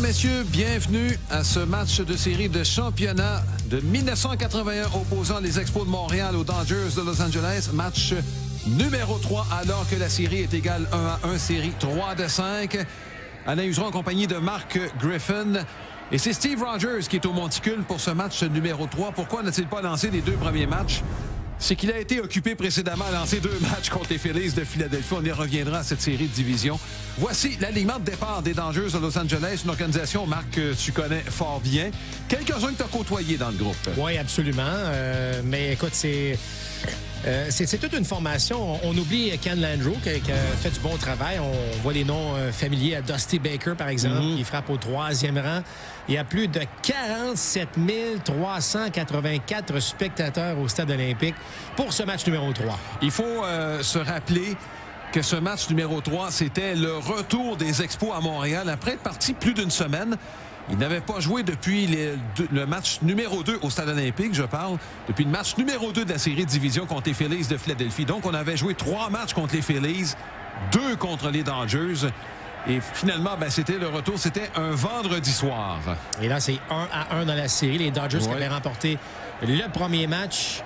messieurs, bienvenue à ce match de série de championnat de 1981 opposant les Expos de Montréal aux Dodgers de Los Angeles. Match numéro 3 alors que la série est égale 1-1, série 3 de 5. Alain Useron en compagnie de Mark Griffin. Et c'est Steve Rogers qui est au monticule pour ce match numéro 3. Pourquoi n'a-t-il pas lancé les deux premiers matchs? C'est qu'il a été occupé précédemment à lancer deux matchs contre les Phillies de Philadelphie. On y reviendra à cette série de division. Voici l'alignement de départ des Dodgers de Los Angeles, une organisation, Marc, que tu connais fort bien. Quelques-uns que tu as côtoyés dans le groupe. Oui, absolument. Mais écoute, c'est toute une formation. On oublie Ken Landreau qui a fait du bon travail. On voit les noms familiers à Dusty Baker, par exemple, qui frappe au 3e rang. Il y a plus de 47 384 spectateurs au Stade olympique pour ce match numéro 3. Il faut se rappeler que ce match numéro 3, c'était le retour des Expos à Montréal après être parti plus d'une semaine. Ils n'avaient pas joué depuis le match numéro 2 au Stade olympique, je parle, depuis le match numéro 2 de la série de division contre les Phillies de Philadelphie. Donc, on avait joué 3 matchs contre les Phillies, 2 contre les Dodgers. Et finalement, c'était le retour. C'était un vendredi soir. Et là, c'est 1-1 dans la série. Les Dodgers qui avaient remporté le premier match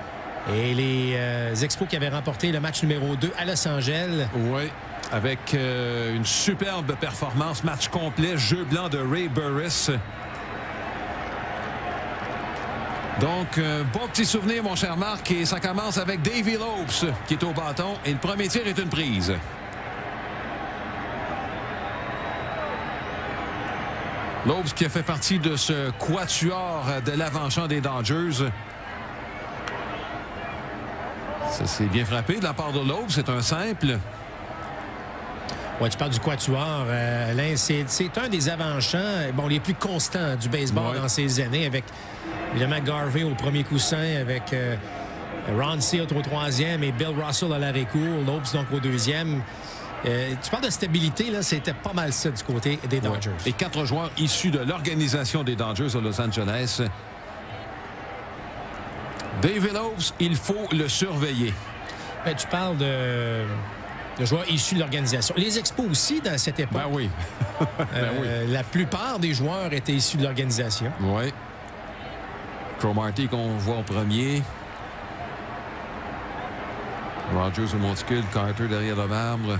et les Expos qui avaient remporté le match numéro 2 à Los Angeles. Oui. Avec une superbe performance, match complet, jeu blanc de Ray Burris. Donc, bon petit souvenir, mon cher Marc, et ça commence avec Davey Lopes qui est au bâton, et le premier tir est une prise. Lopes qui a fait partie de ce quatuor de l'avant-champ des Dodgers. Ça s'est bien frappé de la part de Lopes, c'est un simple. Ouais, tu parles du quatuor. Alain, c'est un des avant-champs les plus constants du baseball dans ces années, avec évidemment Garvey au premier coussin, avec Ron Sealt au 3e et Bill Russell à l'arrêt-court, Lopes donc au 2e. Tu parles de stabilité, là, c'était pas mal ça du côté des Dodgers. Ouais. Et 4 joueurs issus de l'organisation des Dodgers de Los Angeles. Davey Lopes, il faut le surveiller. Ben, tu parles de joueurs issus de l'organisation. Les Expos aussi, dans cette époque. Ben oui. La plupart des joueurs étaient issus de l'organisation. Oui. Cromartie qu'on voit au premier. Rogers au monticule, Carter derrière le marbre.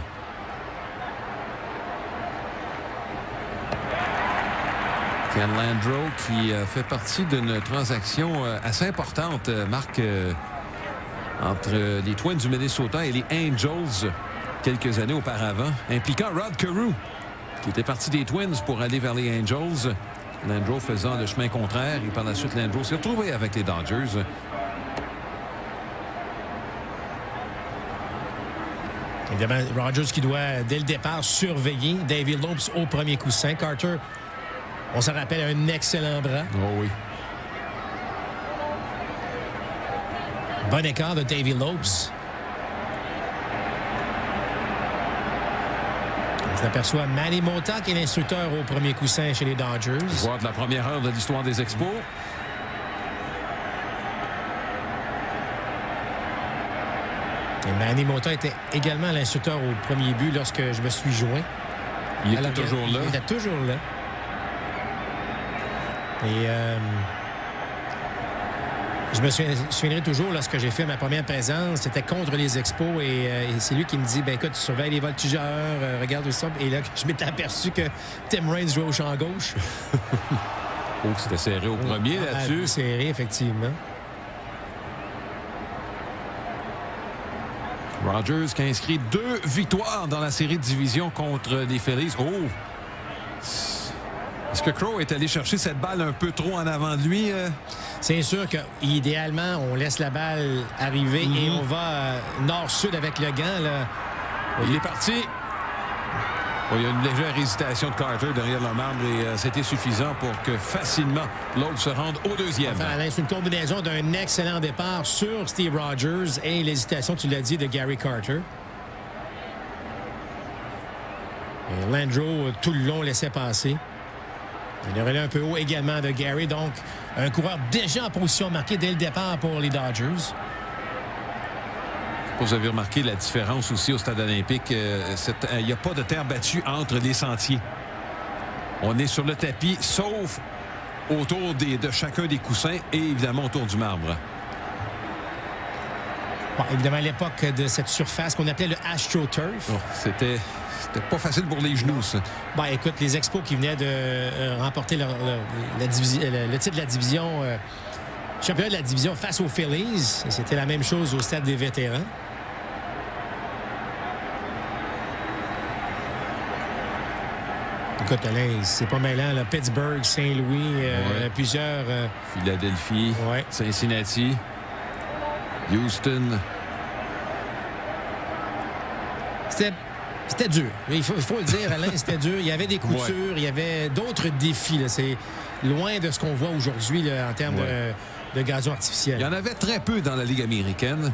Ken Landreau qui fait partie d'une transaction assez importante, Marc, entre les Twins du Minnesota et les Angels quelques années auparavant, impliquant Rod Carew, qui était parti des Twins pour aller vers les Angels. Landreau faisant le chemin contraire, et par la suite, Landreau s'est retrouvé avec les Dodgers. Évidemment, Rogers qui doit, dès le départ, surveiller Davey Lopes au premier coussin. Carter, on se rappelle, un excellent bras. Oh oui. Bon écart de Davey Lopes. On s'aperçoit Manny Mota qui est l'instructeur au premier coussin chez les Dodgers. Joueur de la première heure de l'histoire des Expos. Et Manny Mota était également l'instructeur au premier but lorsque je me suis joint. Il était toujours là. Il était toujours là. Et je me souviendrai toujours lorsque j'ai fait ma première présence, c'était contre les Expos et c'est lui qui me dit, écoute, tu surveilles les voltigeurs, regarde ça. Et là, je m'étais aperçu que Tim Raines jouait au champ gauche. Oh, c'était serré au premier là-dessus. Serré, effectivement. Rogers qui a inscrit 2 victoires dans la série de division contre les Phillies. Oh! Est-ce que Crow est allé chercher cette balle un peu trop en avant de lui? C'est sûr qu'idéalement, on laisse la balle arriver et on va nord-sud avec le gant. Là. Il est parti. Oh, il y a une légère hésitation de Carter derrière le marbre et c'était suffisant pour que facilement l'autre se rende au 2e. Enfin, Alain, c'est une combinaison d'un excellent départ sur Steve Rogers et l'hésitation, tu l'as dit, de Gary Carter. Et Landreau, tout le long, laissait passer. Il aurait un peu haut également de Gary. Donc, un coureur déjà en position marquée dès le départ pour les Dodgers. Vous avez remarqué la différence aussi au Stade olympique. Il n'y a pas de terre battue entre les sentiers. On est sur le tapis, sauf autour de chacun des coussins et évidemment autour du marbre. Bon, évidemment, à l'époque de cette surface qu'on appelait le AstroTurf. Oh, c'était pas facile pour les genoux, ça. Bon, écoute, les Expos qui venaient de remporter le titre de la division, championnat de la division face aux Phillies. C'était la même chose au stade des vétérans. Écoute, Alain, c'est pas mêlant. Là. Pittsburgh, Saint-Louis, plusieurs... Philadelphie, Cincinnati, Houston. C'était dur. Il faut le dire, Alain, c'était dur. Il y avait des coutures, il y avait d'autres défis. C'est loin de ce qu'on voit aujourd'hui en termes de gazon artificiel. Il y en avait très peu dans la Ligue américaine.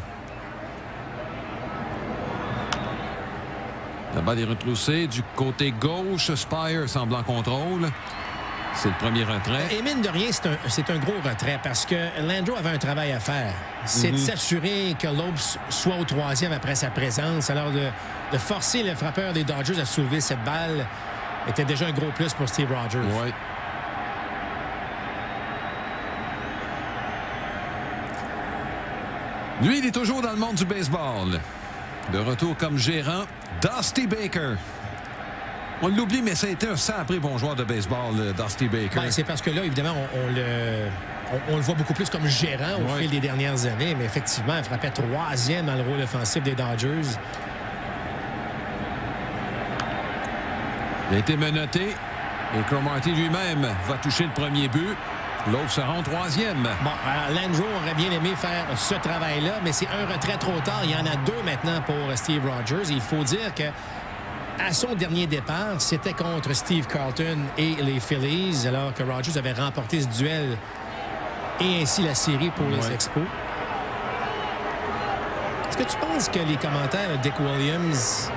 La balle est retroussée du côté gauche. Spire semble en contrôle. C'est le premier retrait. Et mine de rien, c'est un gros retrait parce que Landreau avait un travail à faire. C'est de s'assurer que Lopes soit au troisième après sa présence. Alors de forcer le frappeur des Dodgers à soulever cette balle était déjà un gros plus pour Steve Rogers. Oui. Lui, il est toujours dans le monde du baseball. De retour comme gérant, Dusty Baker. On l'oublie, mais ça a été un sacré bon joueur de baseball, Dusty Baker. C'est parce que là, évidemment, on le voit beaucoup plus comme gérant au fil des dernières années. Mais effectivement, il frappait troisième dans le rôle offensif des Dodgers. Il a été menotté. Et Cromartie lui-même va toucher le premier but. L'autre se rend troisième. Bon, Landreau aurait bien aimé faire ce travail-là, mais c'est un retrait trop tard. Il y en a deux maintenant pour Steve Rogers. Il faut dire que à son dernier départ, c'était contre Steve Carlton et les Phillies, alors que Rogers avait remporté ce duel et ainsi la série pour les Expos. Est-ce que tu penses que les commentaires de Dick Williams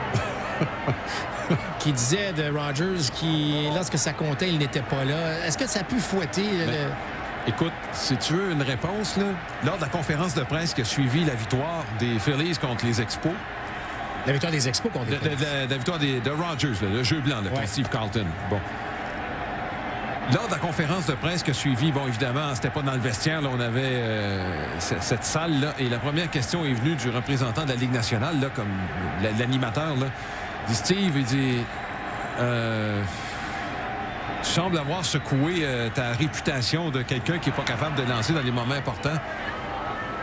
qui disait de Rogers qui, lorsque ça comptait, il n'était pas là, est-ce que ça a pu fouetter? Écoute, si tu veux une réponse, là, lors de la conférence de presse qui a suivi la victoire des Phillies contre les Expos. La victoire des Expos contre les Phillies. La victoire de Rogers, là, le jeu blanc contre Steve Carlton. Bon. Lors de la conférence de presse qui a suivi, bon, évidemment, c'était pas dans le vestiaire, là, on avait cette salle-là, et la première question est venue du représentant de la Ligue nationale, là, comme l'animateur, là. Il dit, Steve, il dit, tu sembles avoir secoué ta réputation de quelqu'un qui n'est pas capable de lancer dans les moments importants.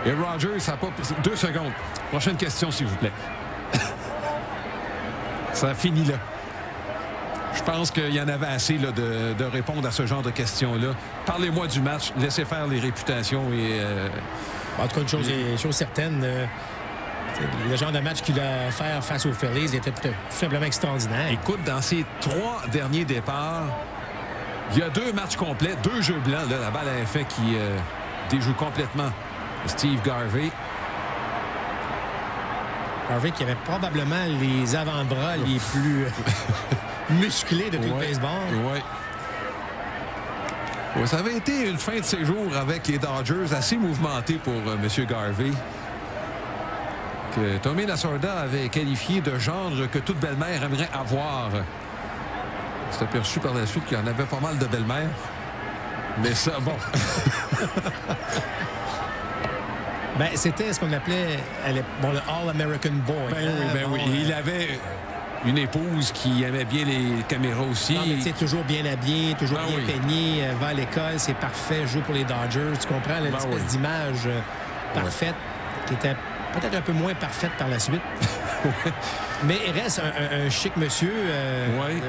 Et Rogers, ça n'a pas... 2 secondes. Prochaine question, s'il vous plaît. Ça a fini là. Je pense qu'il y en avait assez là, de répondre à ce genre de questions-là. Parlez-moi du match, laissez faire les réputations et... En tout cas, une chose certaine, le genre de match qu'il a fait face aux Phillies était tout simplement extraordinaire. Écoute, dans ses 3 derniers départs, il y a 2 matchs complets, 2 jeux blancs. Là, la balle à effet qui déjoue complètement Steve Garvey. Garvey qui avait probablement les avant-bras les plus musclés de tout le baseball. Oui, ça avait été une fin de séjour avec les Dodgers assez mouvementée pour M. Garvey. Que Tommy Lasorda avait qualifié de gendre que toute belle-mère aimerait avoir. C'est aperçu par la suite qu'il y en avait pas mal de belles-mères. Mais ça, bon. Ben, c'était ce qu'on appelait le All-American Boy. Ben oui. Il avait une épouse qui aimait bien les caméras aussi. Non, mais toujours bien habillé, toujours bien peigné, va à l'école, c'est parfait, joue pour les Dodgers. Tu comprends l'espèce d'image parfaite qui était peut-être un peu moins parfaite par la suite. Mais il reste un chic monsieur,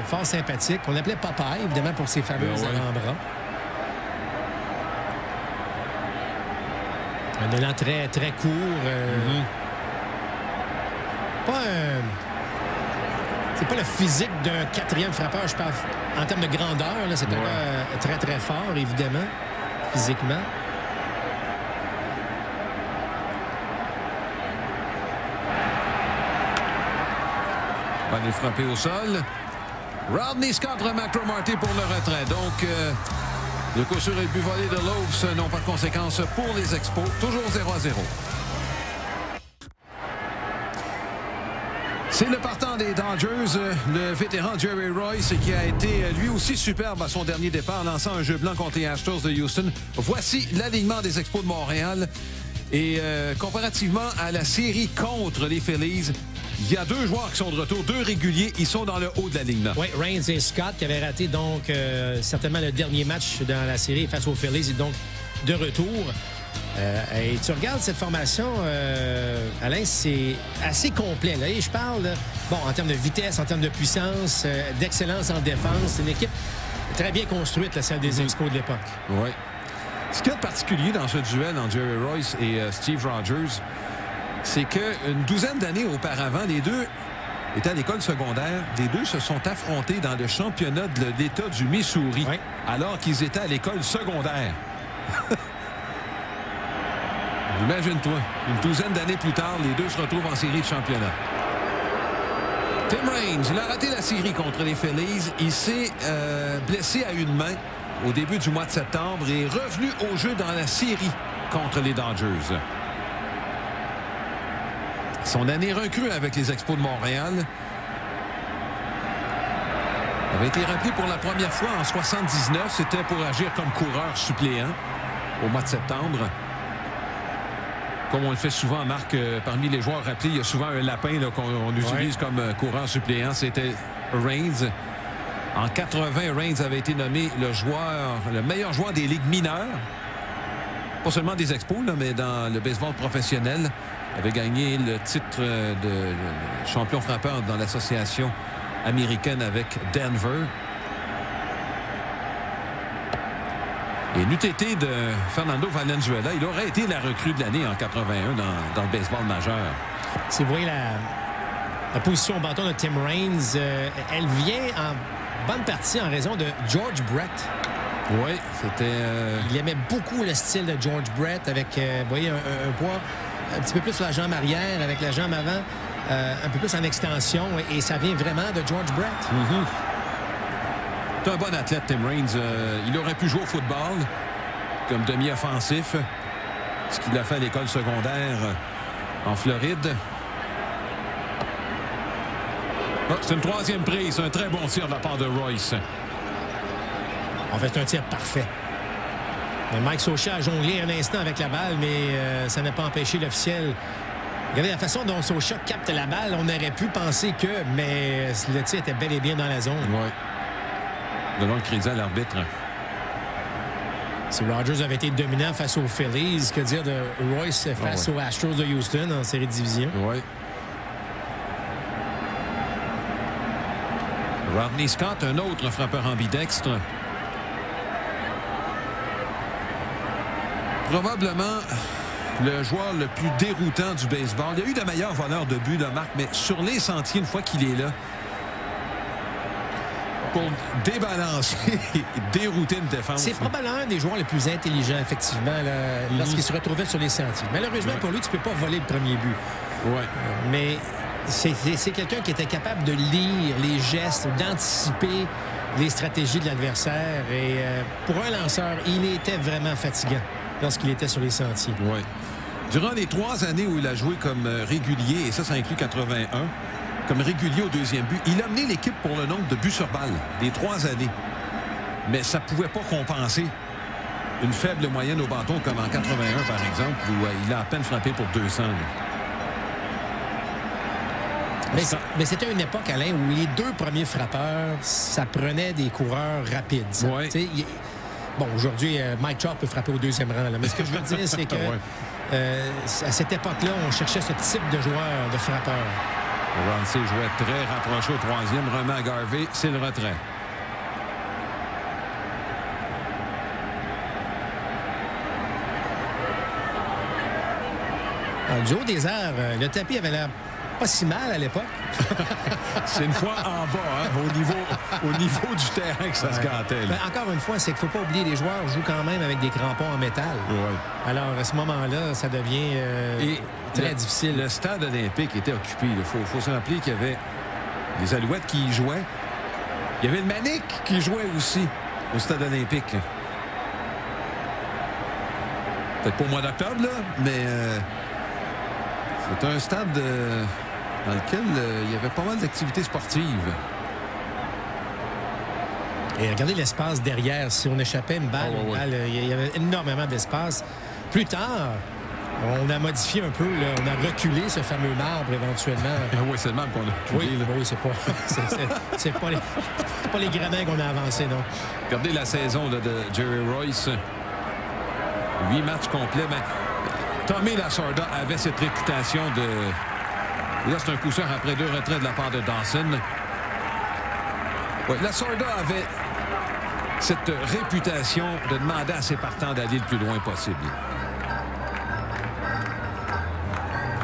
fort sympathique, qu'on appelait Popeye, évidemment, pour ses fameux avant-bras. Un élan très, très court. C'est pas le physique d'un 4e frappeur, je parle en termes de grandeur. C'est un gars très, très fort, évidemment, physiquement. Balle est frappée au sol. Rodney Scott remet Cromartie pour le retrait. Donc, le coup sur le but volé de Lopes n'ont pas de conséquences pour les Expos. Toujours 0-0. C'est le partant des Dodgers, le vétéran Jerry Royce, qui a été lui aussi superbe à son dernier départ, lançant un jeu blanc contre les Astros de Houston. Voici l'alignement des Expos de Montréal. Et comparativement à la série contre les Phillies, il y a 2 joueurs qui sont de retour, 2 réguliers. Ils sont dans le haut de l'alignement. Oui, Raines et Scott qui avaient raté donc certainement le dernier match dans la série face aux Phillies et donc de retour. Et tu regardes cette formation, Alain, c'est assez complet. Là. Et je parle, bon, en termes de vitesse, en termes de puissance, d'excellence en défense. C'est une équipe très bien construite, là, celle des Expos de l'époque. Oui. Ce qu'il y a de particulier dans ce duel entre Jerry Royce et Steve Rogers, c'est qu'une douzaine d'années auparavant, les deux étaient à l'école secondaire. Les deux se sont affrontés dans le championnat de l'État du Missouri, oui, alors qu'ils étaient à l'école secondaire. Imagine-toi, une douzaine d'années plus tard, les deux se retrouvent en série de championnat. Tim Raines, il a raté la série contre les Phillies. Il s'est blessé à une main au début du mois de septembre et est revenu au jeu dans la série contre les Dodgers. Son année recrue avec les Expos de Montréal avait été rappelé pour la première fois en 79. C'était pour agir comme coureur suppléant au mois de septembre. Comme on le fait souvent, Marc, parmi les joueurs rappelés, il y a souvent un lapin qu'on utilise comme coureur suppléant. C'était Raines. En 80, Raines avait été nommé le meilleur joueur des ligues mineures. Pas seulement des Expos, là, mais dans le baseball professionnel. Il avait gagné le titre de champion frappeur dans l'association américaine avec Denver. Et n'eût été de Fernando Valenzuela, il aurait été la recrue de l'année en 81 dans le baseball majeur. Si vous voyez la position au bâton de Tim Raines, elle vient en bonne partie en raison de George Brett. Oui, c'était... Il aimait beaucoup le style de George Brett avec, vous voyez, un poids un petit peu plus sur la jambe arrière, avec la jambe avant, un peu plus en extension, et ça vient vraiment de George Brett. Mm-hmm. C'est un bon athlète, Tim Raines. Il aurait pu jouer au football comme demi-offensif, ce qu'il a fait à l'école secondaire en Floride. Oh, c'est une 3e prise. Un très bon tir de la part de Royce. En fait, c'est un tir parfait. Mike Scioscia a jonglé un instant avec la balle, mais ça n'a pas empêché l'officiel. Regardez la façon dont Scioscia capte la balle. On aurait pu penser que, mais le tir était bel et bien dans la zone. Oui. Donnons le crédit à l'arbitre. Si Rogers avait été dominant face aux Phillies, que dire de Royce face aux Astros de Houston en série de division? Oui. Rodney Scott, un autre frappeur ambidextre. Probablement le joueur le plus déroutant du baseball. Il y a eu de meilleurs voleurs de but, de Marc, mais sur les sentiers, une fois qu'il est là, pour débalancer et dérouter une défense. C'est probablement un des joueurs les plus intelligents, effectivement, lorsqu'il se retrouvait sur les sentiers. Malheureusement, pour lui, tu ne peux pas voler le premier but. Ouais. Mais c'est quelqu'un qui était capable de lire les gestes, d'anticiper les stratégies de l'adversaire. Et pour un lanceur, il était vraiment fatigant lorsqu'il était sur les sentiers. Ouais. Durant les 3 années où il a joué comme régulier, et ça inclut 81, comme régulier au 2e but, il a mené l'équipe pour le nombre de buts sur balle des 3 années. Mais ça ne pouvait pas compenser une faible moyenne au bâton comme en 81, par exemple, où il a à peine frappé pour 200. Mais c'était une époque, Alain, où les 2 premiers frappeurs, ça prenait des coureurs rapides. Ouais. Bon, aujourd'hui, Mike Trout peut frapper au 2e rang. Là. Mais ce que je veux dire, c'est que à cette époque-là, on cherchait ce type de joueur, de frappeur. Ramsey jouait très rapproché au 3e, remet à Garvey, c'est le retrait. Du haut des airs, le tapis avait l'air pas si mal à l'époque. C'est une fois en bas, hein, au niveau du terrain que ça se gâtait. Ben, encore une fois, c'est qu'il ne faut pas oublier, les joueurs jouent quand même avec des crampons en métal. Ouais. Alors, à ce moment-là, ça devient très difficile. Le stade olympique était occupé. Il faut se rappeler qu'il y avait les Alouettes qui y jouaient. Il y avait le Manic qui jouait aussi au stade olympique. Peut-être pas au mois d'octobre, là, mais c'est un stade dans lequel il y avait pas mal d'activités sportives. Et regardez l'espace derrière. Si on échappait une balle, il y avait énormément d'espace. Plus tard, on a modifié un peu. Là, on a reculé ce fameux marbre éventuellement. Oui, c'est le même qu'on a reculé. Oui, c'est pas, c'est pas les gradins qu'on a avancés, non. Regardez la saison là, de Jerry Royce. 8 matchs complets. Mais Tommy Lasorda avait cette réputation de... Et là, c'est un coup sûr après 2 retraits de la part de Dawson. Ouais, Lasorda avait cette réputation de demander à ses partants d'aller le plus loin possible.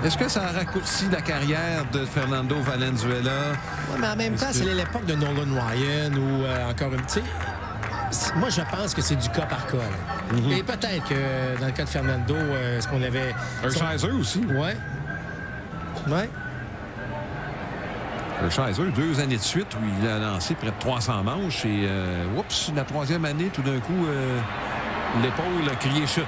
Est-ce que ça a raccourci la carrière de Fernando Valenzuela? Oui, mais en même temps, c'est l'époque de Nolan Ryan ou encore une... Moi, je pense que c'est du cas par cas. Et peut-être que dans le cas de Fernando, est-ce qu'on avait... Hershiser aussi. Oui. Oui. Hershiser, 2 années de suite où il a lancé près de 300 manches et oups, la 3e année, tout d'un coup, l'épaule a crié chute.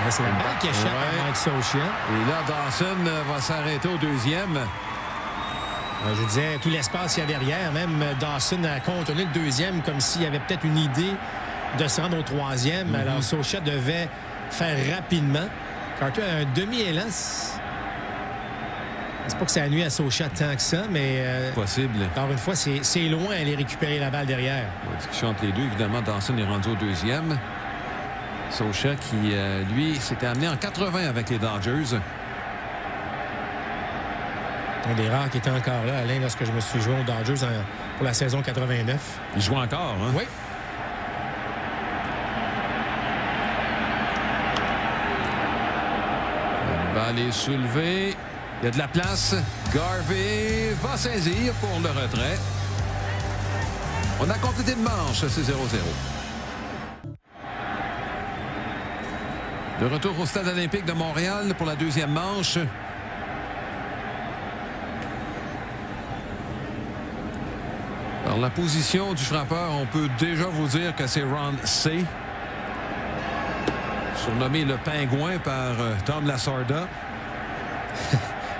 C'est la balle qui échappe à Mike Socia. Et là, Dawson va s'arrêter au 2e. Je disais, tout l'espace qu'il y a derrière, même Dawson a contourné le 2e comme s'il y avait peut-être une idée de se rendre au 3e. Alors, Socia devait faire rapidement. Carter a un demi-élan. C'est pas que ça nuit à Socia tant que ça, mais... Possible. Encore une fois, c'est loin d'aller récupérer la balle derrière. La discussion entre les deux, évidemment, Dawson est rendu au 2e. Socia qui, lui, s'était amené en 80 avec les Dodgers. Un des rares qui était encore là, Alain, lorsque je me suis joué aux Dodgers pour la saison 89. Il joue encore, hein? Oui. La balle est soulevée. Il y a de la place. Garvey va saisir pour le retrait. On a complété de manche, c'est 0-0. De retour au Stade olympique de Montréal pour la 2e manche. Alors, la position du frappeur, on peut déjà vous dire que c'est Ron Cey. Surnommé le pingouin par Tom Lasorda.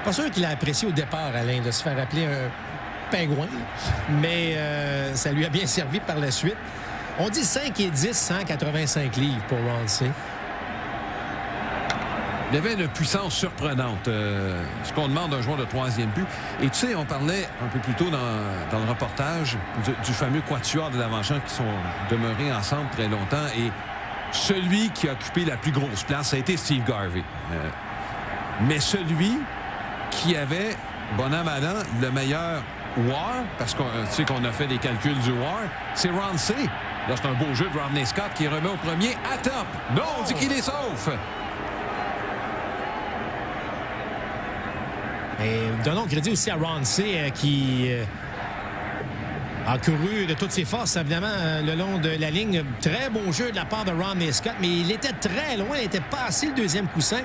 Pas sûr qu'il a apprécié au départ, Alain, de se faire appeler un pingouin, mais ça lui a bien servi par la suite. On dit 5 et 10, 185 livres pour Ron Cey. Il avait une puissance surprenante, ce qu'on demande d'un joueur de 3e but. Et tu sais, on parlait un peu plus tôt dans le reportage du fameux quatuor de l'avant-champ qui sont demeurés ensemble très longtemps. Et celui qui a occupé la plus grosse place, ça a été Steve Garvey. Mais celui qui avait, bon an, mal an, le meilleur WAR, parce qu'on sait qu'on a fait des calculs du WAR, c'est Ron Cey. Là, c'est un beau jeu de Rodney Scott qui remet au premier à top. Non, on dit qu'il est sauf. Et donnons crédit aussi à Ron Cey qui a couru de toutes ses forces, évidemment, le long de la ligne. Très beau jeu de la part de Rodney Scott, mais il était très loin. Il était passé le 2e coussin.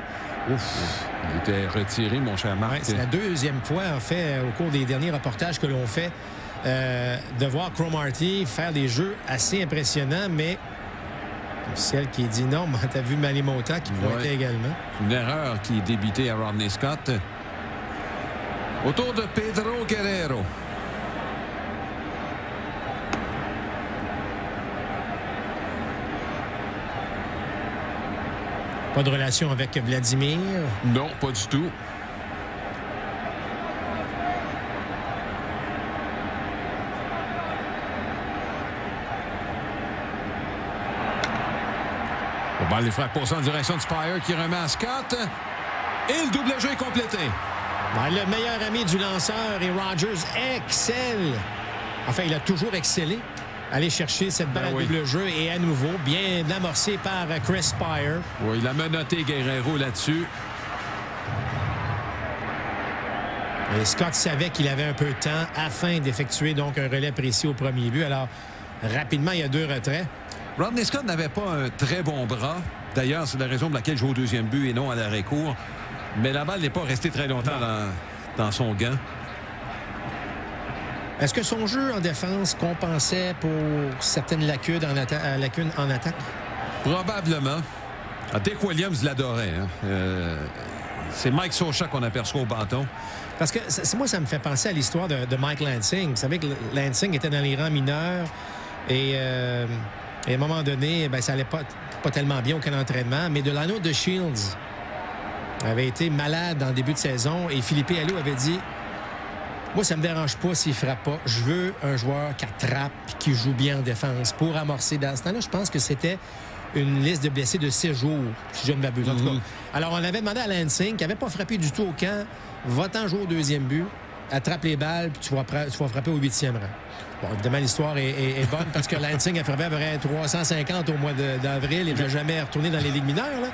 Ouf, il était retiré, mon cher Marc. Ouais, c'est la 2e fois, en fait, au cours des derniers reportages que l'on fait, de voir Cromartie faire des jeux assez impressionnants, mais celle qui dit non, mais t'as vu Malimotta qui pointait également. Une erreur qui est débitée à Rodney Scott. Autour de Pedro Guerrero. Pas de relation avec Vladimir? Non, pas du tout. On va aller faire passer en direction de Spire qui remet à Scott. Et le double jeu est complété. Le meilleur ami du lanceur et Rogers excelle. Enfin, il a toujours excellé. Aller chercher cette balle à double jeu et à nouveau bien amorcé par Chris Spire. Oui, il a menotté Guerrero là-dessus. Et Scott savait qu'il avait un peu de temps afin d'effectuer donc un relais précis au premier but. Alors, rapidement, il y a 2 retraits. Rodney Scott n'avait pas un très bon bras. D'ailleurs, c'est la raison pour laquelle il joue au 2e but et non à l'arrêt court. Mais la balle n'est pas restée très longtemps dans son gant. Est-ce que son jeu en défense compensait pour certaines lacunes en attaque? Probablement. Dick Williams l'adorait. Hein? C'est Mike Scioscia qu'on aperçoit au bâton. Parce que moi, ça me fait penser à l'histoire de Mike Lansing. Vous savez que Lansing était dans les rangs mineurs et à un moment donné, ça n'allait pas tellement bien aucun entraînement. Mais Delano DeShields avait été malade en début de saison et Philippe Alou avait dit « Moi, ça ne me dérange pas s'il ne frappe pas. Je veux un joueur qui attrape et qui joue bien en défense pour amorcer. » Dans ce temps-là, je pense que c'était une liste de blessés de 6 jours, si je ne m'abuse. En tout cas. Alors, on avait demandé à Lansing, qui n'avait pas frappé du tout au camp, va-t'en jouer au deuxième but, attrape les balles, puis tu vas frapper au 8e rang. Bon, évidemment, l'histoire est bonne parce que Lansing a frappé à peu près 350 au mois d'avril et n'a jamais retourné dans les ligues mineures. Là.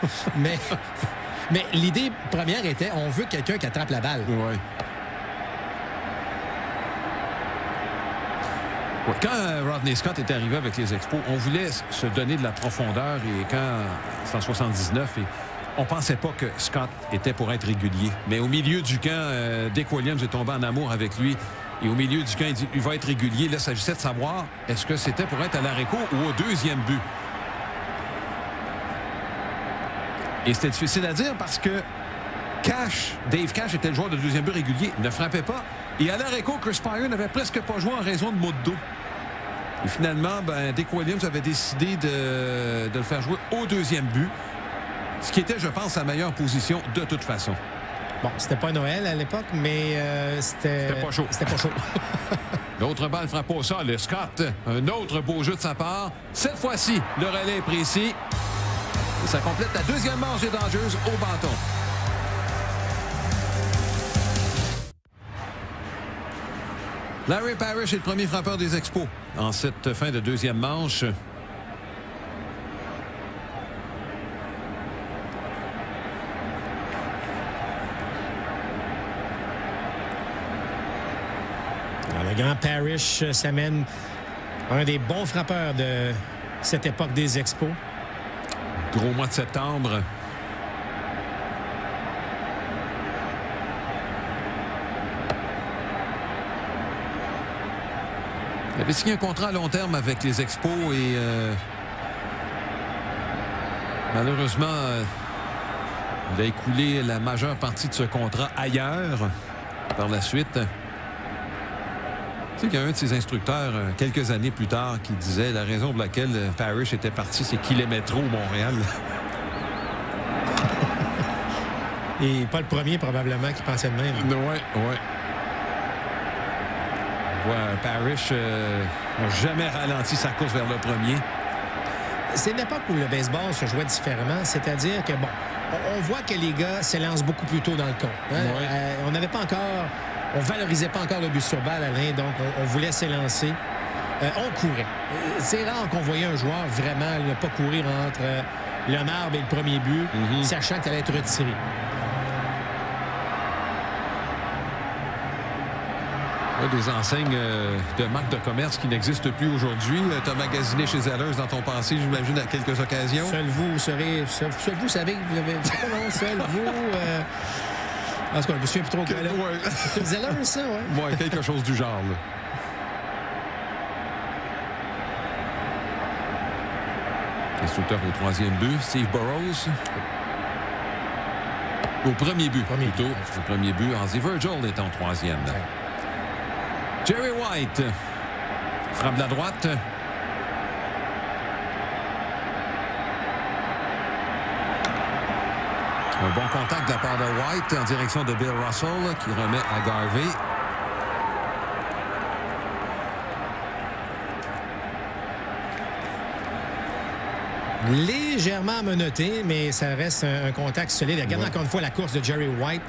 Mais l'idée première était, on veut quelqu'un qui attrape la balle. Ouais. Quand Rodney Scott est arrivé avec les Expos, on voulait se donner de la profondeur et quand, c'est en 79, on pensait pas que Scott était pour être régulier. Mais au milieu du camp, Dick Williams est tombé en amour avec lui. Et au milieu du camp, il dit il va être régulier. Là, il s'agissait de savoir est-ce que c'était pour être à l'arrêt-court ou au deuxième but. Et c'était difficile à dire parce que Dave Cash était le joueur de deuxième but régulier. Il ne frappait pas. Et à l'arrêt-court, Chris Spire n'avait presque pas joué en raison de maux de dos. Et finalement, Dick Williams avait décidé de le faire jouer au deuxième but. Ce qui était, je pense, sa meilleure position de toute façon. Bon, c'était pas Noël à l'époque, mais c'était pas chaud. C'était pas chaud. L'autre balle frappe au sol. Scott, un autre beau jeu de sa part. Cette fois-ci, le relais est précis. Et ça complète la deuxième manche des Dodgers au bâton. Larry Parrish est le premier frappeur des Expos en cette fin de deuxième manche. Alors, le grand Parrish s'amène un des bons frappeurs de cette époque des Expos. Gros mois de septembre. Il avait signé un contrat à long terme avec les Expos et malheureusement, il a écoulé la majeure partie de ce contrat ailleurs par la suite. Tu sais qu'il y a un de ses instructeurs quelques années plus tard qui disait la raison pour laquelle Parrish était parti, c'est qu'il aimait trop Montréal. Et pas le premier probablement qui pensait de même. Oui. Parrish n'a jamais ralenti sa course vers le premier. C'est une époque où le baseball se jouait différemment, c'est-à-dire que, bon, on voit que les gars s'élancent beaucoup plus tôt dans le compte. Hein? Oui. On n'avait pas encore, on valorisait pas encore le but sur balle, Alain, donc on voulait s'élancer. On courait. C'est rare qu'on voyait un joueur vraiment ne pas courir entre le marbre et le premier but, sachant qu'il allait être retiré. Des enseignes de marques de commerce qui n'existent plus aujourd'hui. Tu as magasiné chez Zellers dans ton passé, j'imagine, à quelques occasions. Seul vous savez que vous avez... Non, seul vous... En tout cas, je me souviens plus trop que là. C'est Zellers, ça, ouais? Oui, quelque chose du genre, là. Instructeur au troisième but, Steve Burroughs. Au premier but, plutôt. Au premier but, Ozzie Virgil est en troisième. Ouais. Jerry White frappe de la droite. Un bon contact de la part de White en direction de Bill Russell qui remet à Garvey. Légèrement menotté, mais ça reste un contact solide. Regarde encore une fois la course de Jerry White.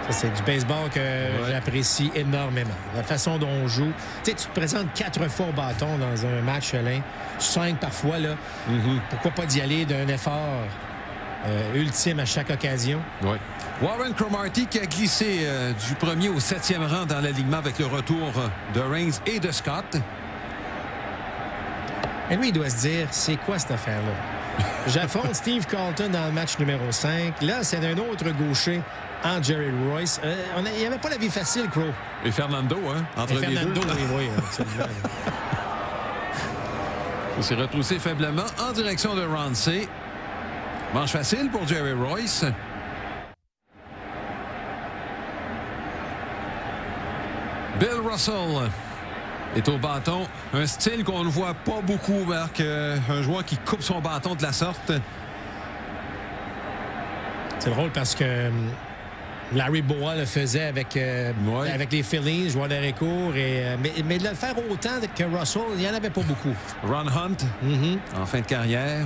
C'est du baseball que j'apprécie énormément. La façon dont on joue. Tu sais, tu te présentes 4 fois au bâton dans un match, Alain. 5 parfois, là. Pourquoi pas d'y aller d'un effort ultime à chaque occasion? Oui. Warren Cromartie qui a glissé du premier au 7e rang dans l'alignement avec le retour de Raines et de Scott. Et lui, il doit se dire, c'est quoi cette affaire-là? J'affronte Steve Carlton dans le match numéro 5. Là, c'est d'un autre gaucher en Jerry Royce. Il n'y avait pas la vie facile, Crow. Et Fernando, hein? Entre les deux. Oui, absolument. Il s'est retroussé faiblement en direction de Ramsey. Manche facile pour Jerry Royce. Bill Russell est au bâton. Un style qu'on ne voit pas beaucoup, Marc. Un joueur qui coupe son bâton de la sorte. C'est drôle parce que Larry Bowa le faisait avec les Phillies, joueur d'arrêt court. Mais de le faire autant que Russell, il n'y en avait pas beaucoup. Ron Hunt, en fin de carrière.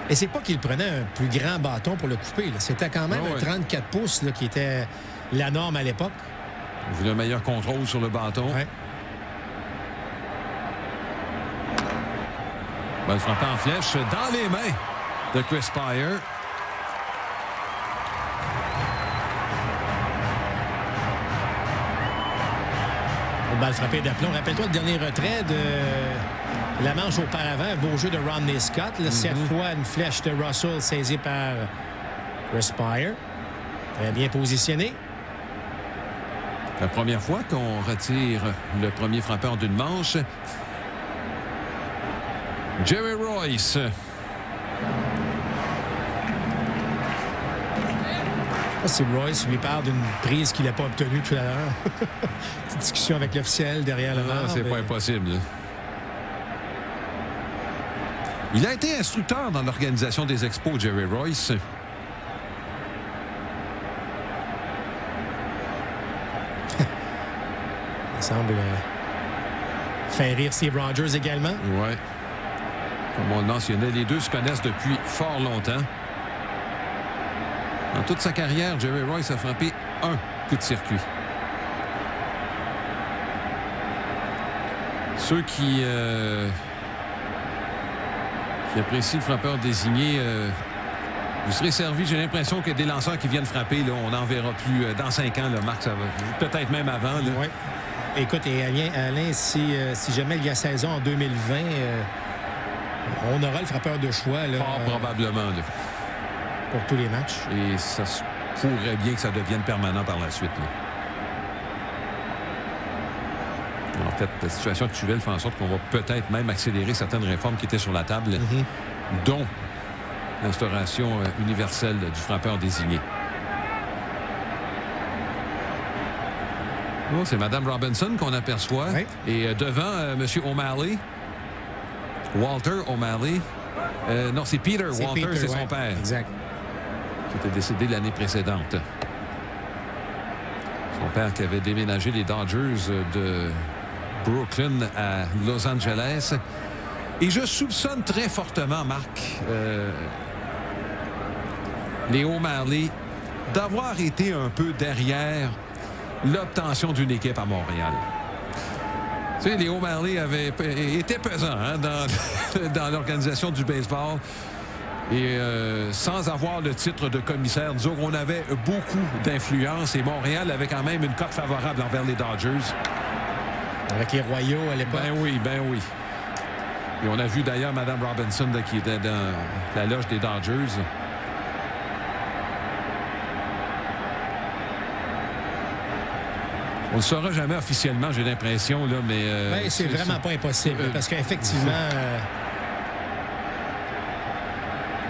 Et c'est pas qu'il prenait un plus grand bâton pour le couper. C'était quand même un 34 pouces là, qui était la norme à l'époque. Il voulait un meilleur contrôle sur le bâton. Ouais. Balle frappée en flèche dans les mains de Chris Spire. Balle frappée d'aplomb. Rappelle-toi le dernier retrait de la manche auparavant. Un beau jeu de Rodney Scott. Cette fois, une flèche de Russell saisie par Chris Spire. Très bien positionné. La première fois qu'on retire le premier frappeur d'une manche. Jerry Royce. Je sais pas si Royce lui parle d'une prise qu'il n'a pas obtenue tout à l'heure. Petite discussion avec l'officiel derrière le Non, c'est pas impossible. Il a été instructeur dans l'organisation des expos, Jerry Royce. Il semble faire rire Steve Rogers également. Oui. Comme on le mentionnait, les deux se connaissent depuis fort longtemps. Dans toute sa carrière, Jerry Royce a frappé un coup de circuit. Ceux qui apprécient le frappeur désigné, vous serez servi. J'ai l'impression que des lanceurs qui viennent frapper, là, on n'en verra plus dans 5 ans. Là, Marc, ça va peut-être même avant. Oui. Écoute, et Alain, si jamais il y a saison en 2020, on aura le frappeur de choix. Là, probablement. Là. Pour tous les matchs. Et ça se pourrait bien que ça devienne permanent par la suite. Là. En fait, la situation actuelle fait en sorte qu'on va peut-être même accélérer certaines réformes qui étaient sur la table, dont l'instauration universelle du frappeur désigné. Oh, c'est Mme Robinson qu'on aperçoit. Oui. Et devant, M. O'Malley, Walter O'Malley. Non, c'est Peter. Walter, c'est son père. Exact. Qui était décédé l'année précédente. Son père qui avait déménagé les Dodgers de Brooklyn à Los Angeles. Et je soupçonne très fortement, Marc, les O'Malley d'avoir été un peu derrière l'obtention d'une équipe à Montréal. Tu sais, les O'Malley étaient pesants dans l'organisation du baseball. Et sans avoir le titre de commissaire, disons qu'on avait beaucoup d'influence et Montréal avait quand même une cote favorable envers les Dodgers. Avec les Royaux à l'époque. Ben oui. Et on a vu d'ailleurs Mme Robinson qui était dans la loge des Dodgers. On ne le saura jamais officiellement, j'ai l'impression, là, mais... c'est vraiment pas impossible, parce qu'effectivement...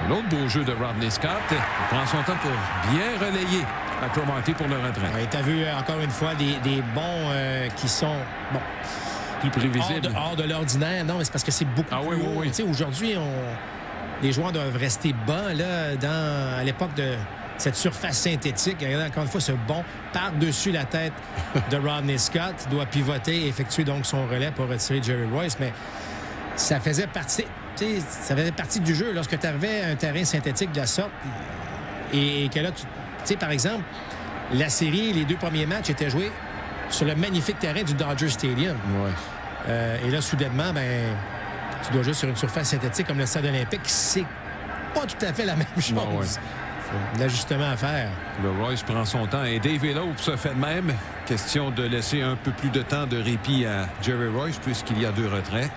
L'autre beau jeu de Rodney Scott. Il prend son temps pour bien relayer à Cromartie pour le retrait. Oui, tu as vu encore une fois des bons qui sont... Bon, plus prévisibles. Hors de l'ordinaire. Non, mais c'est parce que c'est beaucoup plus haut. Oui. Aujourd'hui, les joueurs doivent rester bas là, à l'époque de cette surface synthétique. Regardez encore une fois ce bond par-dessus la tête de Rodney Scott. Il doit pivoter et effectuer donc son relais pour retirer Jerry Royce. Mais ça faisait partie... ça faisait partie du jeu lorsque tu avais un terrain synthétique de la sorte et que là, tu sais, par exemple, la série, les 2 premiers matchs étaient joués sur le magnifique terrain du Dodger Stadium. Ouais. Et là, soudainement, tu dois jouer sur une surface synthétique comme le stade olympique. C'est pas tout à fait la même chose. Non, ouais. L'ajustement à faire. Le Royce prend son temps et Dave Elope se fait de même. Question de laisser un peu plus de temps de répit à Jerry Royce puisqu'il y a 2 retraits.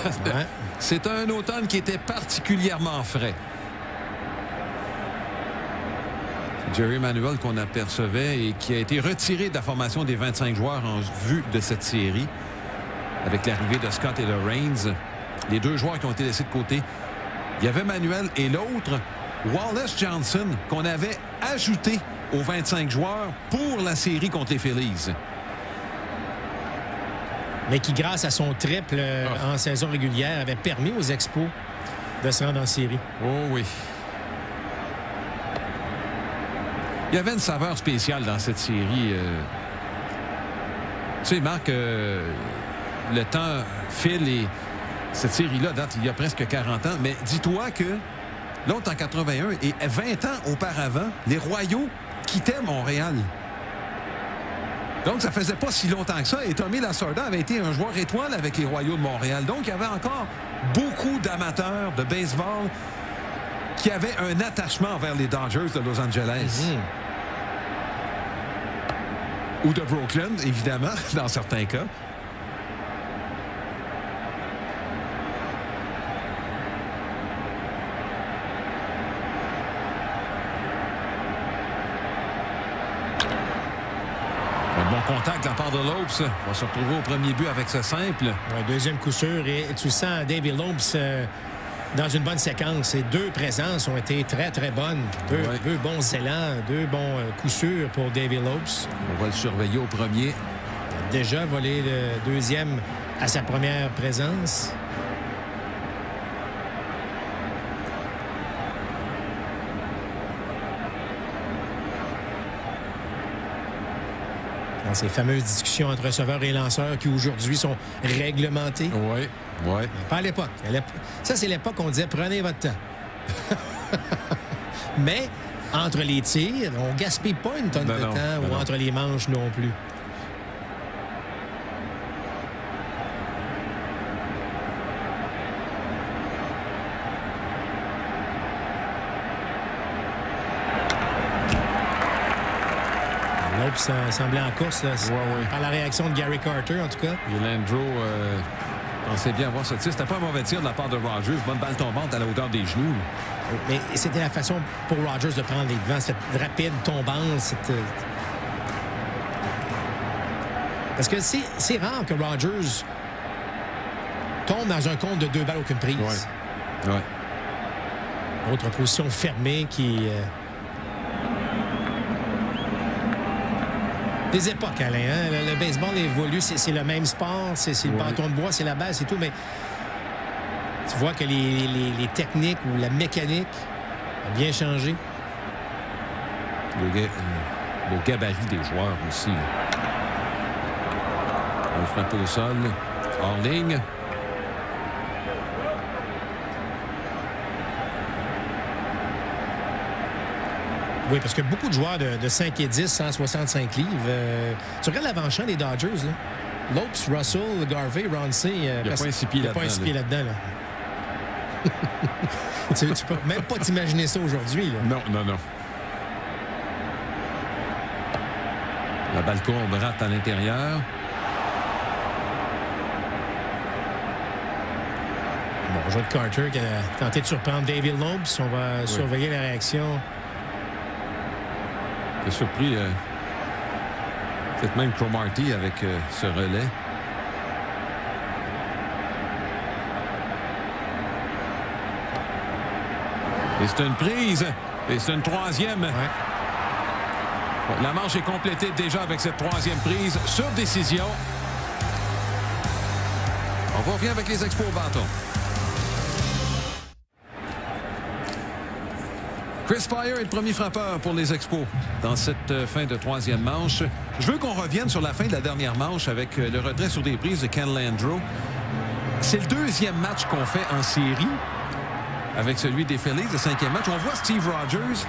Ouais. C'est un automne qui était particulièrement frais. Jerry Manuel qu'on apercevait et qui a été retiré de la formation des 25 joueurs en vue de cette série avec l'arrivée de Scott et de Raines. Les 2 joueurs qui ont été laissés de côté. Il y avait Manuel et l'autre, Wallace Johnson, qu'on avait ajouté aux 25 joueurs pour la série contre les Phillies. Mais qui, grâce à son triple en saison régulière, avait permis aux Expos de se rendre en série. Oh oui. Il y avait une saveur spéciale dans cette série. Tu sais, Marc, le temps file et cette série-là date il y a presque 40 ans. Mais dis-toi que l'autre en 81 et 20 ans auparavant, les Royaux quittaient Montréal. Donc, ça faisait pas si longtemps que ça. Et Tommy Lasorda avait été un joueur étoile avec les Royaux de Montréal. Donc, il y avait encore beaucoup d'amateurs de baseball qui avaient un attachement envers les Dodgers de Los Angeles. Ou de Brooklyn, évidemment, dans certains cas. Un bon contact de la part de Lopes. Va se retrouver au premier but avec ce simple. Un deuxième coup sûr. Et tu sens David Lopes dans une bonne séquence. Ces deux présences ont été très, très bonnes. Deux bons élans, deux bons coups sûrs pour David Lopes. On va le surveiller au premier. Déjà volé le deuxième à sa première présence. Dans ces fameuses discussions entre receveurs et lanceurs qui aujourd'hui sont réglementées. Oui, oui. Pas à l'époque. Ça, c'est l'époque où on disait prenez votre temps. Mais entre les tirs, on ne gaspille pas une tonne de temps ou entre les manches non plus. Lopes semblait en course là, par la réaction de Gary Carter, en tout cas. Et Landreau pensait bien avoir ce tir. C'était pas un mauvais tir de la part de Rogers. Bonne balle tombante à la hauteur des genoux. Mais c'était la façon pour Rogers de prendre les devants. Cette rapide tombante. Parce que c'est rare que Rogers tombe dans un compte de 2 balles aucune prise. Ouais. Autre position fermée qui... Des époques, Alain. Hein? Le baseball évolue, c'est le même sport, c'est le bâton de bois, c'est la balle, c'est tout, mais tu vois que les techniques ou la mécanique a bien changé. Le gabarit des joueurs aussi. On frappe au sol, hors ligne. Oui, parce que beaucoup de joueurs de 5 et 10, 165 livres. Tu regardes l'avant-champ des Dodgers, là. Lopes, Russell, Garvey, Ronce. Il n'y a pas un 6 pieds là-dedans. Il n'y a pas un 6 pieds là-dedans. Tu peux même pas t'imaginer ça aujourd'hui. Non. La balle courbe rate à l'intérieur. Bon, jeu de Carter qui a tenté de surprendre David Lopes. On va surveiller la réaction. J'ai surpris peut-être même Cromartie avec ce relais. Et c'est une prise. Et c'est une troisième. La manche est complétée déjà avec cette troisième prise sur décision. On revient avec les Expos au bâton. Chris Spire est le premier frappeur pour les Expos dans cette fin de troisième manche. Je veux qu'on revienne sur la fin de la dernière manche avec le retrait sur des prises de Ken Landreau. C'est le deuxième match qu'on fait en série avec celui des Phillies, le cinquième match. On voit Steve Rogers.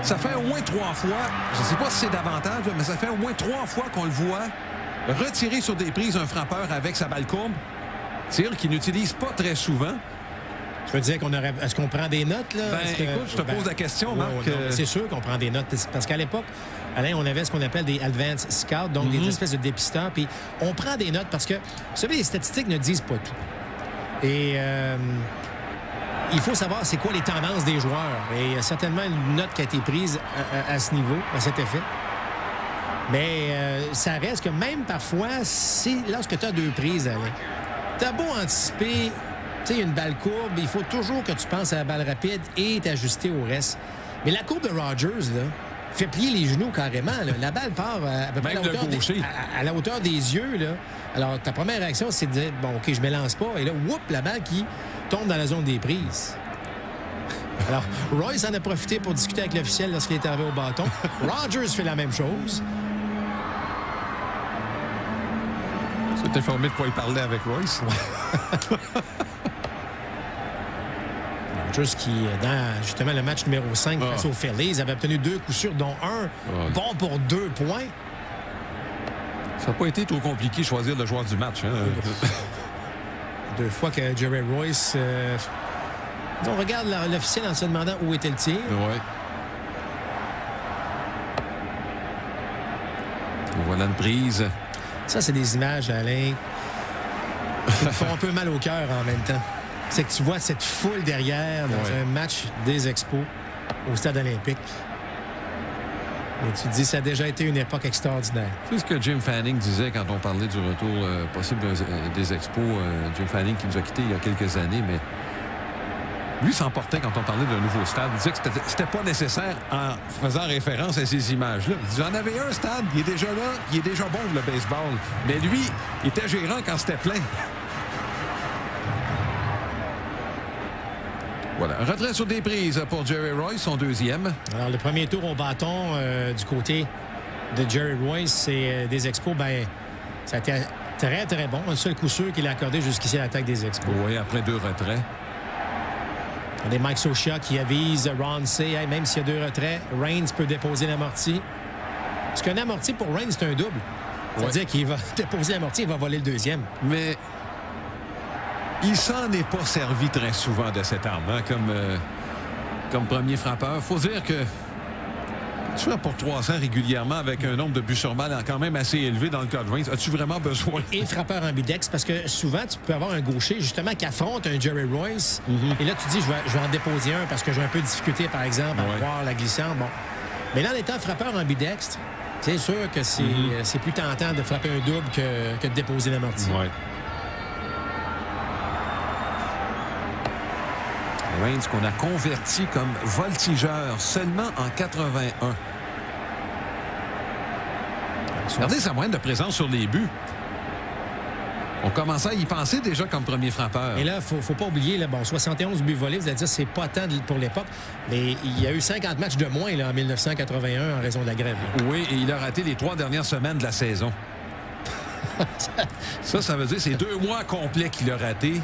Ça fait au moins 3 fois, je ne sais pas si c'est davantage, mais ça fait au moins 3 fois qu'on le voit retirer sur des prises un frappeur avec sa balle courbe. Tir qu'il n'utilise pas très souvent. Tu veux dire qu'on aurait... Est-ce qu'on prend des notes, là? Écoute, je te pose la question, Marc. C'est sûr qu'on prend des notes. Parce qu'à l'époque, Alain, on avait ce qu'on appelle des advanced scouts, donc des espèces de dépisteurs. Puis on prend des notes parce que, vous savez, les statistiques ne disent pas tout. Et il faut savoir c'est quoi les tendances des joueurs. Et il y a certainement une note qui a été prise à ce niveau, à cet effet. Mais ça reste que même parfois, lorsque tu as 2 prises, Alain, tu as beau anticiper... Tu sais, une balle courbe, il faut toujours que tu penses à la balle rapide et t'ajuster au reste. Mais la courbe de Rogers, là, fait plier les genoux carrément. Là. La balle part à peu près à la hauteur des yeux. Là. Alors, ta première réaction, c'est de dire, bon, OK, je ne me lance pas. Et là, whoop, la balle qui tombe dans la zone des prises. Alors, Royce en a profité pour discuter avec l'officiel lorsqu'il est arrivé au bâton. Rogers fait la même chose. Tu es informé de quoi il parlait avec Royce? Rogers qui, dans justement le match numéro 5 face aux Phillies, avait obtenu 2 coups sûrs, dont un bon pour 2 points. Ça n'a pas été trop compliqué de choisir le joueur du match. Hein? 2 fois que Jerry Royce... on regarde l'officiel en se demandant où était le tir. Oui. Voilà une prise. Ça, c'est des images, Alain, qui me font un peu mal au cœur en même temps. C'est que tu vois cette foule derrière dans un match des Expos au stade olympique. Et tu te dis, ça a déjà été une époque extraordinaire. C'est ce que Jim Fanning disait quand on parlait du retour possible des Expos. Jim Fanning qui nous a quittés il y a quelques années, mais lui s'emportait quand on parlait d'un nouveau stade. Il disait que c'était pas nécessaire en faisant référence à ces images-là. Il disait, j'en avais un stade, il est déjà là, il est déjà bon le baseball. Mais lui, il était gérant quand c'était plein. Voilà, un retrait sur des prises pour Jerry Royce, son deuxième. Alors, le premier tour au bâton du côté de Jerry Royce et des Expos, ben, ça a été très, très bon. Un seul coup sûr qu'il a accordé jusqu'ici à l'attaque des Expos. Oui, après 2 retraits. Des Mike Socha qui avise Ron C. Hey, même s'il y a 2 retraits, Reigns peut déposer l'amorti. Parce qu'un amorti pour Reigns, c'est un double. C'est-à-dire qu'il va déposer l'amorti, il va voler le deuxième. Mais il s'en est pas servi très souvent de cette arme hein, comme premier frappeur. Il faut dire que tu fais pour 300 régulièrement avec un nombre de buts sur balle quand même assez élevé dans le cas de Reigns. As-tu vraiment besoin? Et frappeur ambidex, parce que souvent, tu peux avoir un gaucher, justement, qui affronte un Jerry Royce. Et là, tu dis, je vais en déposer un parce que j'ai un peu de difficulté, par exemple, à voir la glissante. Bon. Mais là, en étant frappeur ambidextre, c'est sûr que c'est plus tentant de frapper un double que de déposer l'amorti. Reigns qu'on a converti comme voltigeur seulement en 81. Regardez sa moyenne de présence sur les buts. On commençait à y penser déjà comme premier frappeur. Et là, il ne faut pas oublier, là, bon, 71 buts volés, vous allez dire c'est pas tant pour l'époque, mais il y a eu 50 matchs de moins là, en 1981 en raison de la grève. Là. Oui, et il a raté les 3 dernières semaines de la saison. ça veut dire c'est 2 mois complets qu'il a raté.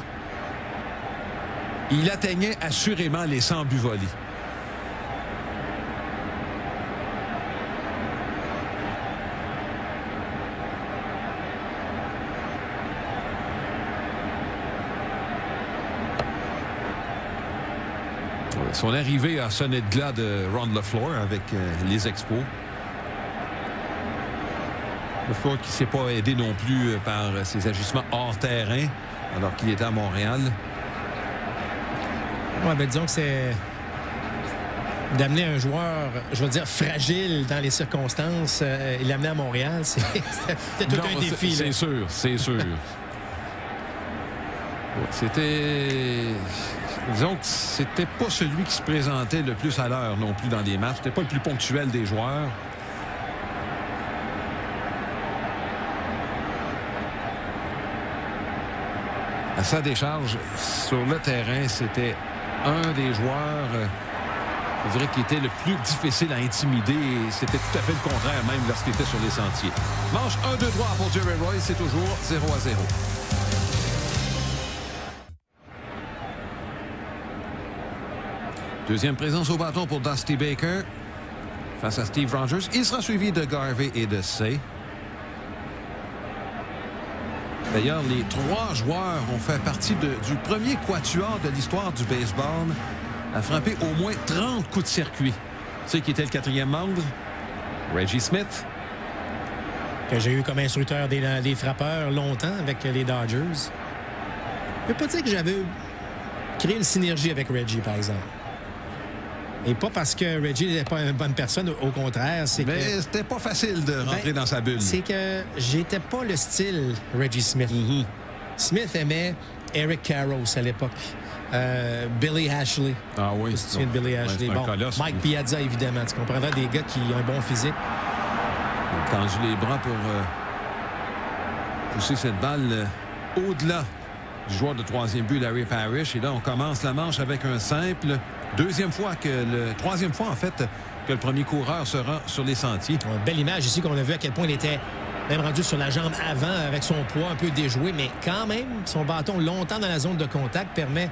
Il atteignait assurément les 100 buts volés. Son arrivée a sonné de glas de Ron LeFleur avec les Expos. LeFleur qui ne s'est pas aidé non plus par ses agissements hors terrain alors qu'il était à Montréal. Oui, bien disons que c'est d'amener un joueur, je veux dire, fragile dans les circonstances et l'amener à Montréal, c'était tout un défi. C'est sûr, c'est sûr. C'était... Disons que c'était pas celui qui se présentait le plus à l'heure non plus dans les matchs. C'était pas le plus ponctuel des joueurs. À sa décharge, sur le terrain, c'était un des joueurs, je dirais, qui était le plus difficile à intimider. Et c'était tout à fait le contraire, même lorsqu'il était sur les sentiers. Manche 1-2-3 pour Jerry Royce, c'est toujours 0-0. Deuxième présence au bâton pour Dusty Baker face à Steve Rogers. Il sera suivi de Garvey et de Say. D'ailleurs, les 3 joueurs ont fait partie du premier quatuor de l'histoire du baseball à frapper au moins 30 coups de circuit. Tu sais qui était le 4e membre? Reggie Smith. Que j'ai eu comme instructeur des frappeurs longtemps avec les Dodgers. Je ne peux pas dire que j'avais créé une synergie avec Reggie, par exemple. Et pas parce que Reggie n'était pas une bonne personne, au contraire. Mais c'était pas facile de rentrer dans sa bulle. C'est que j'étais pas le style Reggie Smith. Smith aimait Eric Karros à l'époque. Billy Ashley. Ah oui. Tu te souviens de Billy Ashley? Bon, colosse, Mike Piazza, évidemment. Tu comprendras des gars qui ont un bon physique. Tendu les bras pour pousser cette balle au-delà du joueur de troisième but, Larry Parrish. Et là, on commence la manche avec un simple. Troisième fois, en fait, que le premier coureur se rend sur les sentiers. Une belle image ici qu'on a vu à quel point il était même rendu sur la jambe avant avec son poids un peu déjoué, mais quand même, son bâton longtemps dans la zone de contact permet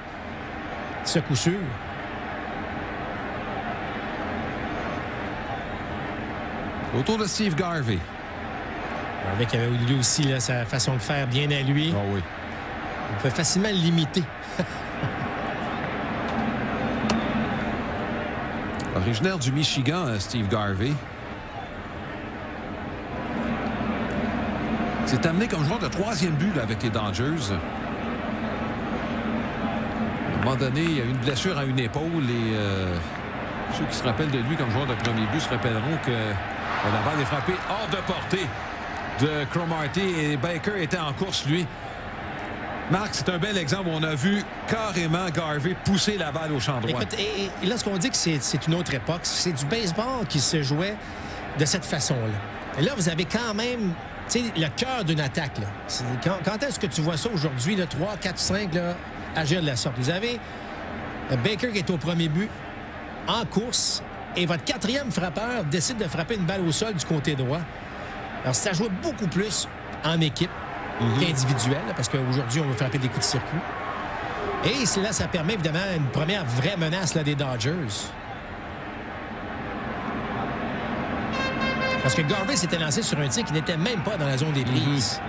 ce coup sûr. Autour de Steve Garvey. Garvey qui avait lui aussi là, sa façon de faire bien à lui. Ah oui. On peut facilement l'imiter. Originaire du Michigan, Steve Garvey. C'est amené comme joueur de troisième but là, avec les Dodgers. À un moment donné, il y a eu une blessure à une épaule et ceux qui se rappellent de lui comme joueur de premier but se rappelleront que la balle est frappée hors de portée de Cromartie et Baker était en course, lui. Marc, c'est un bel exemple où on a vu carrément Garvey pousser la balle au champ droit. Écoute, et là, ce qu'on dit que c'est une autre époque, c'est du baseball qui se jouait de cette façon-là. Et là, vous avez quand même le cœur d'une attaque. Là. Quand est-ce que tu vois ça aujourd'hui, 3, 4, 5, là, agir de la sorte? Vous avez Baker qui est au premier but, en course, et votre quatrième frappeur décide de frapper une balle au sol du côté droit. Alors, ça joue beaucoup plus en équipe qu'individuel, parce qu'aujourd'hui, on veut frapper des coups de circuit. Et là, ça permet évidemment une première vraie menace là, des Dodgers. Parce que Garvey s'était lancé sur un tir qui n'était même pas dans la zone des prises.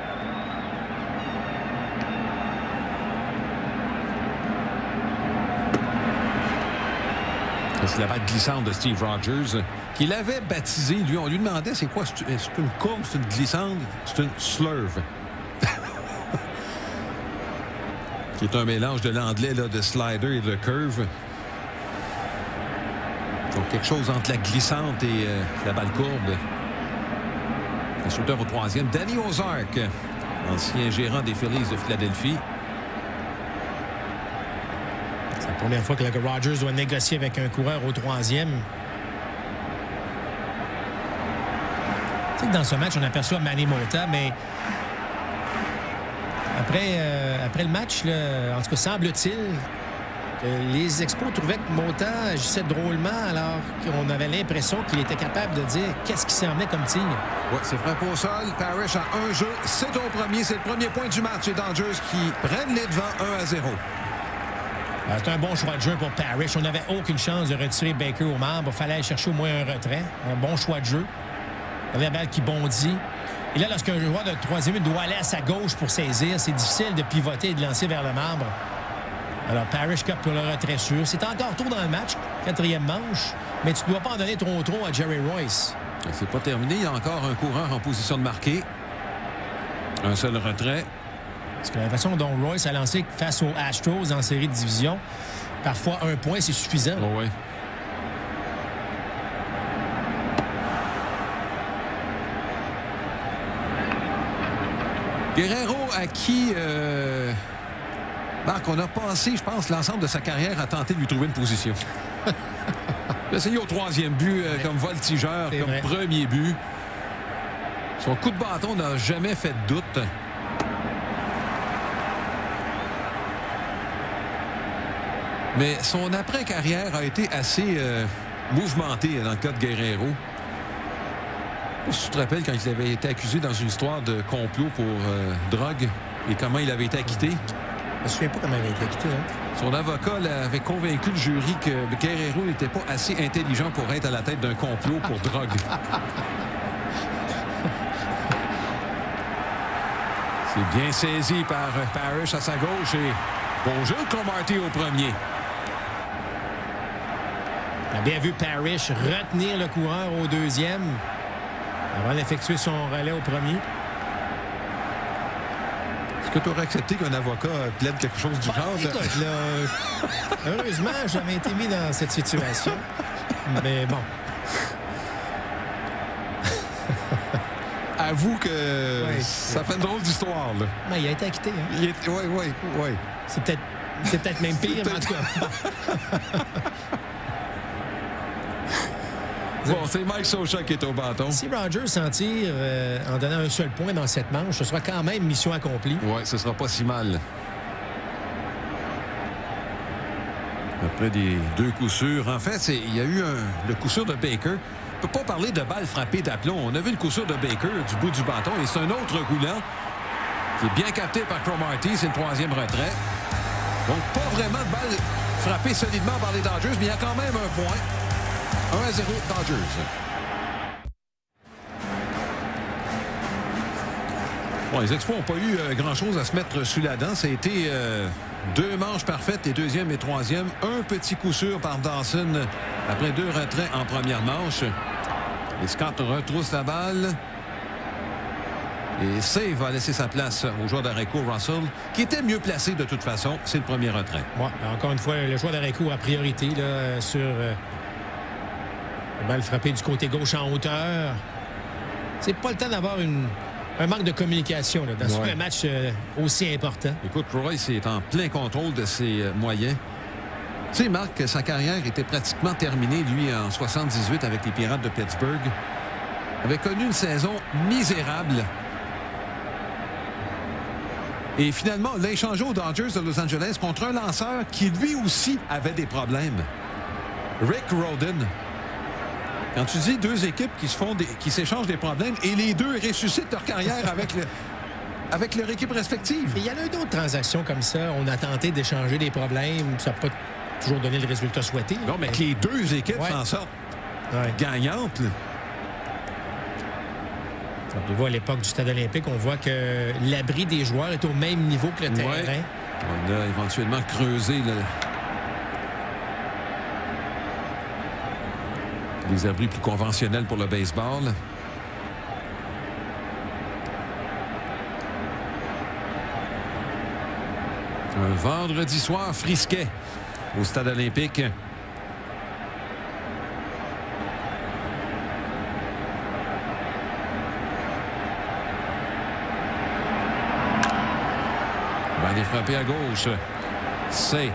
C'est la balle glissante de Steve Rogers qu'il avait baptisé. Lui, on lui demandait c'est quoi? Est-ce qu'une courbe, c'est une glissante? C'est une slurve. Qui est un mélange de l'anglais de slider et de curve. Donc quelque chose entre la glissante et la balle courbe. Le shooter au troisième, Danny Ozark, ancien gérant des Phillies de Philadelphie. C'est la première fois que le Rogers doit négocier avec un coureur au troisième. Tu sais que dans ce match, on aperçoit Manny Mota, mais après le match, là, en tout cas, semble-t-il que les Expos trouvaient que Mota agissait drôlement alors qu'on avait l'impression qu'il était capable de dire qu'est-ce qui s'en venait comme tir. Oui, c'est frappé au sol. Parrish a un jeu. C'est au premier. C'est le premier point du match. Les Dodgers qui prennent les devants 1-0. C'est un bon choix de jeu pour Parrish. On n'avait aucune chance de retirer Baker au marbre. Il fallait aller chercher au moins un retrait. Un bon choix de jeu. Il y avait la balle qui bondit. Et là, lorsqu'un joueur de troisième but doit aller à sa gauche pour saisir, c'est difficile de pivoter et de lancer vers le marbre. Alors, Parrish capte pour le retrait sûr. C'est encore tôt dans le match, quatrième manche, mais tu ne dois pas en donner trop à Jerry Royce. C'est pas terminé. Il y a encore un coureur en position de marquer. Un seul retrait. Parce que la façon dont Royce a lancé face aux Astros en série de division, parfois un point, c'est suffisant. Oh oui. Guerrero, à qui, Marc, on a passé, je pense, l'ensemble de sa carrière à tenter de lui trouver une position. Essayé au troisième but comme voltigeur, comme premier but. Son coup de bâton n'a jamais fait de doute. Mais son après-carrière a été assez mouvementée dans le cas de Guerrero. Si tu te rappelles quand il avait été accusé dans une histoire de complot pour drogue et comment il avait été acquitté? Je me souviens pas comment il avait été acquitté. Hein? Son avocat avait convaincu le jury que Guerrero n'était pas assez intelligent pour être à la tête d'un complot pour drogue. C'est bien saisi par Parrish à sa gauche et bon jeu de Cromartie au premier. On a bien vu Parrish retenir le coureur au deuxième avant d'effectuer son relais au premier. Est-ce que tu aurais accepté qu'un avocat plaide quelque chose du genre? Écoute, là, heureusement, j'avais été mis dans cette situation. Mais bon. Avoue que ça fait une drôle d'histoire, là. Mais il a été acquitté. Hein? Oui. C'est peut-être C'est peut-être même pire, mais en tout cas. Bon, c'est Mike Scioscia qui est au bâton. Si Rogers s'en tire en donnant un seul point dans cette manche, ce sera quand même mission accomplie. Oui, ce sera pas si mal. Après des 2 coups sûrs. En fait, il y a eu le coup sûr de Baker. On ne peut pas parler de balle frappée d'aplomb. On a vu le coup sûr de Baker du bout du bâton. Et c'est un autre roulant qui est bien capté par Cromartie. C'est le 3e retrait. Donc, pas vraiment de balle frappée solidement par les Dodgers, mais il y a quand même un point. 1-0 Dodgers. Bon, les Expos n'ont pas eu grand-chose à se mettre sous la dent. Ça a été 2 manches parfaites, les 2e et 3e. Un petit coup sûr par Dawson après 2 retraits en première manche. Et Scott retrousse la balle. Et Save va laisser sa place au joueur d'Areco, Russell, qui était mieux placé de toute façon. C'est le premier retrait. Ouais, encore une fois, le joueur d'Areco a priorité là, sur la balle frappée du côté gauche en hauteur. C'est pas le temps d'avoir un manque de communication là, dans un match aussi important. Écoute, Royce est en plein contrôle de ses moyens. Tu sais, Marc, sa carrière était pratiquement terminée, lui, en 78 avec les Pirates de Pittsburgh. Avait connu une saison misérable. Et finalement, l'a échangé aux Dodgers de Los Angeles contre un lanceur qui, lui aussi, avait des problèmes. Rick Rhoden. Quand tu dis 2 équipes qui s'échangent des problèmes et les 2 ressuscitent leur carrière avec leur équipe respective. Il y en a eu d'autres transactions comme ça. On a tenté d'échanger des problèmes. Ça n'a pas toujours donné le résultat souhaité. Là. Non, mais que les 2 équipes s'en sortent gagnantes. Là. On voit à l'époque du Stade olympique, on voit que l'abri des joueurs est au même niveau que le terrain. On a éventuellement creusé les abris plus conventionnels pour le baseball. Un vendredi soir frisquet au Stade olympique. Va aller frapper à gauche. C'est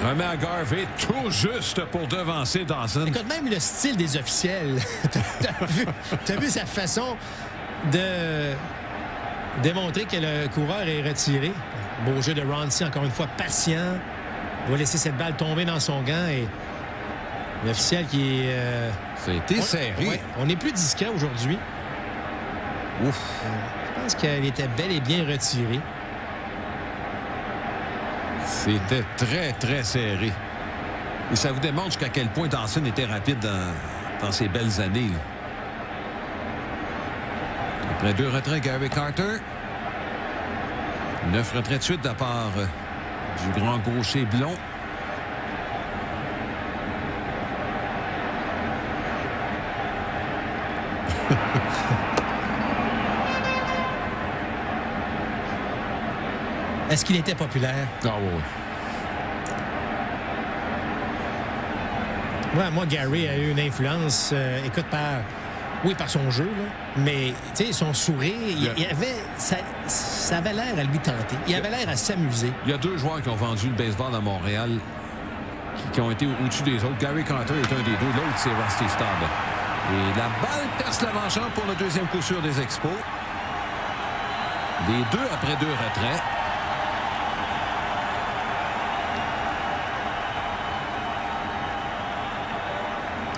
remet à Garvey tout juste pour devancer Dawson. Écoute, même le style des officiels. T'as vu sa façon de démontrer que le coureur est retiré. Beau jeu de Ronci, encore une fois patient. Il va laisser cette balle tomber dans son gant et l'officiel qui est... Ça a été serré. Ouais, on est plus discret aujourd'hui. Ouf. Je pense qu'elle était bel et bien retirée. C'était très, très serré. Et ça vous démontre jusqu'à quel point Dawson était rapide dans ses belles années. Là. Après 2 retraits, Gary Carter. 9 retraits de suite de la part du grand gaucher blond. Est-ce qu'il était populaire? Ah oui. Ouais, moi, Gary a eu une influence, écoute, par son jeu, là, mais tu sais, son sourire, il avait, ça avait l'air à lui tenter. Il avait l'air à s'amuser. Il y a 2 joueurs qui ont vendu le baseball à Montréal qui ont été au-dessus des autres. Gary Carter est un des 2. L'autre, c'est Rusty Staub. Et la balle perce l'avant-champ pour le 2e coup sûr des Expos. Les 2 après 2 retraits.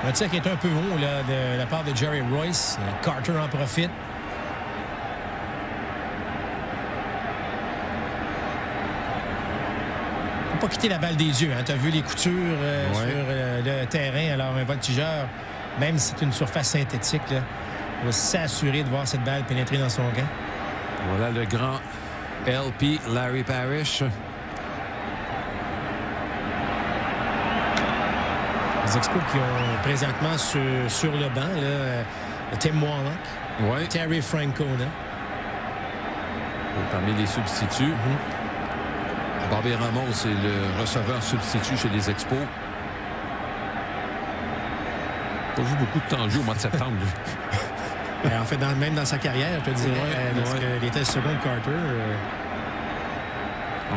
Un tir qui est un peu haut là, de la part de Jerry Royce. Carter en profite. Il ne faut pas quitter la balle des yeux. Hein. Tu as vu les coutures sur le terrain. Alors, un voltigeur, même si c'est une surface synthétique, là, va s'assurer de voir cette balle pénétrer dans son gant. Voilà le grand LP Larry Parrish. Les Expos qui ont présentement sur le banc, là, Tim Wallach, Terry Francona. Parmi les substituts, Bobby Ramos est le receveur substitut chez les Expos. Pas vu beaucoup de temps de jeu au mois de septembre. En fait, même dans sa carrière, je te dirais, lorsqu'il était le second de Carter.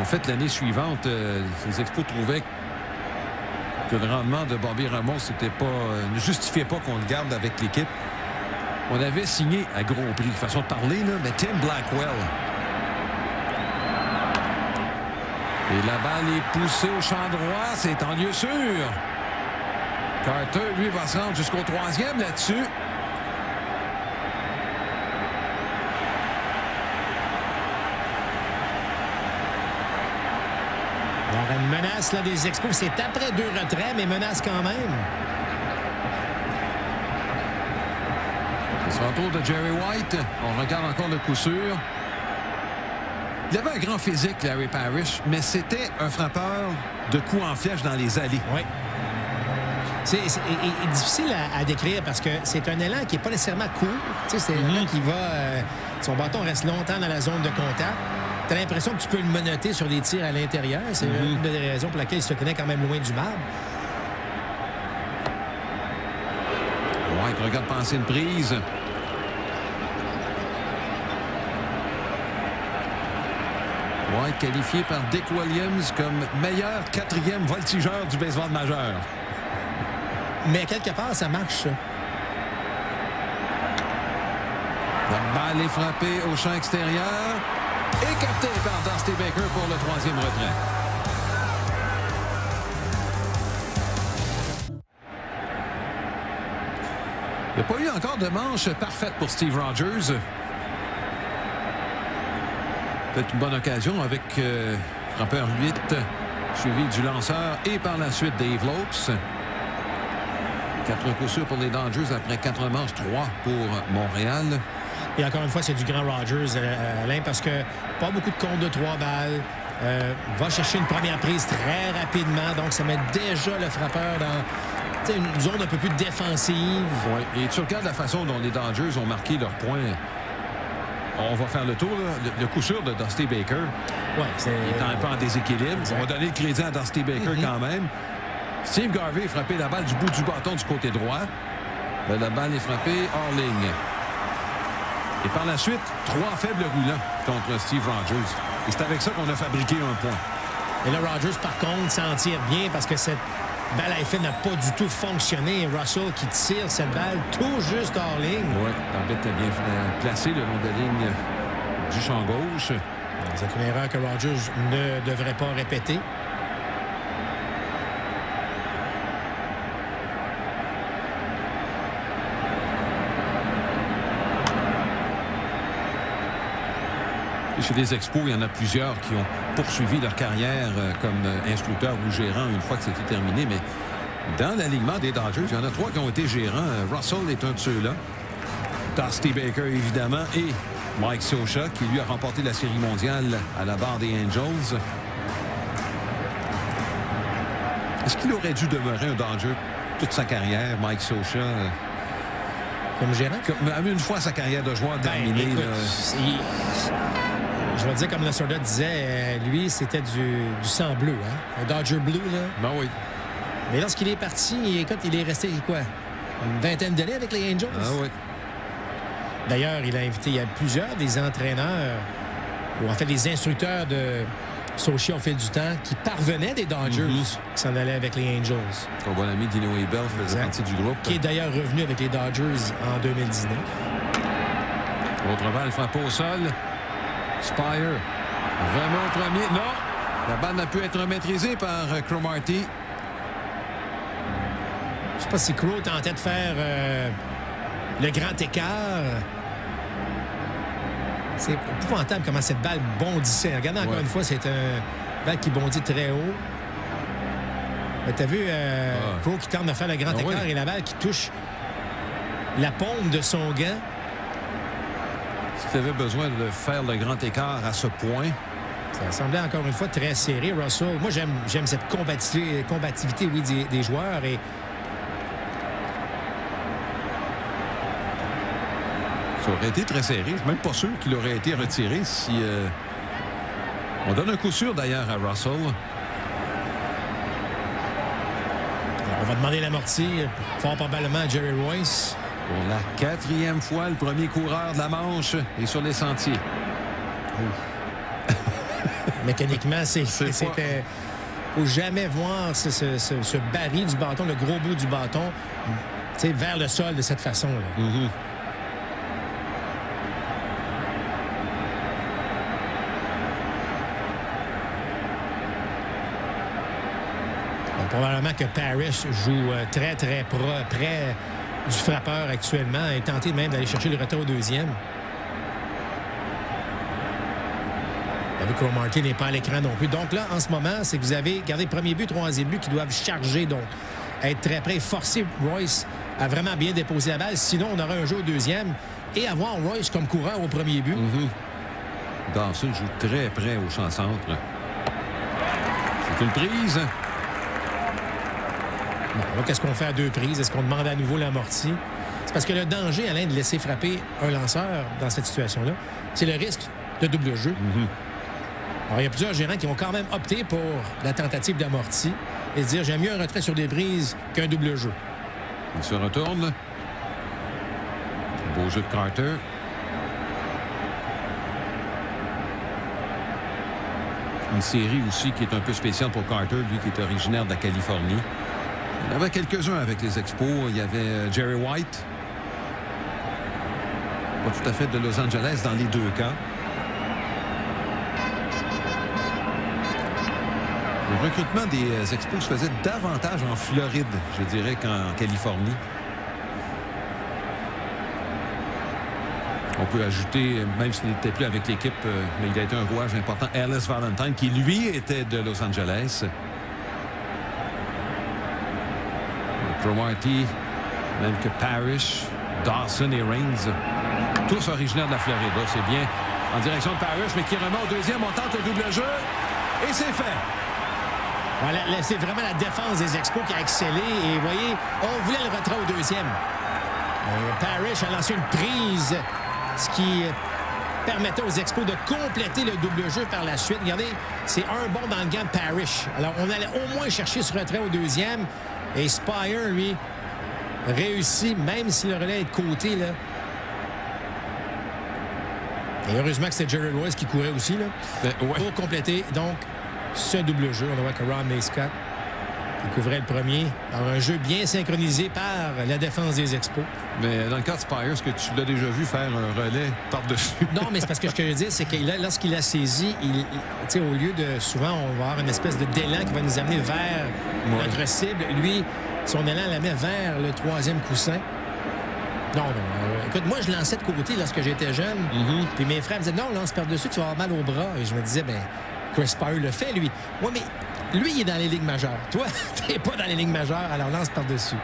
En fait, l'année suivante, les Expos trouvaient que le rendement de Bobby Ramos ne justifiait pas qu'on le garde avec l'équipe. On avait signé à gros prix, façon de parler, là, mais Tim Blackwell. Et la balle est poussée au champ droit. C'est en lieu sûr. Carter, lui, va se rendre jusqu'au 3e là-dessus. Alors, une menace là, des Expos. C'est après 2 retraits, mais menace quand même. C'est son tour de Jerry White. On regarde encore le coup sûr. Il avait un grand physique, Larry Parrish, mais c'était un frappeur de coups en flèche dans les allées. Oui. C'est difficile à décrire parce que c'est un élan qui n'est pas nécessairement court. C'est un élan qui va... son bâton reste longtemps dans la zone de contact. Tu as l'impression que tu peux le menotter sur des tirs à l'intérieur. C'est une des raisons pour laquelle il se tenait quand même loin du marbre. White regarde passer une prise. White qualifié par Dick Williams comme meilleur 4e voltigeur du baseball majeur. Mais quelque part, ça marche. La balle est frappée au champ extérieur et captée par Dusty Baker pour le 3e retrait. Il n'y a pas eu encore de manche parfaite pour Steve Rogers. Peut-être une bonne occasion avec frappeur 8, suivi du lanceur et par la suite Dave Lopes. 4 coups sûrs pour les Dodgers après 4 manches, 3 pour Montréal. Et encore une fois, c'est du grand Rogers, Alain, parce que pas beaucoup de comptes de 3 balles. Va chercher une première prise très rapidement, donc ça met déjà le frappeur dans une zone un peu plus défensive. Oui, et tu regardes la façon dont les Dodgers ont marqué leurs points. On va faire le tour, là. Le coup sûr de Dusty Baker. Oui, il est un peu en déséquilibre. Exact. On va donner le crédit à Dusty Baker quand même. Steve Garvey a frappé la balle du bout du bâton du côté droit. La balle est frappée hors ligne. Et par la suite, 3 faibles roulants contre Steve Rogers. Et c'est avec ça qu'on a fabriqué un point. Et là, Rogers, par contre, s'en tire bien parce que cette balle à effet n'a pas du tout fonctionné. Russell qui tire cette balle tout juste hors ligne. Oui, l'arbitre est bien placé le long de la ligne du champ gauche. C'est une erreur que Rogers ne devrait pas répéter. Chez les Expos, il y en a plusieurs qui ont poursuivi leur carrière comme instructeur ou gérant une fois que c'était terminé. Mais dans l'alignement des Dodgers, il y en a 3 qui ont été gérants. Russell est un de ceux-là. Dusty Baker, évidemment, et Mike Scioscia, qui lui a remporté la Série mondiale à la barre des Angels. Est-ce qu'il aurait dû demeurer un Dodger toute sa carrière, Mike Scioscia? Comme gérant? Une fois sa carrière de joueur terminée. Je vais dire, comme Lasorda disait, lui, c'était du sang bleu, hein? Un Dodger bleu, là. Ben oui. Mais lorsqu'il est parti, écoute, il est resté, quoi? Une vingtaine d'années avec les Angels. Ah oui. D'ailleurs, il a invité, il y a plusieurs des entraîneurs, ou en fait, des instructeurs de Scioscia au fil du temps, qui parvenaient des Dodgers, qui s'en allaient avec les Angels. Ton bon ami Dino Abel faisait partie du groupe. Qui est d'ailleurs revenu avec les Dodgers en 2019. Autre balle frappe au sol. Spire remonte premier. Non! La balle n'a pu être maîtrisée par Cromartie. Je ne sais pas si Crow tentait de faire le grand écart. C'est épouvantable comment cette balle bondissait. Regardez encore une fois, c'est une balle qui bondit très haut. Tu as vu Crow qui tente de faire le grand écart et la balle qui touche la paume de son gant. Si tu avais besoin de faire le grand écart à ce point. Ça semblait encore une fois très serré, Russell. Moi, j'aime cette combativité oui, des joueurs. Et ça aurait été très serré. Je suis même pas sûr qu'il aurait été retiré si... On donne un coup sûr d'ailleurs à Russell. On va demander l'amorti, fort probablement à Jerry Royce. Pour la 4e fois, le premier coureur de la manche est sur les sentiers. Mécaniquement, c'était... Il ne faut jamais voir ce baril du bâton, le gros bout du bâton, vers le sol de cette façon-là. Mm-hmm. Probablement que Parrish joue très, très près du frappeur actuellement et tenté même d'aller chercher le retrait au deuxième. Vous savez que Martin n'est pas à l'écran non plus. Donc là, en ce moment, c'est que vous avez gardé le premier but, troisième but qui doivent charger, donc être très près, forcer Royce à vraiment bien déposer la balle. Sinon, on aurait un jeu au deuxième et avoir Royce comme courant au premier but. Mm-hmm. Dawson joue très près au champ centre. C'est une prise. Bon, là, qu'est-ce qu'on fait à deux prises? Est-ce qu'on demande à nouveau l'amorti? C'est parce que le danger, Alain, de laisser frapper un lanceur dans cette situation-là, c'est le risque de double jeu. Mm-hmm. Alors, il y a plusieurs gérants qui vont quand même opter pour la tentative d'amorti et se dire, j'aime mieux un retrait sur des prises qu'un double jeu. Il se retourne. Beau jeu de Carter. Une série aussi qui est un peu spéciale pour Carter, lui qui est originaire de la Californie. Il y en avait quelques-uns avec les Expos. Il y avait Jerry White. Pas tout à fait de Los Angeles dans les deux cas. Le recrutement des Expos se faisait davantage en Floride, je dirais, qu'en Californie. On peut ajouter, même s'il n'était plus avec l'équipe, mais il a été un rouage important, Ellis Valentine, qui lui était de Los Angeles. Cromartie, même que Parrish, Dawson et Raines, tous originaires de la Floride. C'est bien en direction de Parrish, mais qui remet au deuxième. On tente le double jeu et c'est fait. Voilà, c'est vraiment la défense des Expos qui a excellé. Et vous voyez, on voulait le retrait au deuxième. Parrish a lancé une prise, ce qui permettait aux Expos de compléter le double jeu par la suite. Regardez, c'est un bon dans le gant de Parrish. Alors, on allait au moins chercher ce retrait au deuxième. Et Spire, lui, réussit, même si le relais est de côté, là. Et heureusement que c'est Jerry Royce qui courait aussi, là, pour compléter, donc, ce double jeu. On voit que Ron Mayscott qui couvrait le premier. Alors, un jeu bien synchronisé par la défense des Expos. Mais dans le cas de Spire, est-ce que tu l'as déjà vu faire un relais par-dessus? Non, mais c'est parce que ce que je veux dire, c'est que lorsqu'il a saisi, au lieu de... Souvent, on va avoir une espèce d'élan qui va nous amener vers notre cible. Lui, son élan la met vers le troisième coussin. Non. Écoute, moi, je lançais de côté lorsque j'étais jeune. Puis mes frères me disaient, non, lance par-dessus, tu vas avoir mal au bras. Et je me disais, ben Chris Spire le fait, lui. Oui, mais lui, il est dans les ligues majeures. Toi, t'es pas dans les ligues majeures, alors lance par-dessus.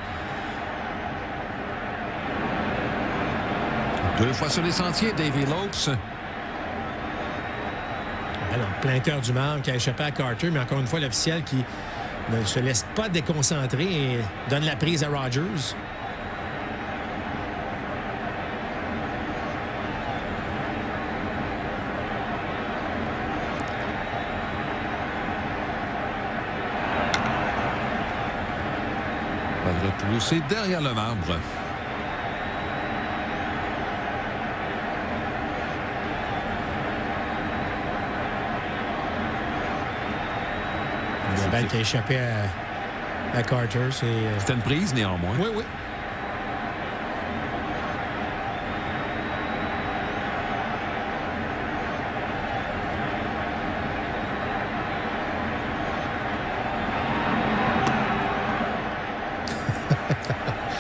2 fois sur les sentiers, Davy Lopes. Alors, plein cœur du marbre qui a échappé à Carter, mais encore une fois, l'officiel qui ne se laisse pas déconcentrer et donne la prise à Rogers. Repoussé derrière le marbre. La balle qui a échappé à Carter. C'était une prise néanmoins. Oui.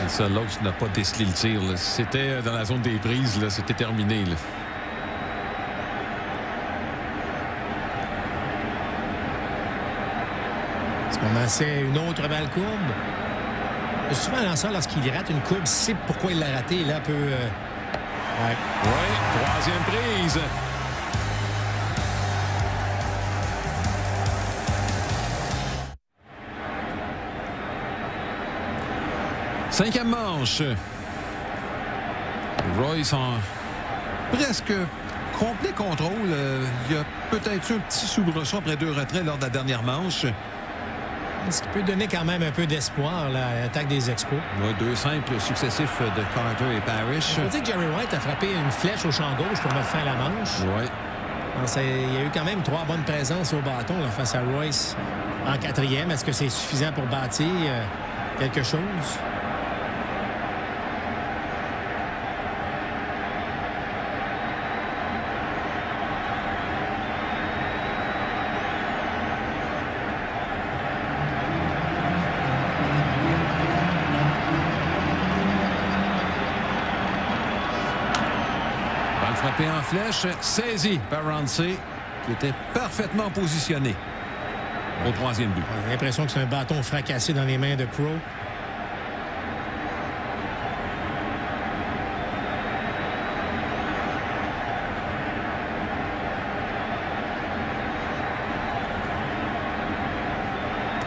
Ça, l'autre n'a pas décelé le tir. Si c'était dans la zone des prises, c'était terminé. Là. En ce moment, c'est une autre balle courbe. Souvent, un lanceur, lorsqu'il rate une courbe, sait pourquoi il l'a raté. Là, peut... Ouais, troisième prise. Cinquième manche. Royce en presque complet contrôle. Il y a peut-être eu un petit soubresaut après 2 retraits lors de la dernière manche. Ce qui peut donner quand même un peu d'espoir à l'attaque des Expos. Ouais, 2 simples successifs de Carter et Parrish. On peut dire que Jerry White a frappé une flèche au champ gauche pour mettre fin à la manche. Oui. Il y a eu quand même 3 bonnes présences au bâton là, face à Royce en 4e. Est-ce que c'est suffisant pour bâtir quelque chose? Frappé en flèche, saisi par Ramsey, qui était parfaitement positionné au 3e but. J'ai l'impression que c'est un bâton fracassé dans les mains de Crow.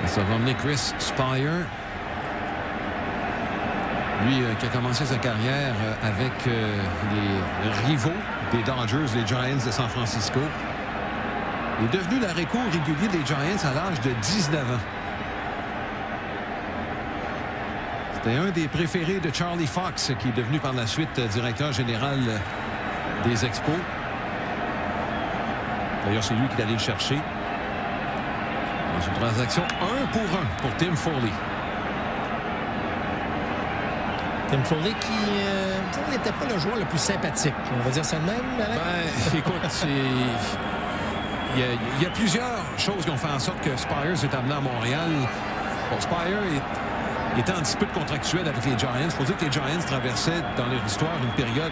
Ça va emmener Chris Spire. Lui qui a commencé sa carrière avec les rivaux des Dodgers, les Giants de San Francisco. Il est devenu l'arrêt-court régulier des Giants à l'âge de 19 ans. C'était un des préférés de Charlie Fox, qui est devenu par la suite directeur général des Expos. D'ailleurs, c'est lui qui est allé le chercher. Dans une transaction 1 pour Tim Foley. Tim Foley qui n'était pas le joueur le plus sympathique. On va dire ça de même, Alex? Ben, écoute, il y a plusieurs choses qui ont fait en sorte que Spire s'est amené à Montréal. Bon, Spire était un petit peu de contractuel avec les Giants. Il faut dire que les Giants traversaient dans leur histoire une période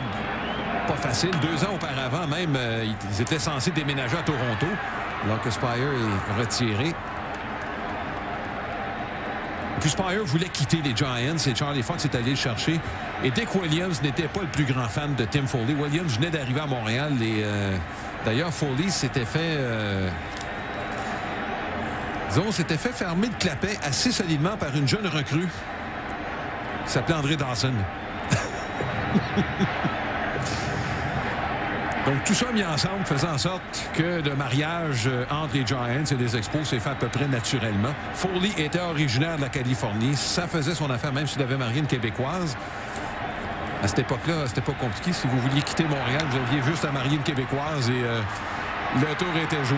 pas facile. 2 ans auparavant, même, ils étaient censés déménager à Toronto, alors que Spire est retiré. Puis Spire voulait quitter les Giants et Charlie Fox est allé le chercher. Et Dick Williams n'était pas le plus grand fan de Tim Foley. Williams venait d'arriver à Montréal et d'ailleurs Foley s'était fait s'était fait fermer le clapet assez solidement par une jeune recrue qui s'appelait André Dawson. Donc, tout ça mis ensemble faisait en sorte que le mariage entre les Giants et les Expos s'est fait à peu près naturellement. Foley était originaire de la Californie. Ça faisait son affaire, même s'il avait marié une Québécoise. À cette époque-là, c'était pas compliqué. Si vous vouliez quitter Montréal, vous aviez juste à marier une Québécoise et le tour était joué.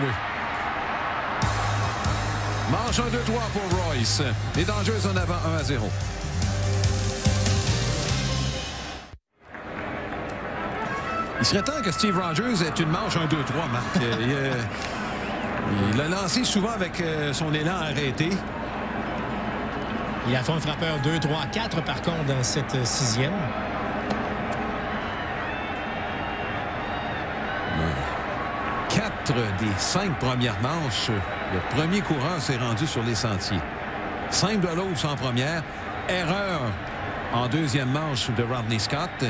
Manche 1-2-3 pour Royce. Les Dodgers en avant 1-0. Il serait temps que Steve Rogers ait une manche 1-2-3, Marc. Il l'a lancé souvent avec son élan arrêté. Il a fait un frappeur 2-3-4 par contre dans cette 6e. Quatre des 5 premières manches, le premier coureur s'est rendu sur les sentiers. 5 de l'autre en première. Erreur en 2e manche de Rodney Scott.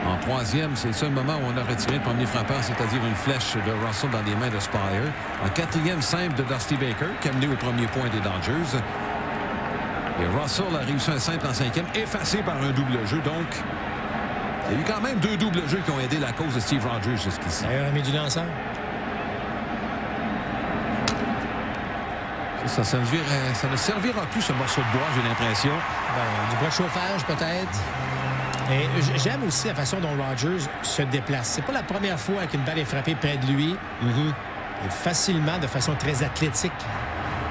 En 3e, c'est le seul moment où on a retiré le premier frappeur, c'est-à-dire une flèche de Russell dans les mains de Spire. En 4e, simple de Dusty Baker, qui a mené au premier point des Dodgers. Et Russell a réussi un simple en 5e, effacé par un double jeu. Donc, il y a eu quand même 2 doubles jeux qui ont aidé la cause de Steve Rogers jusqu'ici. D'ailleurs, ami du lanceur. Ça ne servira plus, ce morceau de bois, j'ai l'impression. Du bois de chauffage, peut-être. Et j'aime aussi la façon dont Rogers se déplace. C'est pas la première fois qu'une balle est frappée près de lui. Et facilement, de façon très athlétique,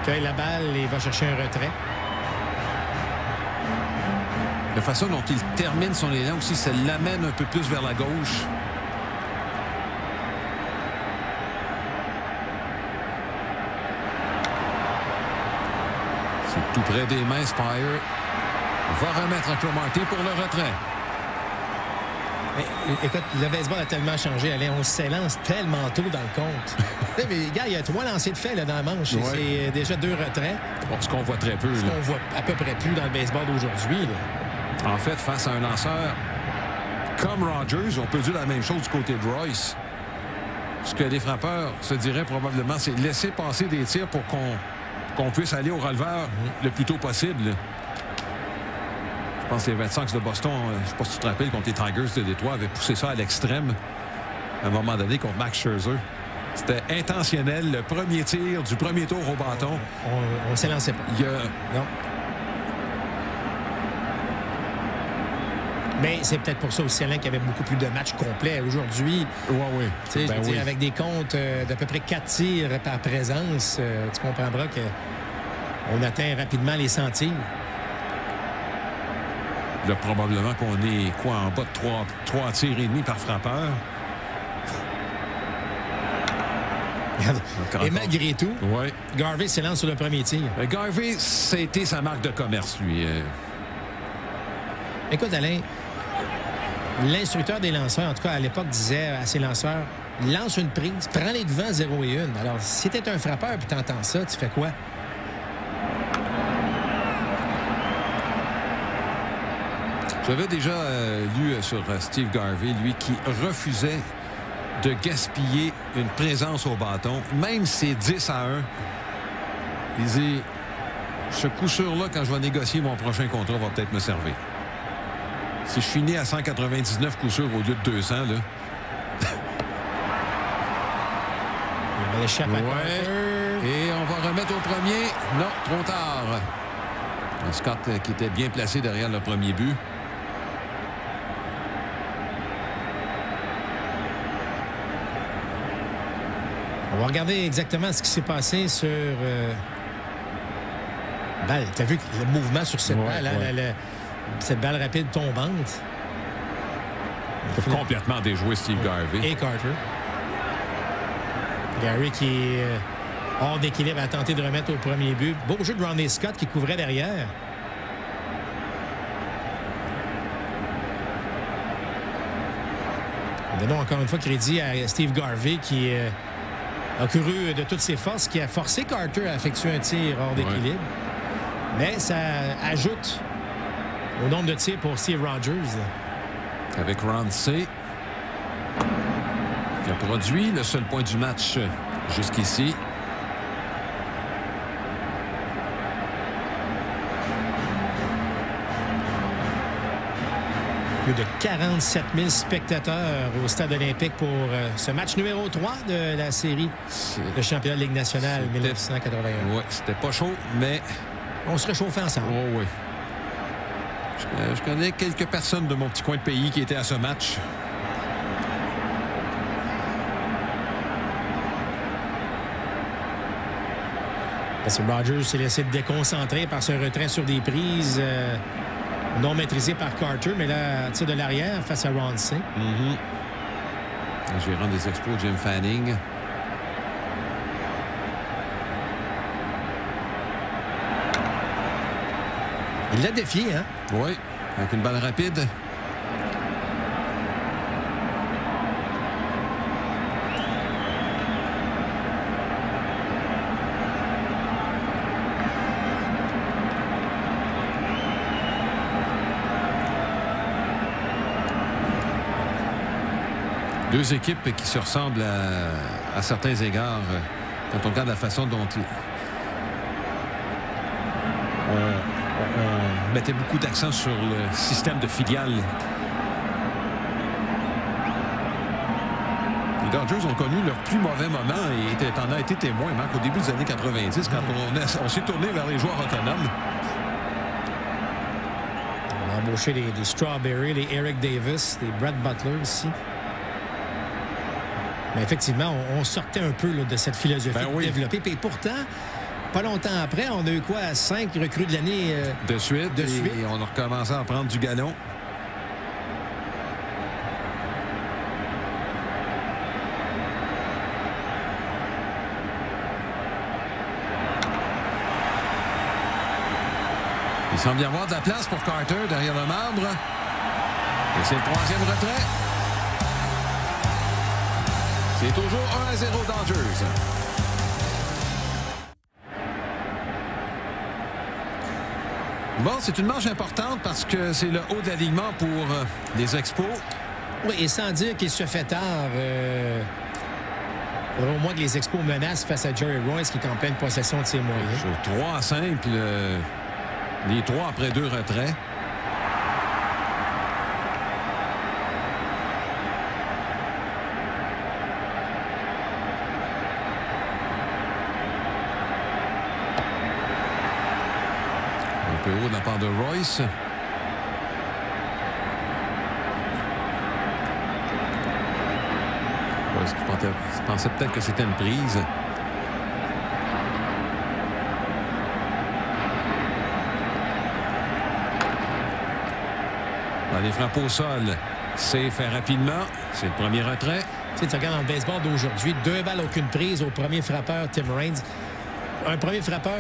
cueille la balle et va chercher un retrait. La façon dont il termine son élan aussi, ça l'amène un peu plus vers la gauche. C'est tout près des mains. Spire va remettre à Cromartie pour le retrait. Mais, écoute, le baseball a tellement changé. Allez, on s'élance tellement tôt dans le compte. Mais gars, il y a 3 lancers de fait là, dans la manche. Ouais. C'est déjà 2 retraits. Bon, ce qu'on voit très peu. Ce qu'on voit à peu près plus dans le baseball d'aujourd'hui. En fait, face à un lanceur comme Rogers, on peut dire la même chose du côté de Royce. Ce que les frappeurs se diraient probablement, c'est laisser passer des tirs pour qu'on puisse aller au releveur le plus tôt possible. Je pense que les Red Sox de Boston, je ne sais pas si tu te rappelles, contre les Tigers de Détroit, avaient poussé ça à l'extrême à un moment donné contre Max Scherzer. C'était intentionnel. Le premier tir du premier tour au bâton. On ne s'est lancé pas. Non. Mais c'est peut-être pour ça aussi, Alain, qu'il y avait beaucoup plus de matchs complets. Aujourd'hui, avec des comptes d'à peu près 4 tirs par présence, tu comprendras qu'on atteint rapidement les 100 tirs. Là, probablement qu'on est en bas de 3 tirs et demi par frappeur. Et malgré tout, Garvey s'élance sur le premier tir. Garvey, c'était sa marque de commerce, lui. Écoute, Alain, l'instructeur des lanceurs, en tout cas à l'époque, disait à ses lanceurs, lance une prise, prends les devants 0 et 1. Alors, si t'es un frappeur et tu entends ça, tu fais quoi? J'avais déjà lu sur Steve Garvey, lui, qui refusait de gaspiller une présence au bâton, même si c'est 10 à 1. Il dit, ce coup sûr-là, quand je vais négocier mon prochain contrat, va peut-être me servir. Si je finis à 199 coups sûrs au lieu de 200, là... Il échappe à Et on va remettre au premier. Non, trop tard. Scott qui était bien placé derrière le premier but. On va regarder exactement ce qui s'est passé sur... balle. Tu as vu le mouvement sur cette balle, cette balle rapide tombante. Il a complètement déjoué Steve Garvey. Et Carter. Gary qui est hors d'équilibre a tenté de remettre au premier but. Beau jeu de Ronnie Scott qui couvrait derrière. Donnons encore une fois crédit à Steve Garvey qui a couru de toutes ses forces, qui a forcé Carter à effectuer un tir hors d'équilibre. Mais ça ajoute au nombre de tirs pour Steve Rogers. Avec Ramsey, qui a produit le seul point du match jusqu'ici. Plus de 47 000 spectateurs au Stade olympique pour ce match numéro 3 de la série de championnat de Ligue nationale 1981. Oui, c'était pas chaud, mais... On se réchauffait ensemble. Oh, oui. Je connais quelques personnes de mon petit coin de pays qui étaient à ce match. Parce que Rogers s'est laissé déconcentrer par ce retrait sur des prises non maîtrisées par Carter, mais là, tir de l'arrière face à Ramsey. Le gérant des Expos, Jim Fanning. Il l'a défié, hein? Oui, avec une balle rapide. Deux équipes qui se ressemblent à certains égards quand on regarde la façon dont on mettait beaucoup d'accent sur le système de filiales. Les Dodgers ont connu leur plus mauvais moment et t'en as été témoin, Marc, au début des années 90, quand on s'est tourné vers les joueurs autonomes. On a embauché les Strawberry, les Eric Davis, les Brad Butler aussi. Mais effectivement, on sortait un peu là, de cette philosophie développée. Et pourtant, pas longtemps après, on a eu quoi? 5 recrues de l'année de suite. Et on a recommencé à prendre du galon. Il semble y avoir de la place pour Carter derrière le marbre. Et c'est le troisième retrait. C'est toujours 1-0 Dodgers. Bon, c'est une manche importante parce que c'est le haut de l'alignement pour les Expos. Oui, et sans dire qu'il se fait tard, il faudrait au moins que les Expos menacent face à Jerry Royce qui est en pleine possession de ses moyens. Sur 3-5, les 3 après 2 retraits. Un peu haut de la part de Royce. parce que je pensais peut-être que c'était une prise. Les frappes au sol, c'est fait rapidement. C'est le premier retrait. Tu sais, tu regardes dans le baseball d'aujourd'hui, 2 balles, aucune prise au premier frappeur, Tim Raines. Un premier frappeur,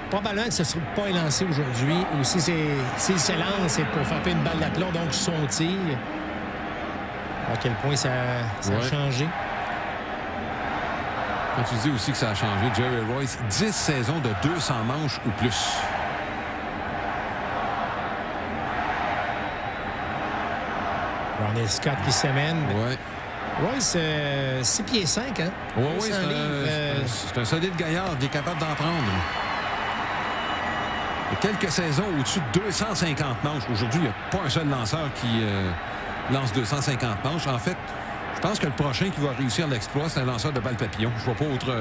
probablement que ce ne serait pas élancé aujourd'hui. Ou s'il s'élance, c'est pour frapper une balle d'aplomb, donc son tir. À quel point ça a changé. Quand tu dis aussi que ça a changé, Jerry Royce, 10 saisons de 200 manches ou plus. Ronnie Scott qui s'amène. Ouais. Royce, 6 pieds 5, hein? Oui, c'est un solide gaillard qui est capable d'en prendre. Il y a quelques saisons au-dessus de 250 manches. Aujourd'hui, il n'y a pas un seul lanceur qui lance 250 manches. En fait, je pense que le prochain qui va réussir l'exploit, c'est un lanceur de balles papillon. Je ne vois pas autre...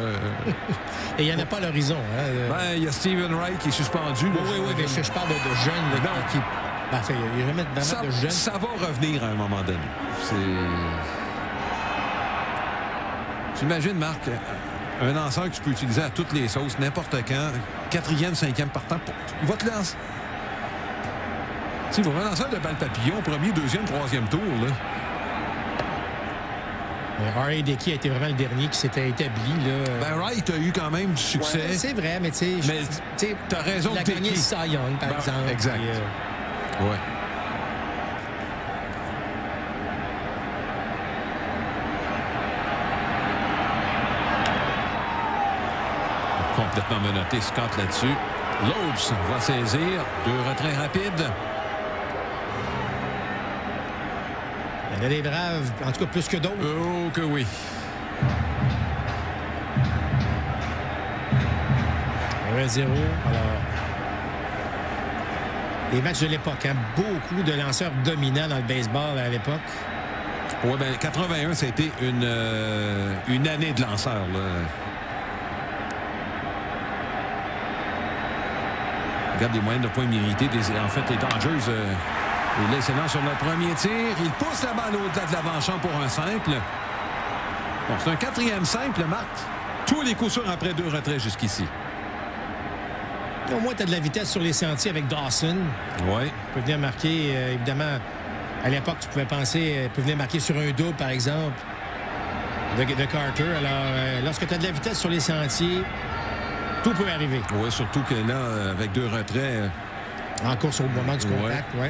Et il n'y en a pas à l'horizon. Hein? Il y a Steven Wright qui est suspendu. Oui, mais je parle de jeunes qui... il y a jamais vraiment de jeunes. Ça va revenir à un moment donné. T'imagines, Marc, un lanceur que tu peux utiliser à toutes les sauces, n'importe quand, 4e, 5e partant, il va te lancer. Tu sais, un lanceur de balle papillon, 1er, 2e, 3e tour, là. R.A. Dickey a été vraiment le dernier qui s'était établi. Là. Wright a eu quand même du succès. Ouais, c'est vrai, mais tu sais, t'as raison. Il a gagné le Cy Young, par exemple. Exact. Ouais. Complètement menotté Scott là-dessus. Lopes va saisir. 2 retraits rapides. Il y en a des braves, en tout cas plus que d'autres. Oh que oui. 1-0. Alors, les matchs de l'époque, hein? Beaucoup de lanceurs dominants dans le baseball à l'époque. Oui, bien, 81, ça a été une année de lanceurs, là. Regarde les moyennes de points mérités. En fait, les Dodgers, il est lance sur le premier tir. Il pousse la balle au-delà de l'avant-champ pour un simple. Bon, c'est un 4e simple, Marc. Tous les coups sûrs après 2 retraits jusqu'ici. Au moins, tu as de la vitesse sur les sentiers avec Dawson. Oui. Il peut venir marquer, évidemment, à l'époque, tu pouvais penser, il peut venir marquer sur un double, par exemple, de Carter. Alors, lorsque tu as de la vitesse sur les sentiers, tout peut arriver. Oui, surtout que là, avec 2 retraits... En course au moment du contact, oui.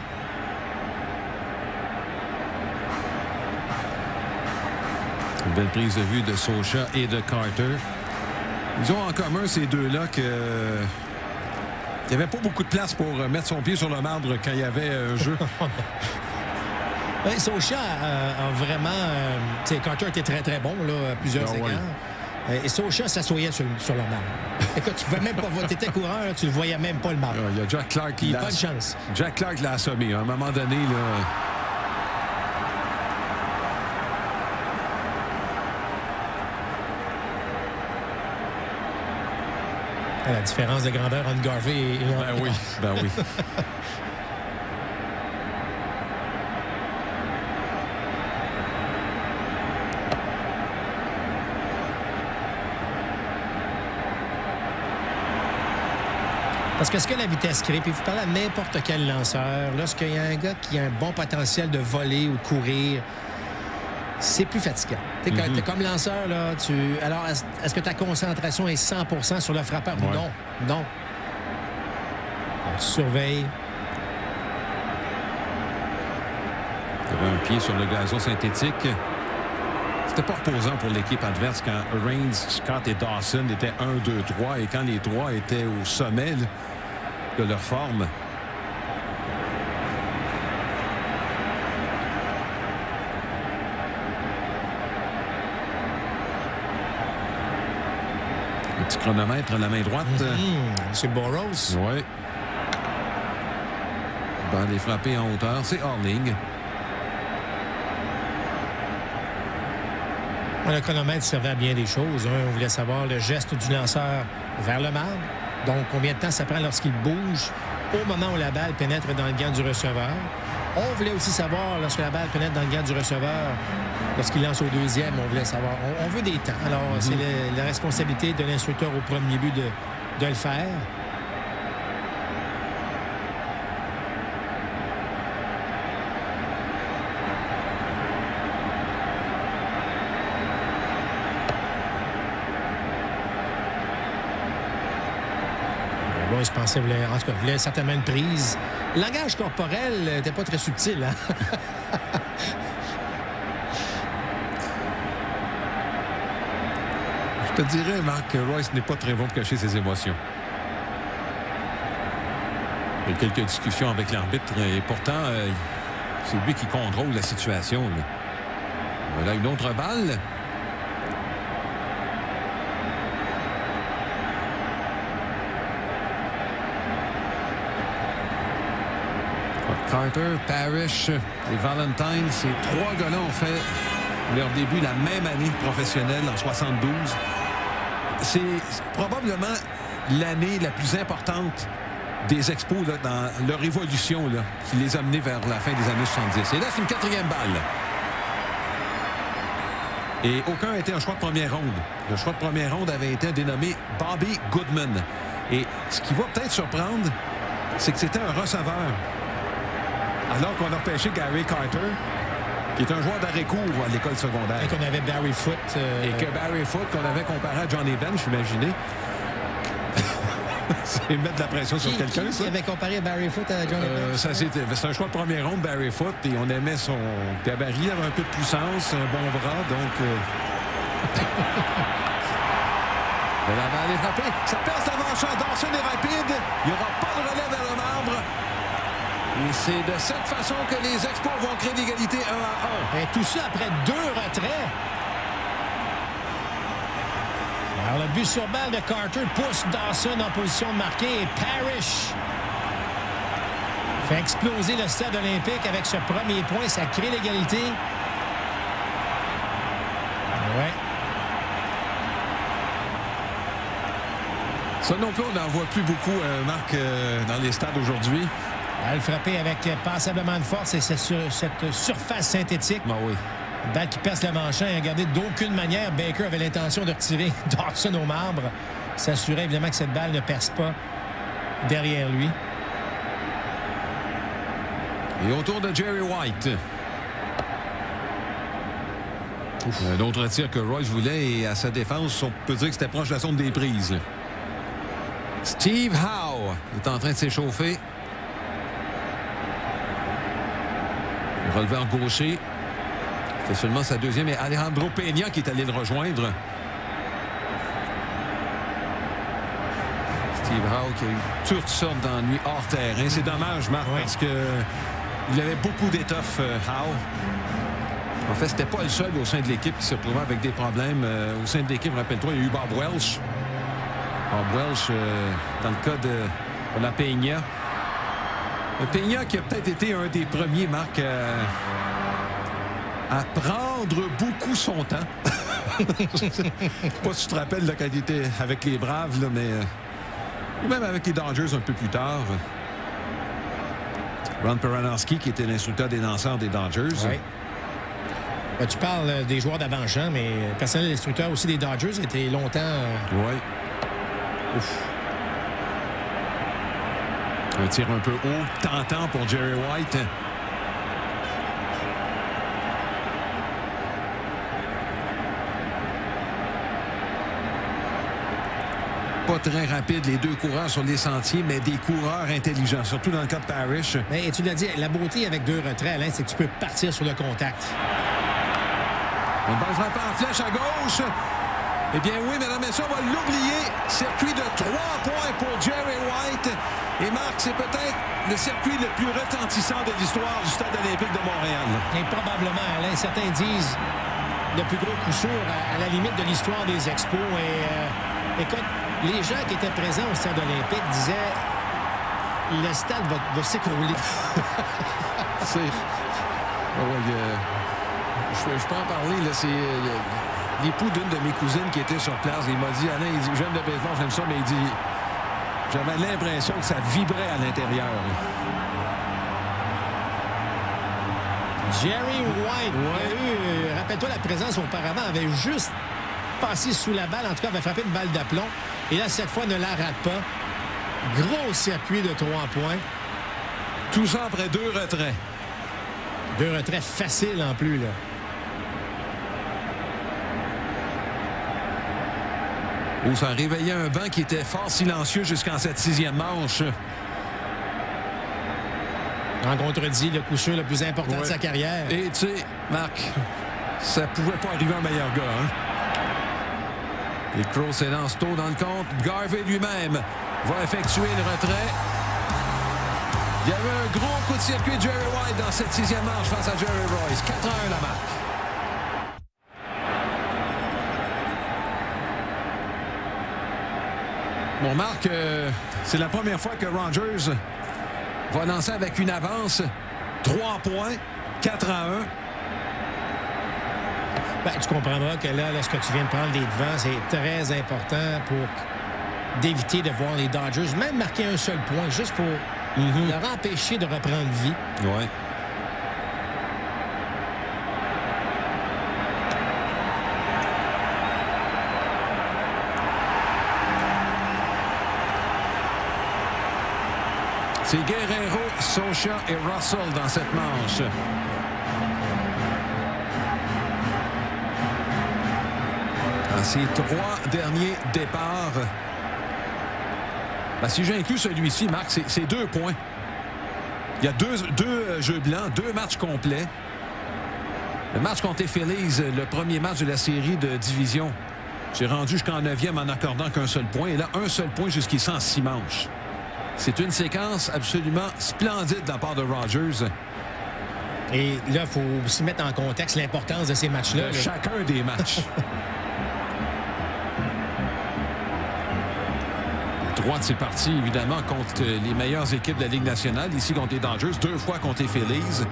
Une belle prise de vue de Socha et de Carter. Ils ont en commun, ces deux-là, que... il n'y avait pas beaucoup de place pour mettre son pied sur le marbre quand il y avait un jeu. Socha a vraiment... Carter était très, très bon là, à plusieurs égards. Oui. Et Socha s'assoyait sur le marbre. Écoute, tu ne pouvais même pas voir. Tu étais courant, là, tu ne voyais même pas le marbre. Il y a Jack Clark qui l'a... Pas de chance. Jack Clark l'a assommé. À un moment donné, là... La différence de grandeur entre Garvey et... Ben oui. Parce que ce que la vitesse crée, puis vous parlez à n'importe quel lanceur, lorsqu'il y a un gars qui a un bon potentiel de voler ou de courir, c'est plus fatigant. T'es comme lanceur, là, alors, est-ce que ta concentration est 100% sur le frappeur? Ouais. Non. Tu surveilles. Il y avait un pied sur le gazon synthétique. C'était pas reposant pour l'équipe adverse quand Raines, Scott et Dawson étaient 1, 2, 3 et quand les 3 étaient au sommet de leur forme. Un petit chronomètre à la main droite. C'est Burroughs. Oui. Balle est frappée en hauteur. C'est hors ligne. Le chronomètre servait à bien des choses. On voulait savoir le geste du lanceur vers le marbre. Donc, combien de temps ça prend lorsqu'il bouge au moment où la balle pénètre dans le gant du receveur. On voulait aussi savoir, lorsque la balle pénètre dans le gant du receveur, lorsqu'il lance au deuxième, on voulait savoir. On veut des temps. Alors, c'est la responsabilité de l'instructeur au premier but de le faire. Je pensais qu'il voulait certainement une prise. Le langage corporel n'était pas très subtil. Hein? Je te dirais, Marc, que Royce n'est pas très bon pour cacher ses émotions. Il y a quelques discussions avec l'arbitre et pourtant, c'est lui qui contrôle la situation. Là. Voilà une autre balle. Carter, Parrish et Valentine, ces trois gars-là ont fait leur début la même année professionnelle en 72. C'est probablement l'année la plus importante des Expos là, dans leur évolution là, qui les a menés vers la fin des années 70. Et là, c'est une quatrième balle. Et aucun n'a été un choix de première ronde. Le choix de première ronde avait été dénommé Bobby Goodman. Et ce qui va peut-être surprendre, c'est que c'était un receveur. Alors qu'on a repêché Gary Carter, qui est un joueur d'arrêt-court à l'école secondaire. Et qu'on avait Barry Foote. Et que Barry Foote, qu'on avait comparé à Johnny Bench, imaginez. C'est mettre de la pression sur quelqu'un, ça. Qui avait comparé Barry Foote à Johnny Bench? C'est un choix de première ronde, Barry Foote, et on aimait son gabarit, il avait un peu de puissance, un bon bras, donc... La balle est frappée. Ça perce l'avant-champ. Dawson est rapide. Il n'y aura pas de relais vers le marbre. Et c'est de cette façon que les Expos vont créer l'égalité 1-1. Et tout ça après 2 retraits. Alors, le but sur balle de Carter pousse Dawson en position de marquer. Et Parrish fait exploser le stade olympique avec ce premier point. Ça crée l'égalité. Ouais. Ça non plus, on n'en voit plus beaucoup, Marc, dans les stades aujourd'hui. Balle frappée avec passablement de force et c'est sur cette surface synthétique. Ah oui. Balle qui perce le manchon et regardez, d'aucune manière, Baker avait l'intention de retirer Dawson au marbre. S'assurait évidemment que cette balle ne perce pas derrière lui. Et autour de Jerry White. Un autre tir que Royce voulait et à sa défense, on peut dire que c'était proche de la zone des prises. Là. Steve Howe est en train de s'échauffer. Releveur gaucher. C'est seulement sa deuxième. Et Alejandro Peña qui est allé le rejoindre. Steve Howe qui a eu toutes sortes d'ennuis hors terrain. C'est dommage, Marc, parce que il avait beaucoup d'étoffe, Howe. En fait, c'était pas le seul au sein de l'équipe qui se retrouvait avec des problèmes. Au sein de l'équipe, rappelle-toi, il y a eu Bob Welch. Bob Welch, dans le cas de la Peña. Peña qui a peut-être été un des premiers, Marc, à prendre beaucoup son temps. Je sais pas si tu te rappelles là, quand il était avec les Braves, là, mais même avec les Dodgers un peu plus tard. Ron Peranowski, qui était l'instructeur des lanceurs des Dodgers. Oui. Ben, tu parles des joueurs d'avant-champ, mais personnel instructeur aussi des Dodgers était longtemps... Oui. Ouf. Un tir un peu haut, tentant pour Jerry White. Pas très rapide, les deux coureurs sur les sentiers, mais des coureurs intelligents, surtout dans le cas de Parrish. Mais tu l'as dit, la beauté avec 2 retraits, Alain, c'est que tu peux partir sur le contact. Une balle frappée en flèche à gauche. Eh bien oui, mesdames et messieurs, on va l'oublier. Circuit de 3 points pour Jerry White. Et Marc, c'est peut-être le circuit le plus retentissant de l'histoire du Stade olympique de Montréal. Et probablement, Alain, certains disent le plus gros coup sûr à la limite de l'histoire des Expos. Et écoute, les gens qui étaient présents au Stade olympique disaient le stade va s'écrouler. Je peux en parler. C'est l'époux d'une de mes cousines qui était sur place. Il m'a dit, Alain, il dit, j'aime le baseball, j'aime ça, mais il dit, j'avais l'impression que ça vibrait à l'intérieur. Jerry White. Rappelle-toi, la présence auparavant avait juste passé sous la balle. En tout cas, avait frappé une balle d'aplomb. Et là, cette fois, ne la rate pas. Gros circuit de 3 points. Tout ça après 2 retraits. 2 retraits faciles en plus, là. Où ça réveillait un banc qui était fort silencieux jusqu'en cette 6e manche. En contredit, le coup sûr le plus important de sa carrière. Et tu sais, Marc, ça pouvait pas arriver un meilleur gars. Hein? Et Crow s'élance tôt dans le compte. Garvey lui-même va effectuer le retrait. Il y avait un gros coup de circuit de Jerry White dans cette 6e manche face à Jerry Royce. 4-1 la marque. Bon, Marc, c'est la première fois que Rogers va lancer avec une avance. 3 points, 4-1. Ben, tu comprendras que là, lorsque tu viens de prendre les devants, c'est très important pour d'éviter de voir les Dodgers même marquer un seul point, juste pour leur empêcher de reprendre vie. Ouais. C'est Guerrero, Socha et Russell dans cette manche. À ces 3 derniers départs. Ben, si j'inclus celui-ci, Marc, c'est 2 points. Il y a deux jeux blancs, 2 matchs complets. Le match contre les Phillies, le premier match de la série de division. J'ai rendu jusqu'en 9e en accordant qu'un seul point. Et là, un seul point jusqu'ici en 6 manches. C'est une séquence absolument splendide de la part de Rogers. Et là, il faut aussi mettre en contexte l'importance de ces matchs-là. Chacun des matchs. Droite, c'est parti, évidemment, contre les meilleures équipes de la Ligue nationale. Ici, contre les Dodgers, 2 fois contre les Phillies.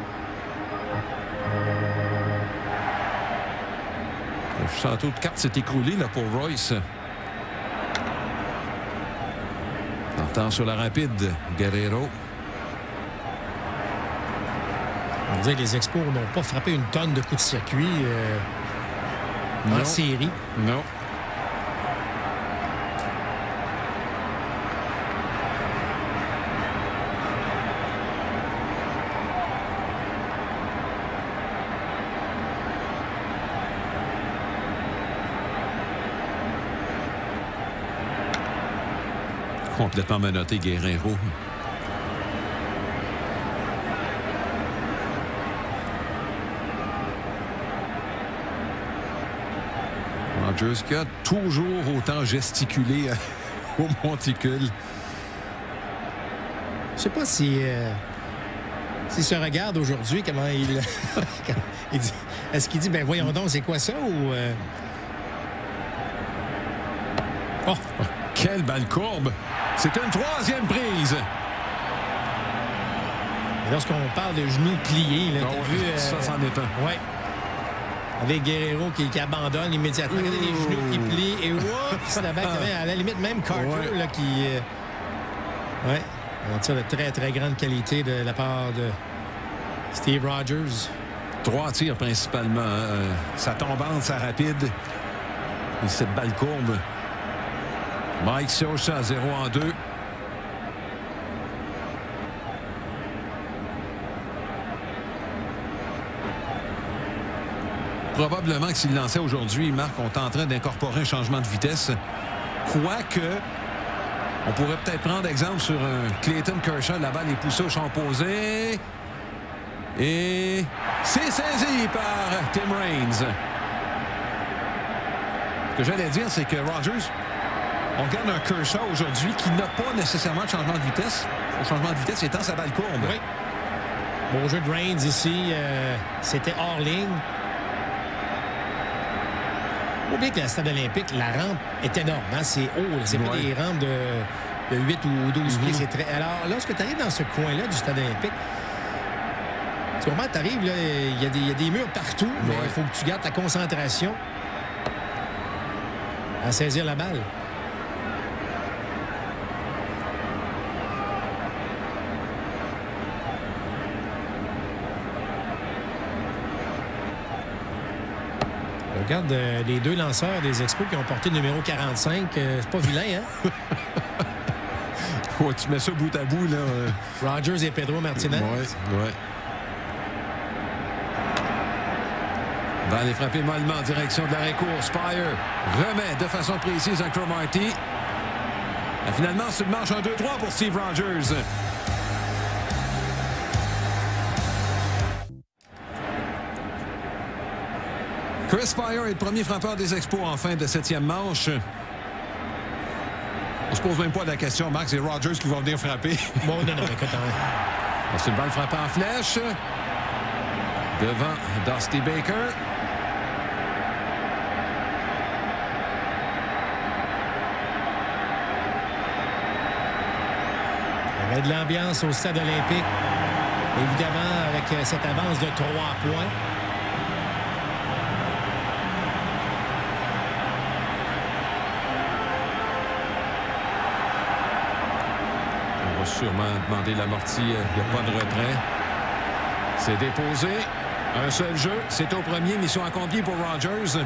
Le château de cartes s'est écroulé là, pour Royce. Temps sur la rapide, Guerrero. On dirait que les Expos n'ont pas frappé une tonne de coups de circuit en série. Non. Complètement menotté, Guerrero. Rogers qui a toujours autant gesticulé au monticule. Je sais pas si s'il se regarde aujourd'hui, comment il dit. Est-ce qu'il dit, ben voyons donc, c'est quoi ça ou Oh, quelle balle courbe! C'est une 3e prise. Lorsqu'on parle de genoux pliés, là, t'as vu... ça, c'en est un. Oui. Avec Guerrero qui abandonne immédiatement. Regardez les genoux qui plient et oups, la balle à la limite, même Carter là, qui... Oui. On tire de très, très grande qualité de la part de Steve Rogers. 3 tirs principalement. Hein. Sa tombante, sa rapide. Et cette balle courbe. Mike Socha, 0-2. Probablement que s'il lançait aujourd'hui, Marc, on est en train d'incorporer un changement de vitesse. Quoique, on pourrait peut-être prendre exemple sur un Clayton Kershaw. La balle est poussée au champ opposé. Et c'est saisi par Tim Raines. Ce que j'allais dire, c'est que Rogers... On regarde un Kershaw aujourd'hui qui n'a pas nécessairement de changement de vitesse. Le changement de vitesse étant sa balle courbe. Oui. Bon jeu de Raines ici. C'était hors ligne. Faut oublier que le stade olympique, la rampe est énorme. Hein? C'est haut. C'est pas des rampes de 8 ou 12 pieds. C'est très... Alors, lorsque tu arrives dans ce coin-là du stade olympique, tu comprends, tu arrives, il y a des murs partout, mais il faut que tu gardes ta concentration à saisir la balle. regarde les deux lanceurs des Expos qui ont porté le numéro 45. C'est pas vilain, hein? Ouais, tu mets ça bout à bout, là. Rogers et Pedro Martinez. Oui. Va aller frapper mollement en direction de l'arrêt-court. Spire remet de façon précise à Cromartie. Finalement, c'est une manche 1-2-3 pour Steve Rogers. Chris Spire est le premier frappeur des Expos en fin de 7e manche. On se pose même pas la question, Max, c'est Rogers qui va venir frapper. Bon, non, écoute. C'est une balle frappée en flèche. Devant Dusty Baker. Il y avait de l'ambiance au stade olympique. Évidemment, avec cette avance de 3 points. On va sûrement demander l'amorti. Il n'y a pas de retrait. C'est déposé. Un seul jeu. C'est au premier. Mission accomplie pour Rogers.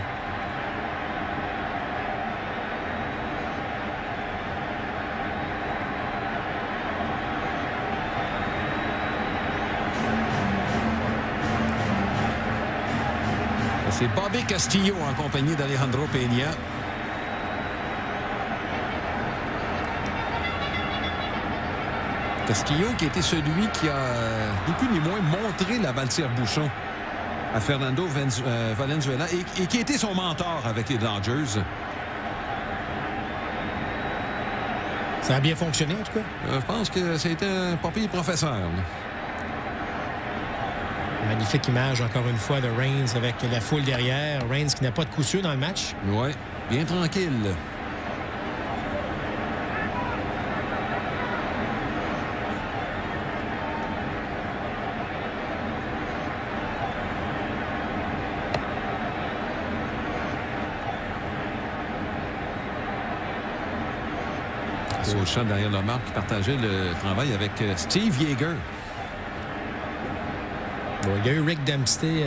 C'est Bobby Castillo en compagnie d'Alejandro Peña. Castillo qui était celui qui a ni plus ni moins montré la balle tire-bouchon à Fernando Valenzuela et qui était son mentor avec les Dodgers. Ça a bien fonctionné, en tout cas. Je pense que c'était un pas pire professeur. Là. Magnifique image, encore une fois, de Reigns avec la foule derrière. Reigns qui n'a pas de coup sûr dans le match. Oui, bien tranquille. Au champ derrière le marque qui partageait le travail avec Steve Yeager. Bon, il y a eu Rick Dempsey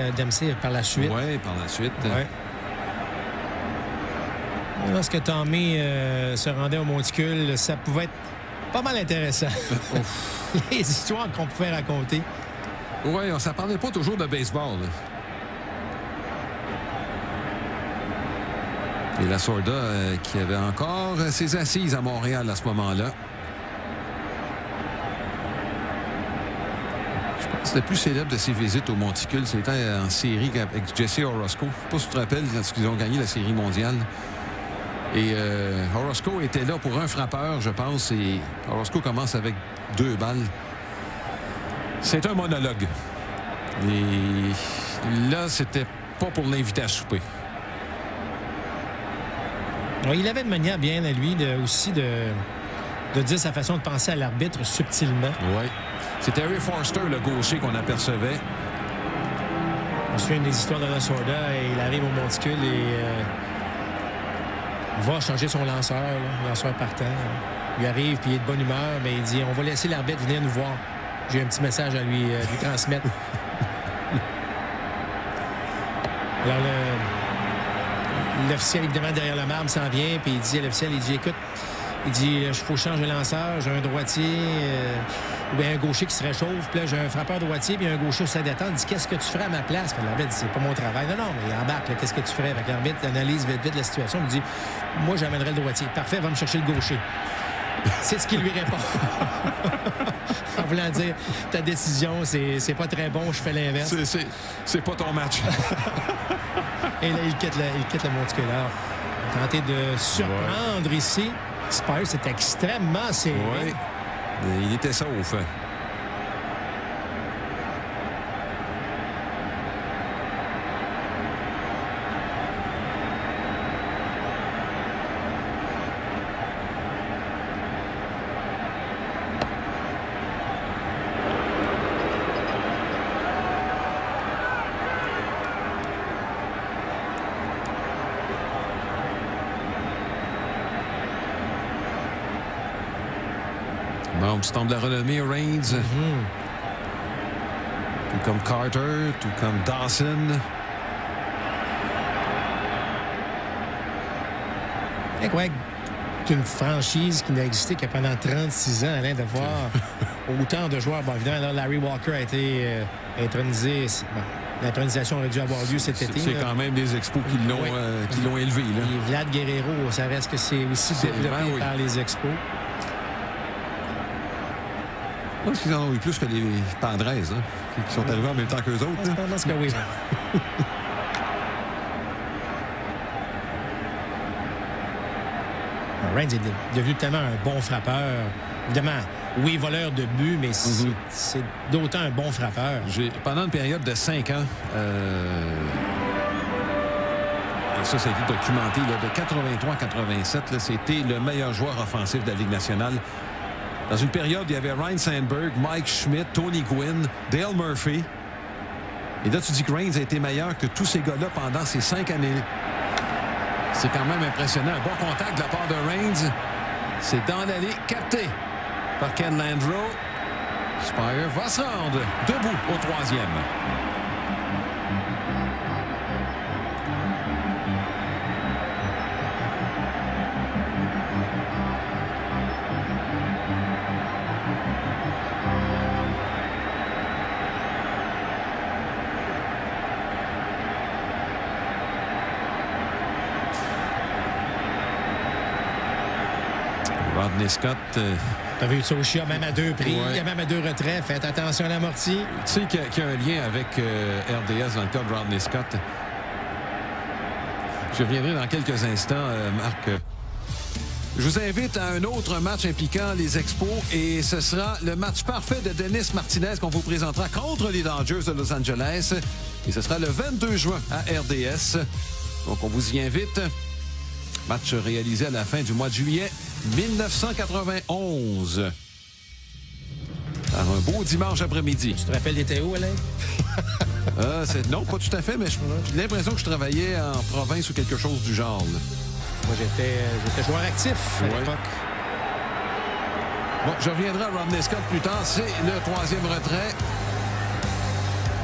par la suite. Oui, par la suite. Ouais. Lorsque Tommy se rendait au monticule, ça pouvait être pas mal intéressant. Les histoires qu'on pouvait raconter. Oui, on ne parlait pas toujours de baseball. Là. Et la Sorda qui avait encore ses assises à Montréal à ce moment-là. Je pense que c'était plus célèbre de ses visites au monticule. C'était en série avec Jesse Orosco. Je ne sais pas si tu te rappelles lorsqu'ils ont gagné la série mondiale. Et Orosco était là pour un frappeur, je pense. Et Orosco commence avec 2 balles. C'est un monologue. Et là, c'était pas pour l'inviter à souper. Alors, il avait une manière bien à lui aussi de dire sa façon de penser à l'arbitre subtilement. Oui. C'était Harry Forster, le gaucher, qu'on apercevait. On se souvient des histoires de la Sorda et il arrive au monticule et il va changer son lanceur, là, lanceur partant. Il arrive puis il est de bonne humeur, mais il dit on va laisser l'arbitre venir nous voir. J'ai un petit message à lui transmettre. Alors l'officiel, évidemment, derrière le marbre s'en vient, puis il dit à l'officiel, il dit, écoute, il dit, il faut changer de lanceur, j'ai un droitier, ou bien un gaucher qui se réchauffe, puis là, j'ai un frappeur droitier, puis un gaucher sur sa détente. Il dit, qu'est-ce que tu ferais à ma place? Puis l'arbitre dit, c'est pas mon travail. Non, mais il embarque, qu'est-ce que tu ferais? Fait que l'arbitre analyse vite la situation, il me dit, moi, j'amènerais le droitier. Parfait, va me chercher le gaucher. C'est ce qu'il lui répond. En voulant dire, ta décision, c'est pas très bon, je fais l'inverse. C'est pas ton match. Et là, il quitte le monticule. Tenter de surprendre ici. Spire, c'est extrêmement serré. Oui. Il était sauf. Bon, petit tombe de la renommée, Reigns. Tout comme Carter, tout comme Dawson. Incroyable qu'une franchise qui n'a existé que pendant 36 ans, Alain, de voir autant de joueurs. Bon, évidemment, là, Larry Walker a été intronisé. Bon, l'intronisation aurait dû avoir lieu cet été. C'est quand même des Expos qui l'ont élevé. Là. Et Vlad Guerrero, ça reste que c'est aussi développé par les Expos. Je pense qu'ils en ont eu plus que les Padres, hein, qui sont arrivés en même temps qu'eux autres. Je pense que oui. Reigns est devenu tellement un bon frappeur. Évidemment, oui, voleur de but, mais c'est d'autant un bon frappeur. Pendant une période de 5 ans, ça a été documenté, là, de 83 à 87, c'était le meilleur joueur offensif de la Ligue nationale. Dans une période, il y avait Ryne Sandberg, Mike Schmidt, Tony Gwynn, Dale Murphy. Et là, tu dis que Reigns a été meilleur que tous ces gars-là pendant ces 5 années. C'est quand même impressionnant. Un bon contact de la part de Reigns. C'est dans l'allée, capté par Ken Landreau. Spire va se rendre debout au 3e. Rodney Scott. T'as vu ça aussi, même à 2 prix, même à 2 retraits. Faites attention à l'amorti. Tu sais qu'il y a un lien avec RDS dans le cas de Rodney Scott. Je reviendrai dans quelques instants, Marc. Je vous invite à un autre match impliquant les Expos et ce sera le match parfait de Dennis Martinez qu'on vous présentera contre les Dodgers de Los Angeles. Et ce sera le 22 juin à RDS. Donc, on vous y invite. Match réalisé à la fin du mois de juillet 1991. Par un beau dimanche après-midi. Tu te rappelles des Théo, Alain? Non, pas tout à fait, mais j'ai l'impression que je travaillais en province ou quelque chose du genre. Là. Moi, j'étais joueur actif à l'époque. Bon, je reviendrai à Rodney Scott plus tard. C'est le 3e retrait.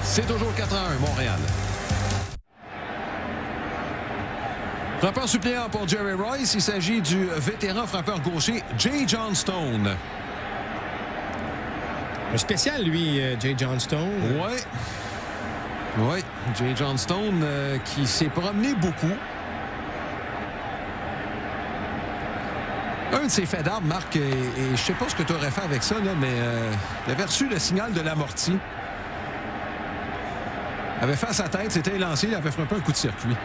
C'est toujours 4-1, Montréal. Frappeur suppléant pour Jerry Royce, il s'agit du vétéran frappeur gaucher Jay Johnstone. Un spécial, lui, Jay Johnstone. Oui, Jay Johnstone qui s'est promené beaucoup. Un de ses faits d'armes, Marc, et je ne sais pas ce que tu aurais fait avec ça, là, mais il avait reçu le signal de l'amorti. Il avait fait à sa tête, s'était élancé, il avait frappé un coup de circuit.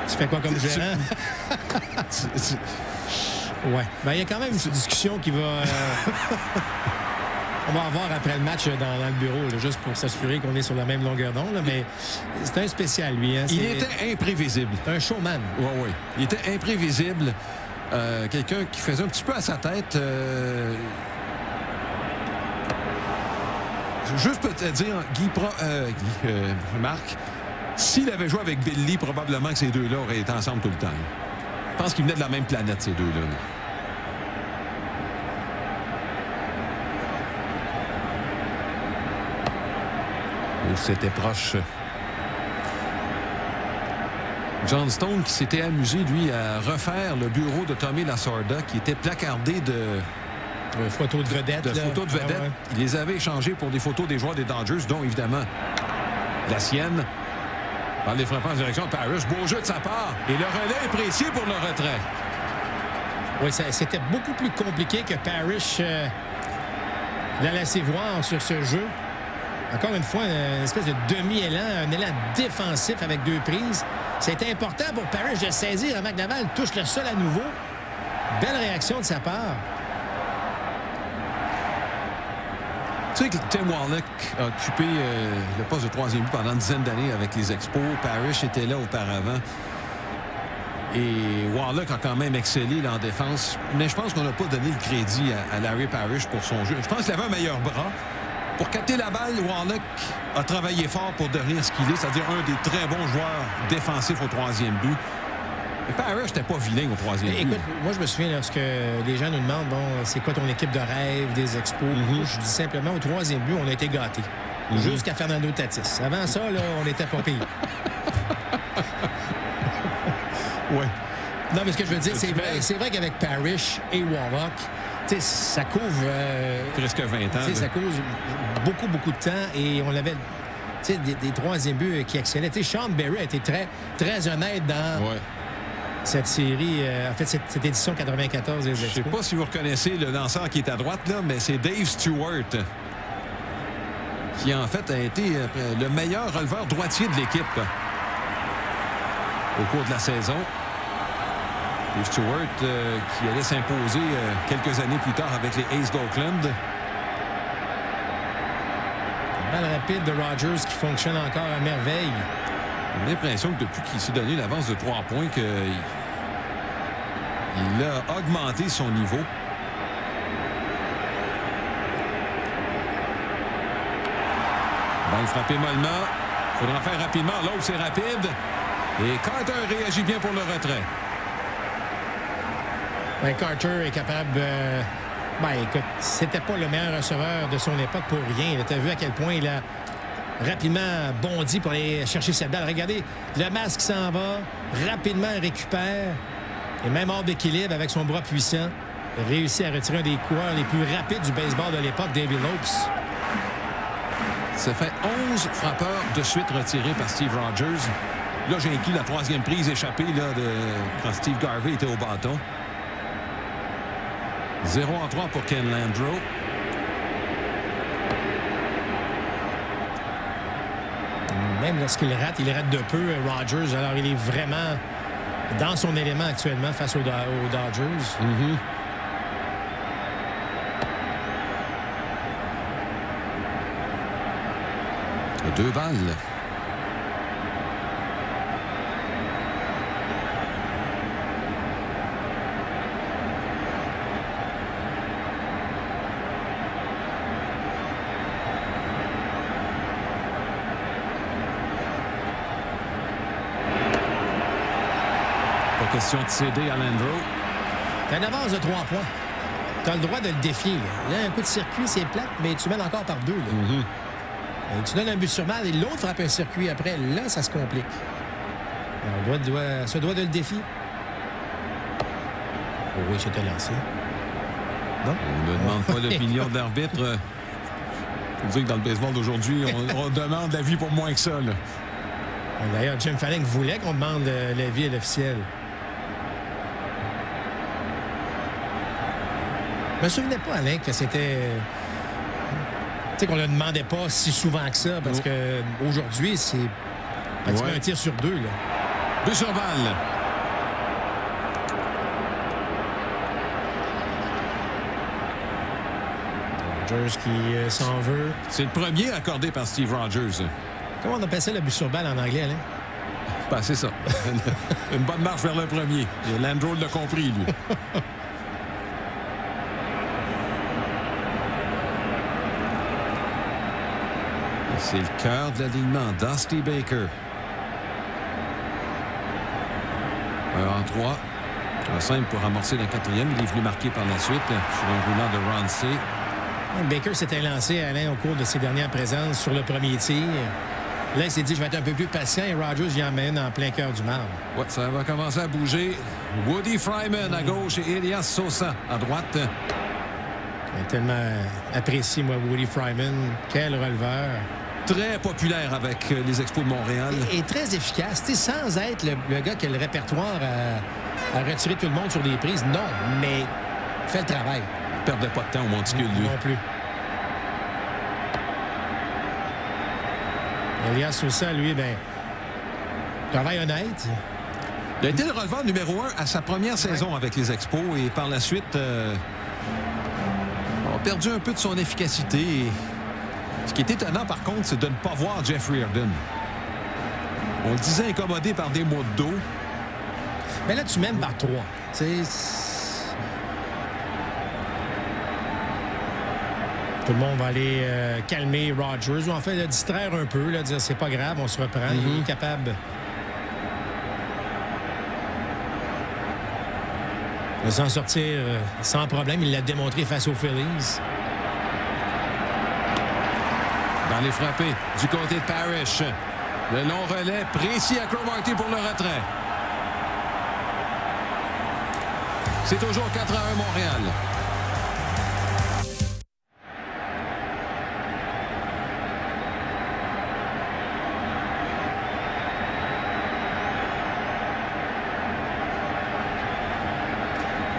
Tu fais quoi comme gérant? Ouais. Ben, il y a quand même une discussion qui va... on va avoir après le match dans le bureau, là, juste pour s'assurer qu'on est sur la même longueur d'onde. Mais c'est un spécial, lui. Hein? Il était imprévisible. Un showman. Oui. Il était imprévisible. Quelqu'un qui faisait un petit peu à sa tête. Juste peut-être dire, Marc, s'il avait joué avec Billy, probablement que ces deux-là auraient été ensemble tout le temps. Je pense qu'ils venaient de la même planète, ces deux-là. Oh, c'était proche. Johnstone qui s'était amusé, lui, à refaire le bureau de Tommy Lasorda, qui était placardé de photos de vedettes. Photos de vedettes. Ouais. Il les avait échangées pour des photos des joueurs des Dodgers, dont, évidemment, la sienne. Par les frappants en direction de Parrish. Beau jeu de sa part. Et le relais est précis pour le retrait. Oui, c'était beaucoup plus compliqué que Parrish l'a laissé voir sur ce jeu. Encore une fois, une espèce de demi-élan, un élan défensif avec 2 prises. C'était important pour Parrish de saisir. McNaval touche le sol à nouveau. Belle réaction de sa part. Tu sais que Tim Wallach a occupé le poste de 3e but pendant une dizaine d'années avec les Expos. Parrish était là auparavant. Et Wallach a quand même excellé là, en défense. Mais je pense qu'on n'a pas donné le crédit à Larry Parrish pour son jeu. Je pense qu'il avait un meilleur bras. Pour capter la balle, Wallach a travaillé fort pour devenir ce qu'il est, c'est-à-dire un des très bons joueurs défensifs au 3e but. Mais Parrish n'était pas vilain au 3e but. Écoute, moi, je me souviens lorsque les gens nous demandent, bon, c'est quoi ton équipe de rêve des Expos? Je dis simplement, au 3e but, on a été gâtés. Jusqu'à Fernando Tatis. Avant ça, là, on n'était pas pire. Oui. Non, mais ce que je veux dire, c'est vrai qu'avec Parrish et Warlock, ça couvre... presque 20 ans. Ça couvre beaucoup, beaucoup de temps. Et on avait des troisième buts qui excellaient. Sean Berry a été très, très honnête dans cette série, en fait, cette édition 94 des Expos. Je ne sais pas si vous reconnaissez le lanceur qui est à droite, là, mais c'est Dave Stewart, qui en fait a été le meilleur releveur droitier de l'équipe au cours de la saison. Dave Stewart qui allait s'imposer quelques années plus tard avec les Aces d'Oakland. Balle rapide de Rogers qui fonctionne encore à merveille. J'ai l'impression que depuis qu'il s'est donné l'avance de 3 points, qu'il a augmenté son niveau. Balle frappée mollement. Il faudra faire rapidement. L'autre, c'est rapide. Et Carter réagit bien pour le retrait. Carter est capable... écoute, c'était pas le meilleur receveur de son époque pour rien. Tu as vu à quel point il a rapidement bondi pour aller chercher cette balle. Regardez, le masque s'en va. Rapidement, il récupère. Et même hors d'équilibre avec son bras puissant, il réussit à retirer un des coureurs les plus rapides du baseball de l'époque, David Lopes. Ça fait 11 frappeurs de suite retirés par Steve Rogers. Là, j'ai inclus la 3e prise échappée quand Steve Garvey était au bâton. 0-3 pour Ken Landreau. Même lorsqu'il rate, il rate de peu, Rogers. Alors, il est vraiment dans son élément actuellement face aux Dodgers. Deux balles. Question de céder à Landreau. Tu as une avance de 3 points. Tu as le droit de le défier. Là, un coup de circuit, c'est plate, mais tu mènes encore par 2. Tu donnes un but sur balle et l'autre frappe un circuit après. Là, ça se complique. On se doit de le défier. Oh oui, c'était lancé. Non? On ne demande pas l'opinion de l'arbitre. Il faut dire que dans le baseball d'aujourd'hui, on demande l'avis pour moins que ça. D'ailleurs, Jim Falling voulait qu'on demande l'avis à l'officiel. Je me souvenais pas, Alain, que c'était... Tu sais, qu'on ne le demandait pas si souvent que ça, parce qu'aujourd'hui, c'est pratiquement un tir sur 2. Là. But sur balle. Rogers qui s'en veut. C'est le premier accordé par Steve Rogers. Comment on appelle ça, le but sur balle en anglais, Alain? Ben, c'est ça. Une bonne marche vers le premier. Et Landreau l'a compris, lui. C'est le cœur de l'alignement. Dusty Baker. 1-3. Un simple pour amorcer la 4e. Il est venu marquer par la suite sur un roulant de Ronce. Baker s'était lancé, Alain, au cours de ses dernières présences sur le premier tir. Là, il s'est dit, je vais être un peu plus patient. Et Rogers y emmène en plein cœur du marbre. Oui, ça va commencer à bouger. Woody Fryman à gauche et Elias Sosa à droite. J'ai tellement apprécié, moi, Woody Fryman. Quel releveur. Très populaire avec les Expos de Montréal. Et très efficace. T'sais, sans être le gars qui a le répertoire à retirer tout le monde sur des prises. Non, mais fait le travail. Il perdait pas de temps au monticule, lui. Non plus. Elias Sosa, lui, travail honnête. Il a été le releveur numéro 1 à sa première saison avec les Expos et par la suite a perdu un peu de son efficacité. Et ce qui est étonnant, par contre, c'est de ne pas voir Jeffrey Reardon. On le disait incommodé par des maux de dos. Mais là, tu mènes par 3. Tout le monde va aller calmer Rogers, ou en fait le distraire un peu, là, dire c'est pas grave, on se reprend. Il est capable de s'en sortir sans problème. Il l'a démontré face aux Phillies. Dans les frappés du côté de Parrish. Le long relais précis à Cromartie pour le retrait. C'est toujours 4-1 Montréal.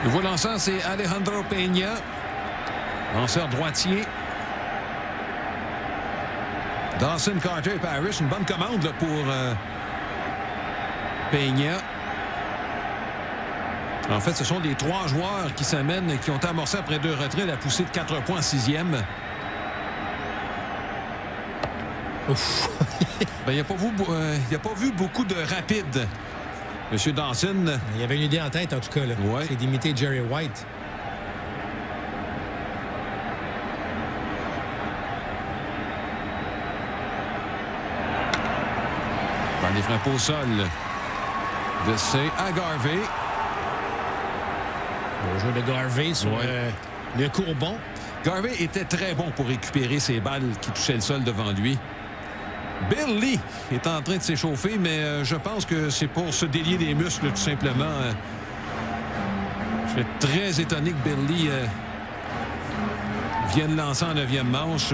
Nouveau lanceur, c'est Alejandro Peña, lanceur droitier. Dawson, Carter et Parrish, une bonne commande là, pour Peña. En fait, ce sont les 3 joueurs qui s'amènent et qui ont amorcé après 2 retraits la poussée de 4 points en 6e. Ouf. Ben, il n'a pas vu beaucoup de rapide. Monsieur Dawson. Il y avait une idée en tête, en tout cas. Ouais. C'est d'imiter Jerry White. Par les frappes au sol de C à Garvey. Bon jeu de Garvey sur le courbon. Garvey était très bon pour récupérer ces balles qui touchaient le sol devant lui. Bill Lee est en train de s'échauffer, mais je pense que c'est pour se délier les muscles, tout simplement. Je suis très étonné que Bill Lee vienne lancer en 9e manche.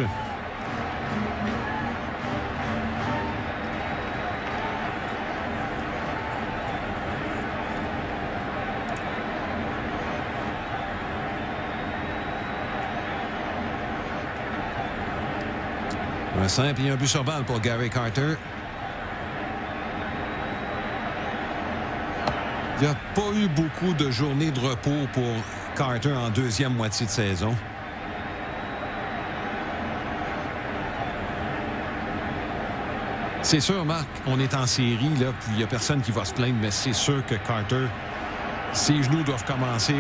Un simple et un but sur balle pour Gary Carter. Il n'y a pas eu beaucoup de journées de repos pour Carter en 2e moitié de saison. C'est sûr, Marc, on est en série, là, puis il n'y a personne qui va se plaindre, mais c'est sûr que Carter, ses genoux doivent commencer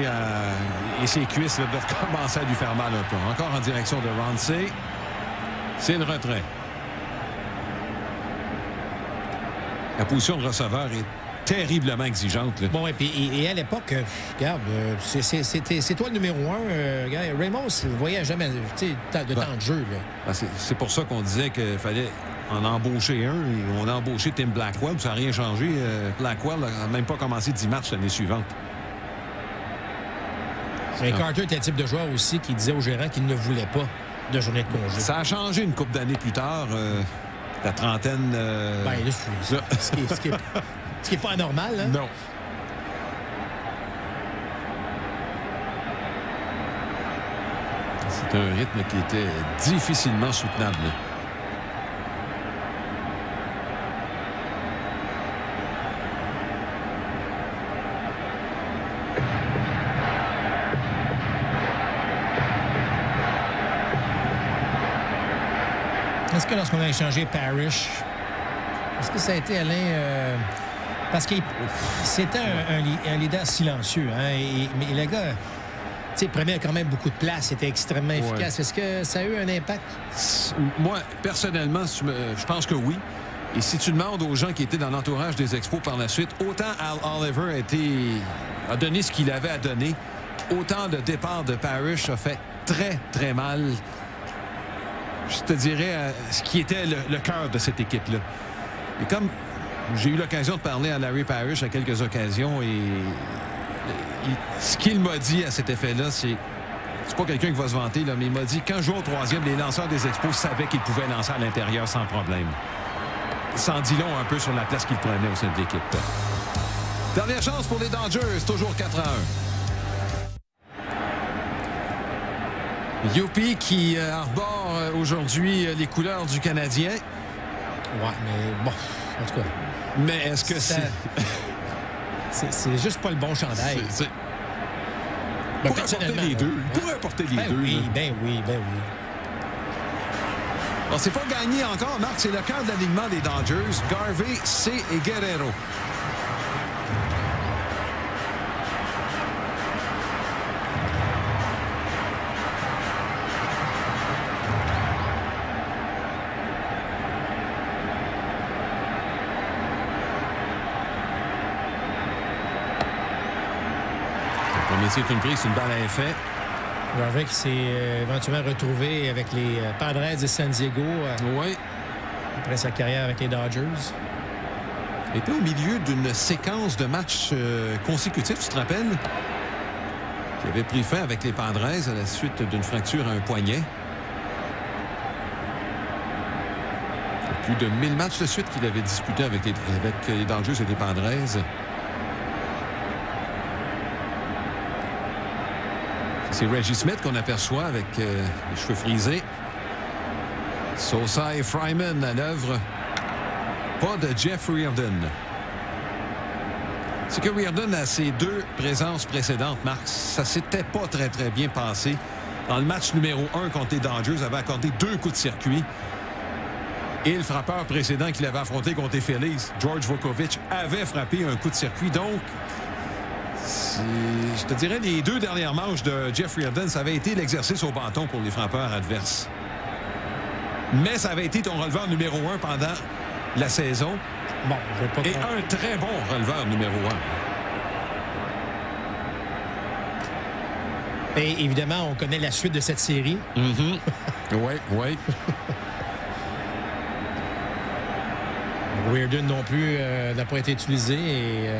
et ses cuisses là, doivent commencer à lui faire mal un peu. Encore en direction de Ramsey. C'est le retrait. La position de receveur est terriblement exigeante. Là. Bon, et à l'époque, regarde, c'est toi le numéro 1. Ramos ne voyait jamais de temps de jeu. C'est pour ça qu'on disait qu'il fallait en embaucher un. On a embauché Tim Blackwell, ça n'a rien changé. Blackwell n'a même pas commencé 10 matchs l'année suivante. Mais Carter était le type de joueur aussi qui disait au gérant qu'il ne voulait pas de journée de congé. Ça a changé une couple d'années plus tard. La trentaine... Ben, là, ce qui est pas anormal. Hein? Non. C'est un rythme qui était difficilement soutenable. Est-ce que lorsqu'on a échangé Parrish, est-ce que ça a été Alain... parce que c'était un leader silencieux. Hein, mais le gars, il prenait quand même beaucoup de place, était extrêmement efficace. Est-ce que ça a eu un impact? Moi, personnellement, je pense que oui. Et si tu demandes aux gens qui étaient dans l'entourage des Expos par la suite, autant Al Oliver a donné ce qu'il avait à donner, autant le départ de Parrish a fait très, très mal. Je te dirais ce qui était le cœur de cette équipe-là. Et comme j'ai eu l'occasion de parler à Larry Parrish à quelques occasions, et ce qu'il m'a dit à cet effet-là, c'est pas quelqu'un qui va se vanter, là, mais il m'a dit quand je jouais au 3e, les lanceurs des Expos savaient qu'ils pouvaient lancer à l'intérieur sans problème. Ça en dit long un peu sur la place qu'ils prenaient au sein de l'équipe. Dernière chance pour les Dodgers, toujours 4-1. Youpi qui arbore aujourd'hui les couleurs du Canadien. Ouais, mais bon, en tout cas. Mais est-ce que c'est juste pas le bon chandail. Pour apporter les deux. Pour apporter les deux. Oui, ben oui. Bon, c'est pas gagné encore, Marc. C'est le cœur de l'alignement des Dodgers. Garvey, C et Guerrero. C'est une prise, c'est une balle à effet. Garvey qui s'est éventuellement retrouvé avec les Padres de San Diego après sa carrière avec les Dodgers. Il était au milieu d'une séquence de matchs consécutifs, tu te rappelles? qui avait pris fin avec les Padres à la suite d'une fracture à un poignet. Plus de 1000 matchs de suite qu'il avait disputé avec les Dodgers et les Padres. C'est Reggie Smith qu'on aperçoit avec les cheveux frisés. Sosa et Fryman à l'œuvre. Pas de Jeff Reardon. C'est que Reardon, à ses 2 présences précédentes, Marc, ça s'était pas très bien passé. Dans le match numéro 1 contre les Dodgers, avait accordé 2 coups de circuit. Et le frappeur précédent qu'il avait affronté contre les Phillies, George Vukovich, avait frappé un coup de circuit. Donc, je te dirais, les 2 dernières manches de Jeff Reardon, ça avait été l'exercice au bâton pour les frappeurs adverses. Mais ça avait été ton releveur numéro 1 pendant la saison. Bon, je vais pas et un très bon releveur numéro 1. Et évidemment, on connaît la suite de cette série. Oui. Reardon non plus n'a pas été utilisé et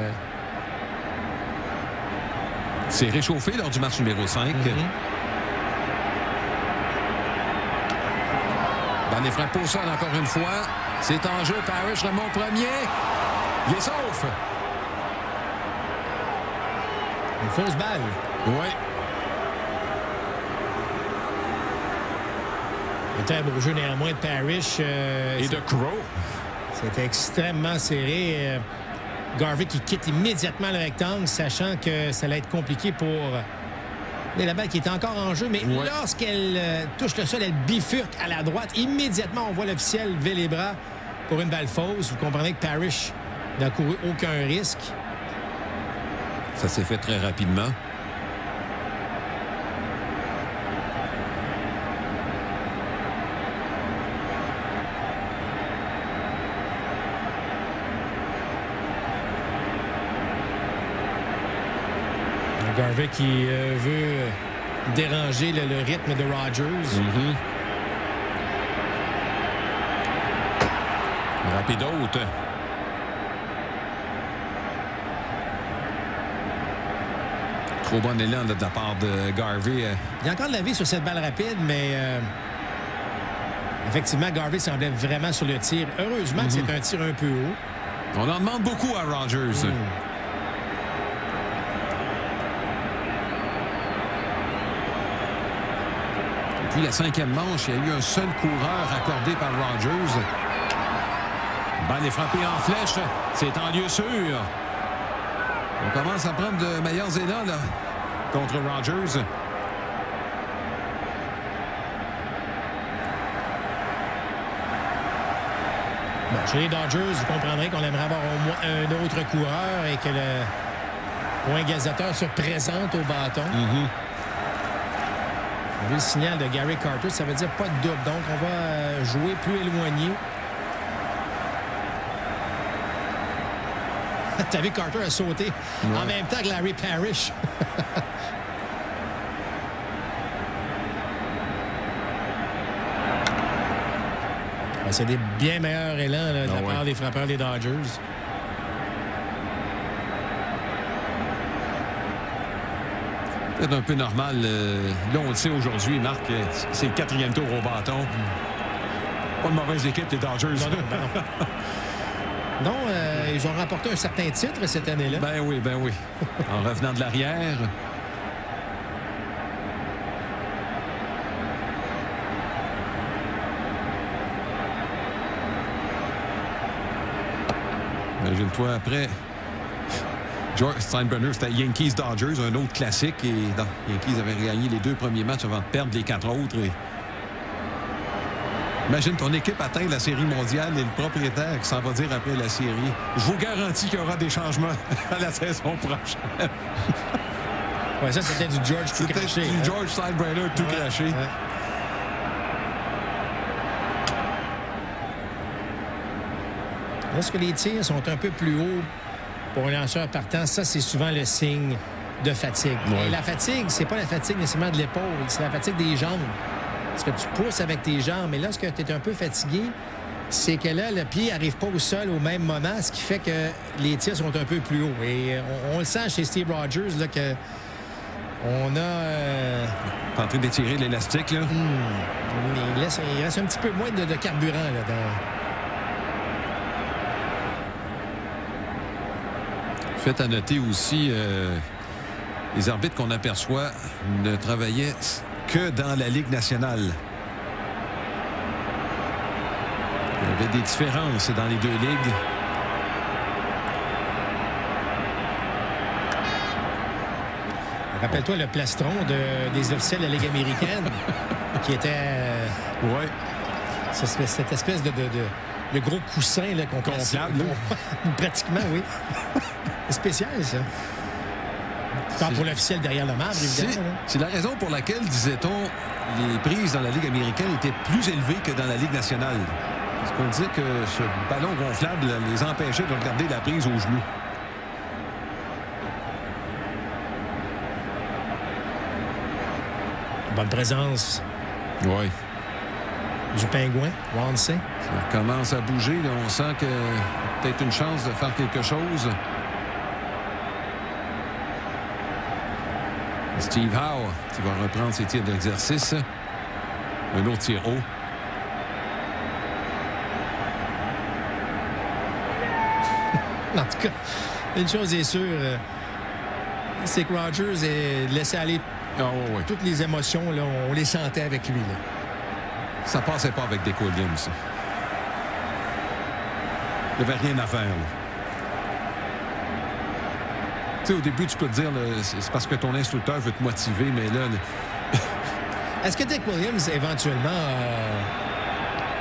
s'est réchauffé lors du match numéro 5. Les frappes au sol encore une fois. C'est en jeu. Parrish remonte premier. Il est sauf. Une fausse balle. Oui. Un très beau jeu néanmoins de Parrish. Et de Crow. C'était extrêmement serré. Garvey qui quitte immédiatement le rectangle, sachant que ça allait être compliqué pour la balle qui est encore en jeu. Mais lorsqu'elle touche le sol, elle bifurque à la droite. Immédiatement, on voit l'officiel lever les bras pour une balle fausse. Vous comprenez que Parrish n'a couru aucun risque. Ça s'est fait très rapidement. Garvey qui veut déranger le rythme de Rogers. Rapidote. Trop bon élan de la part de Garvey. Il y a encore de la vie sur cette balle rapide, mais effectivement, Garvey semblait vraiment sur le tir. Heureusement que c'est un tir un peu haut. On en demande beaucoup à Rogers. Puis la 5e manche, il y a eu un seul coureur accordé par Rogers. Balle est frappée en flèche. C'est en lieu sûr. On commence à prendre de meilleurs élans là, contre Rogers. Bon, chez les Dodgers, vous comprendrez qu'on aimerait avoir au moins un autre coureur et que le point égalisateur se présente au bâton. On a vu le signal de Gary Carter, ça veut dire pas de double. Donc, on va jouer plus éloigné. T'as vu, Carter a sauté en même temps que Larry Parrish. C'est des bien meilleurs élans là, de la part des frappeurs des Dodgers. C'est un peu normal. Là, on le sait aujourd'hui, Marc, c'est le 4e tour au bâton. Pas de mauvaise équipe, les Dodgers. Non, ils ont remporté un certain titre cette année-là. Ben oui. En revenant de l'arrière. Imagine-toi après. George Steinbrenner, c'était Yankees-Dodgers, un autre classique. Et Yankees avaient gagné les 2 premiers matchs avant de perdre les 4 autres. Et... Imagine ton équipe atteint la Série mondiale et le propriétaire qui s'en va dire après la série. Je vous garantis qu'il y aura des changements à la saison prochaine. Oui, ça, c'était du George tout craché. C'était du George Steinbrenner tout craché. Ouais. Lorsque les tirs sont un peu plus hauts pour un lanceur partant, ça, c'est souvent le signe de fatigue. Ouais. Et la fatigue, c'est pas la fatigue nécessairement de l'épaule, c'est la fatigue des jambes. Parce que tu pousses avec tes jambes, mais lorsque tu es un peu fatigué, c'est que là, le pied n'arrive pas au sol au même moment, ce qui fait que les tirs sont un peu plus hauts. Et on le sent chez Steve Rogers là, que On a... En train d'étirer l'élastique, là. Il reste un petit peu moins de carburant, là, dans... Fait à noter aussi, les arbitres qu'on aperçoit ne travaillaient que dans la Ligue nationale. Il y avait des différences dans les deux ligues. Rappelle-toi le plastron des officiels de la Ligue américaine qui était... Oui. Cette espèce de gros coussin qu'on gonflable. Pratiquement, oui. C'est spécial, ça. Tant pour l'officiel derrière le marbre, évidemment. C'est la raison pour laquelle, disait-on, les prises dans la Ligue américaine étaient plus élevées que dans la Ligue nationale. Parce qu'on dit que ce ballon gonflable les empêchait de regarder la prise au genou. Bonne présence. Oui. Du pingouin, Ronce. Ça commence à bouger. Là. On sent que peut-être une chance de faire quelque chose. Steve Howe qui va reprendre ses tirs d'exercice. Un autre tir haut. En tout cas, une chose est sûre, c'est que Rogers laissait aller toutes les émotions. Là, on les sentait avec lui. Là. Ça passait pas avec Dick Williams. Il n'y avait rien à faire. Tu sais, au début, tu peux te dire c'est parce que ton instructeur veut te motiver, mais là... Est-ce que Dick Williams, éventuellement...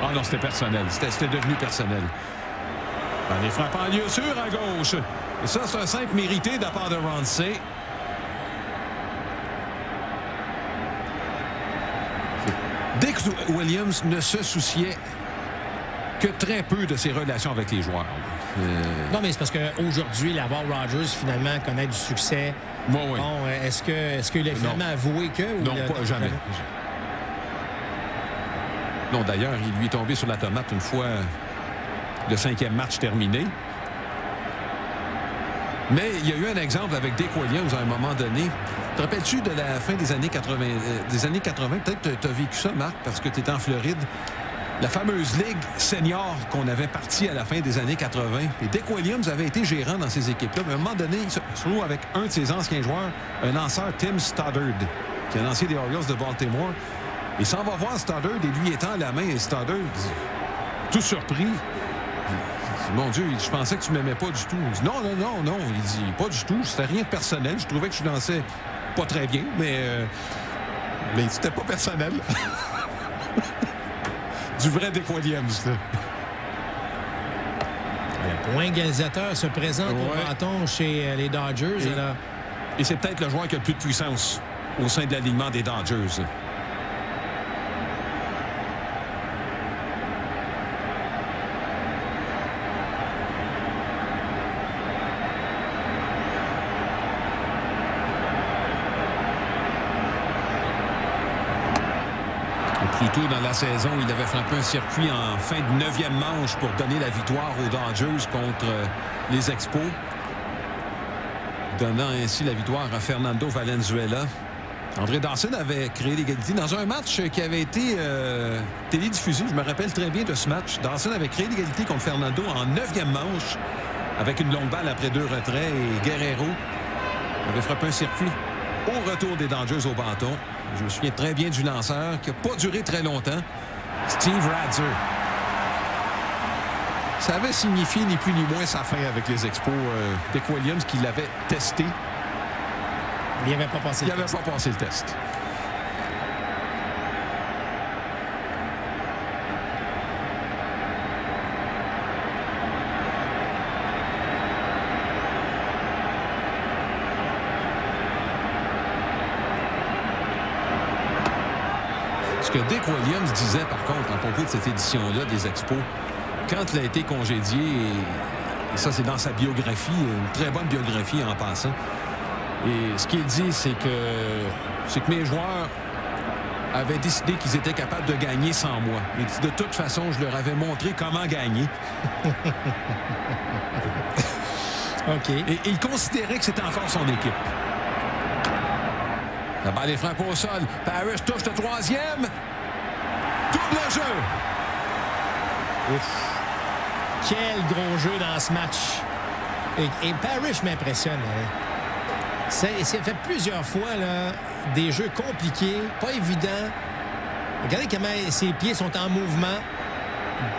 Ah non, c'était personnel. C'était devenu personnel. Les frappes en lieu sûr à gauche. Et ça, c'est un 5 mérité de la part de Ronce. Dick Williams ne se souciait que très peu de ses relations avec les joueurs. Non, mais c'est parce qu'aujourd'hui, l'avoir Rogers finalement connaît du succès. Oui. Bon, est-ce qu'il a finalement avoué que... Non, pas jamais. Non, d'ailleurs, il lui est tombé sur la tomate une fois le 5e match terminé. Mais il y a eu un exemple avec Dick Williams à un moment donné. Te rappelles-tu de la fin des années 80? Peut-être que tu as vécu ça, Marc, parce que tu étais en Floride. La fameuse ligue senior qu'on avait partie à la fin des années 80. Et Dick Williams avait été gérant dans ces équipes-là. Mais à un moment donné, il se trouve avec un de ses anciens joueurs, un lanceur, Tim Stoddard, qui est un ancien des Orioles de Baltimore. Il s'en va voir Stoddard et lui étend la main. Et Stoddard, tout surpris, mon Dieu, je pensais que tu m'aimais pas du tout. Il dit non. Il dit pas du tout. C'était rien de personnel. Je trouvais que je dansais pas très bien, mais c'était pas personnel. Du vrai Dick Williams. Là. Le point égalisateur se présente au bâton chez les Dodgers. Et c'est peut-être le joueur qui a le plus de puissance au sein de l'alignement des Dodgers. Plus tôt dans la saison, il avait frappé un circuit en fin de 9e manche pour donner la victoire aux Dodgers contre les Expos, donnant ainsi la victoire à Fernando Valenzuela. André Dawson avait créé l'égalité dans un match qui avait été télédiffusé. Je me rappelle très bien de ce match. Dawson avait créé l'égalité contre Fernando en 9e manche avec une longue balle après 2 retraits et Guerrero avait frappé un circuit au retour des Dodgers au bâton. Je me souviens très bien du lanceur qui n'a pas duré très longtemps. Steve Radzer. Ça avait signifié ni plus ni moins sa fin avec les Expos. Dick Williams qui l'avait testé. Il n'avait pas passé le test. Ce que Dick Williams disait, par contre, à propos de cette édition-là des Expos, quand il a été congédié, et ça, c'est dans sa biographie, une très bonne biographie en passant, et ce qu'il dit, c'est que mes joueurs avaient décidé qu'ils étaient capables de gagner sans moi. Il dit, de toute façon, je leur avais montré comment gagner. OK. Et il considérait que c'était encore son équipe. La balle est frappée au sol. Parrish touche le troisième. Double jeu. Ouf. Quel gros jeu dans ce match. Et Parrish m'impressionne. Il s'est fait plusieurs fois là, des jeux compliqués, pas évidents. Regardez comment ses pieds sont en mouvement.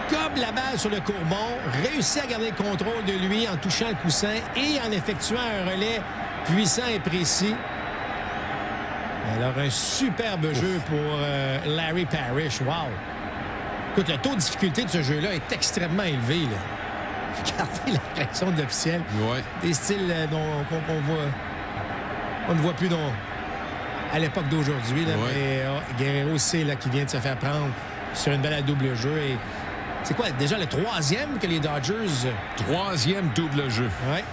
Gobe la balle sur le courbon, réussit à garder le contrôle de lui en touchant le coussin et en effectuant un relais puissant et précis. Alors, un superbe jeu pour Larry Parrish. Wow! Écoute, le taux de difficulté de ce jeu-là est extrêmement élevé. Là. Regardez la réaction de l'officiel. Ouais. Des styles on ne voit plus à l'époque d'aujourd'hui. Ouais. Mais Guerrero, c'est là qui vient de se faire prendre sur une balle à double jeu. Et c'est quoi, déjà le troisième que les Dodgers... Troisième double jeu. Ouais.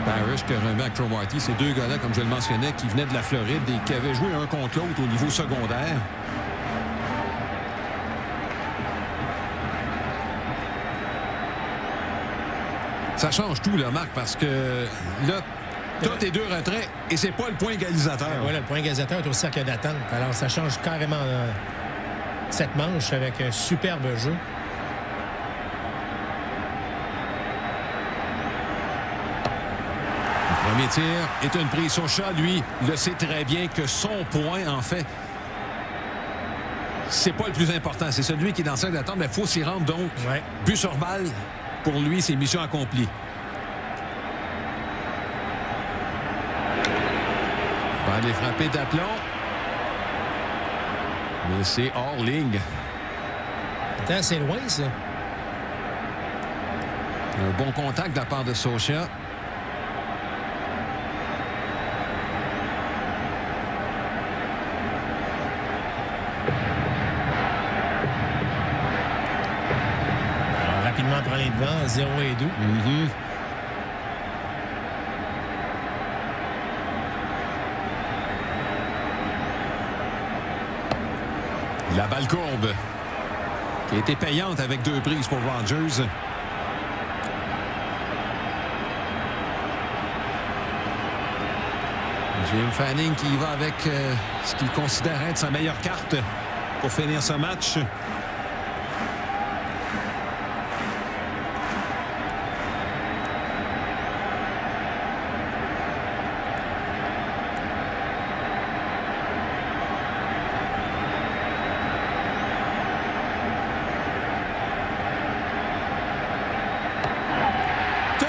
Parrish qui remet à Cromartie, ces deux gars-là, comme je le mentionnais, qui venaient de la Floride et qui avaient joué un contre l'autre au niveau secondaire. Ça change tout, là, Marc, parce que là, t'as tes deux retraits et c'est pas le point égalisateur. Voilà, le point égalisateur est au cercle d'attente. Alors, ça change carrément cette manche avec un superbe jeu. Le premier tir est une prise sur chat. Lui, le sait très bien que son point, en fait, c'est pas le plus important. C'est celui qui est dans le cercle d'attente, mais il faut s'y rendre. Donc, but sur balle, pour lui, c'est mission accomplie. Balle est frappée d'aplomb. Mais c'est hors ligne. C'est assez loin, ça. Un bon contact de la part de Socha. Rapidement prend les devants, 0 et 2. La balle courbe qui a été payante avec deux prises pour Rogers. Jim Fanning qui y va avec ce qu'il considère être sa meilleure carte pour finir ce match.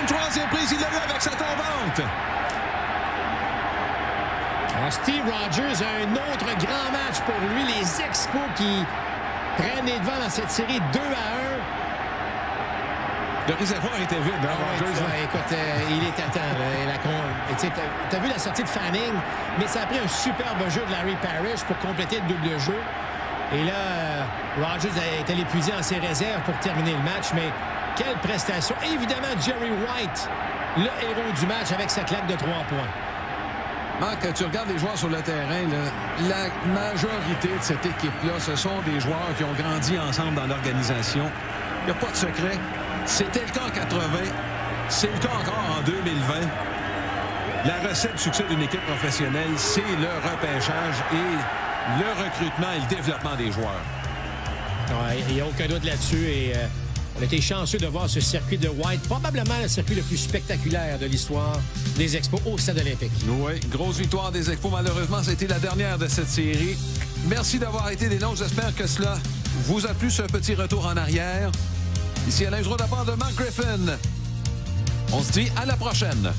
Troisième prise, il l'a eu avec sa tombante. Alors Steve Rogers a un autre grand match pour lui. Les Expos qui prennent les devants dans cette série 2-1. Le réservoir était vide. Rogers, écoute, il est à temps. Tu as vu la sortie de Fanning, mais ça a pris un superbe jeu de Larry Parrish pour compléter le double jeu. Et là, Rogers est allé puiser en ses réserves pour terminer le match, mais quelle prestation. Évidemment, Jerry White, le héros du match avec sa claque de 3 points. Marc, tu regardes les joueurs sur le terrain, là, la majorité de cette équipe-là, ce sont des joueurs qui ont grandi ensemble dans l'organisation. Il n'y a pas de secret. C'était le cas en 80. C'est le cas encore en 2020. La recette du succès d'une équipe professionnelle, c'est le repêchage et le recrutement et le développement des joueurs. Ouais, il n'y a aucun doute là-dessus. Et on a été chanceux de voir ce circuit de White, probablement le circuit le plus spectaculaire de l'histoire des Expos au Stade olympique. Oui, grosse victoire des Expos. Malheureusement, c'était la dernière de cette série. Merci d'avoir été des nôtres. J'espère que cela vous a plu, ce petit retour en arrière. Ici Alain Jourot de la part de Mark Griffin. On se dit à la prochaine.